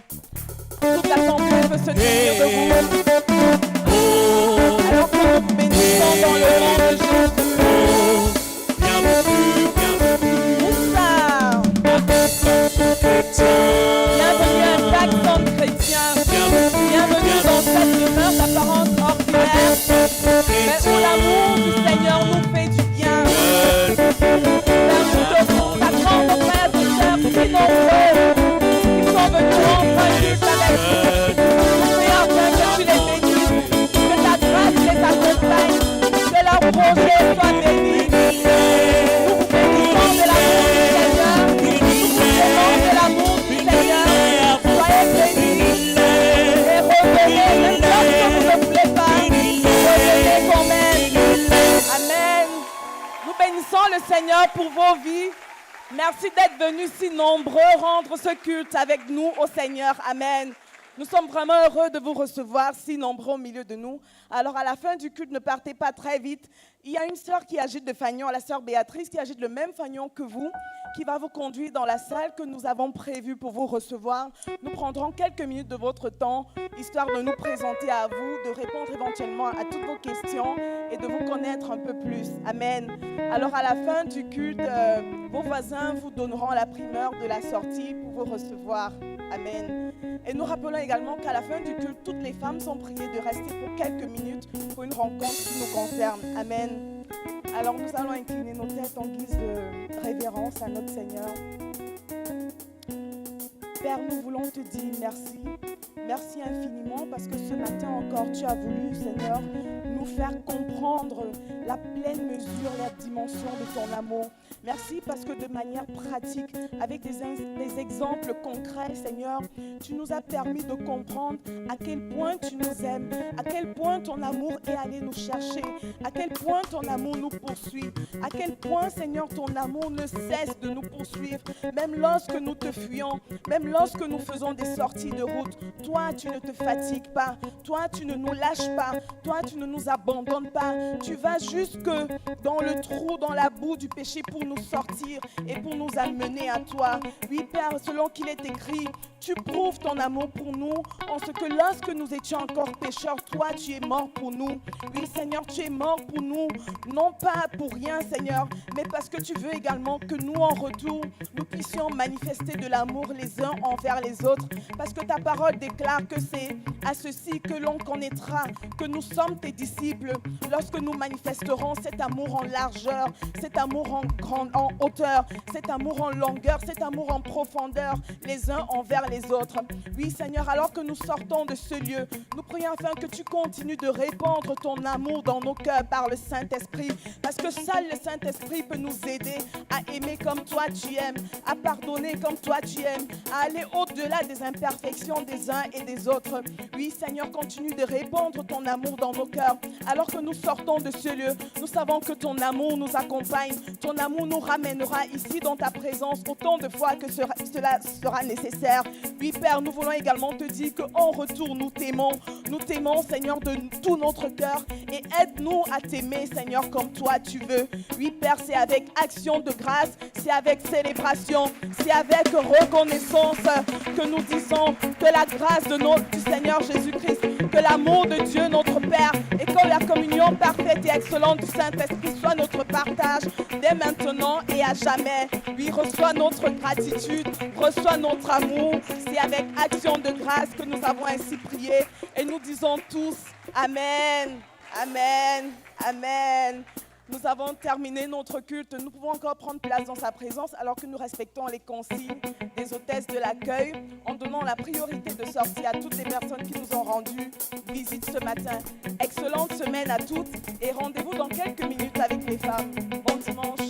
Toute l'assemblée peut se tenir debout. Alors que nous vous bénissons dans le nom de Jésus. Bienvenue à Jackson chrétien. Bienvenue dans cette demeure d'apparence ordinaire, mais où l'amour du Seigneur nous fait du bien. Nous consacrons nos frères et sœurs si nombreux qui sont venus rendre un culte avec nous. Nous prions afin que tu les bénisses, que ta grâce les accompagne, que leur projet soit béni. Nous vous bénissons de l'amour du Seigneur. De l'amour du Seigneur, soyez bénis et revenez, même lorsque vous ne voulez pas, revenez quand même. Amen. Nous bénissons le Seigneur pour vos vies. Merci d'être venus si nombreux rendre ce culte avec nous au Seigneur. Amen. Nous sommes vraiment heureux de vous recevoir si nombreux au milieu de nous. Alors à la fin du culte, ne partez pas très vite. Il y a une sœur qui agite le fanion, la sœur Béatrice, qui agite le même fanion que vous, qui va vous conduire dans la salle que nous avons prévue pour vous recevoir. Nous prendrons quelques minutes de votre temps, histoire de nous présenter à vous, de répondre éventuellement à toutes vos questions et de vous connaître un peu plus. Amen. Alors à la fin du culte, vos voisins vous donneront la primeur de la sortie pour vous recevoir. Amen. Et nous rappelons également qu'à la fin du culte, toutes les femmes sont priées de rester pour quelques minutes pour une rencontre qui nous concerne. Amen. Alors nous allons incliner nos têtes en guise de révérence à notre Seigneur. Père, nous voulons te dire merci. Merci infiniment parce que ce matin encore, tu as voulu, Seigneur, nous faire comprendre la pleine mesure, la dimension de ton amour. Merci parce que de manière pratique, avec des exemples concrets, Seigneur, tu nous as permis de comprendre à quel point tu nous aimes, à quel point ton amour est allé nous chercher, à quel point ton amour nous poursuit, à quel point, Seigneur, ton amour ne cesse de nous poursuivre, même lorsque nous te fuyons, même lorsque nous faisons des sorties de route. Toi, tu ne te fatigues pas, toi, tu ne nous lâches pas, toi, tu ne nous abandonnes pas, tu vas jusque dans le trou, dans la boue du péché pour nous sortir et pour nous amener à toi. Oui, Père, selon qu'il est écrit, tu prouves ton amour pour nous en ce que lorsque nous étions encore pécheurs, toi, tu es mort pour nous. Oui, Seigneur, tu es mort pour nous, non pas pour rien, Seigneur, mais parce que tu veux également que nous, en retour, nous puissions manifester de l'amour les uns envers les autres. Parce que ta parole déclare que c'est à ceci que l'on connaîtra que nous sommes tes disciples lorsque nous manifesterons cet amour en largeur, cet amour en hauteur, cet amour en longueur, cet amour en profondeur, les uns envers les autres. Oui, Seigneur, alors que nous sortons de ce lieu, nous prions afin que tu continues de répandre ton amour dans nos cœurs par le Saint-Esprit, parce que seul le Saint-Esprit peut nous aider à aimer comme toi tu aimes, à pardonner comme toi tu aimes, à aller au-delà des imperfections des uns et des autres. Oui, Seigneur, continue de répandre ton amour dans nos cœurs. Alors que nous sortons de ce lieu, nous savons que ton amour nous accompagne, ton amour nous ramènera ici dans ta présence autant de fois que cela sera nécessaire. Oui, Père, nous voulons également te dire qu'en retour, nous t'aimons, Seigneur, de tout notre cœur, et aide-nous à t'aimer, Seigneur, comme toi tu veux. Oui, Père, c'est avec action de grâce, c'est avec célébration, c'est avec reconnaissance que nous disons que la grâce du Seigneur Jésus-Christ, que l'amour de Dieu notre Père et que la communion parfaite et excellente du Saint-Esprit soit notre partage dès maintenant et à jamais. Oui, reçois notre gratitude, reçois notre amour. C'est avec action de grâce que nous avons ainsi prié et nous disons tous Amen, Amen, Amen. Nous avons terminé notre culte. Nous pouvons encore prendre place dans sa présence alors que nous respectons les consignes des hôtesses de l'accueil en donnant la priorité de sortie à toutes les personnes qui nous ont rendu visite ce matin. Excellente semaine à toutes et rendez-vous dans quelques minutes avec les femmes. Bon dimanche.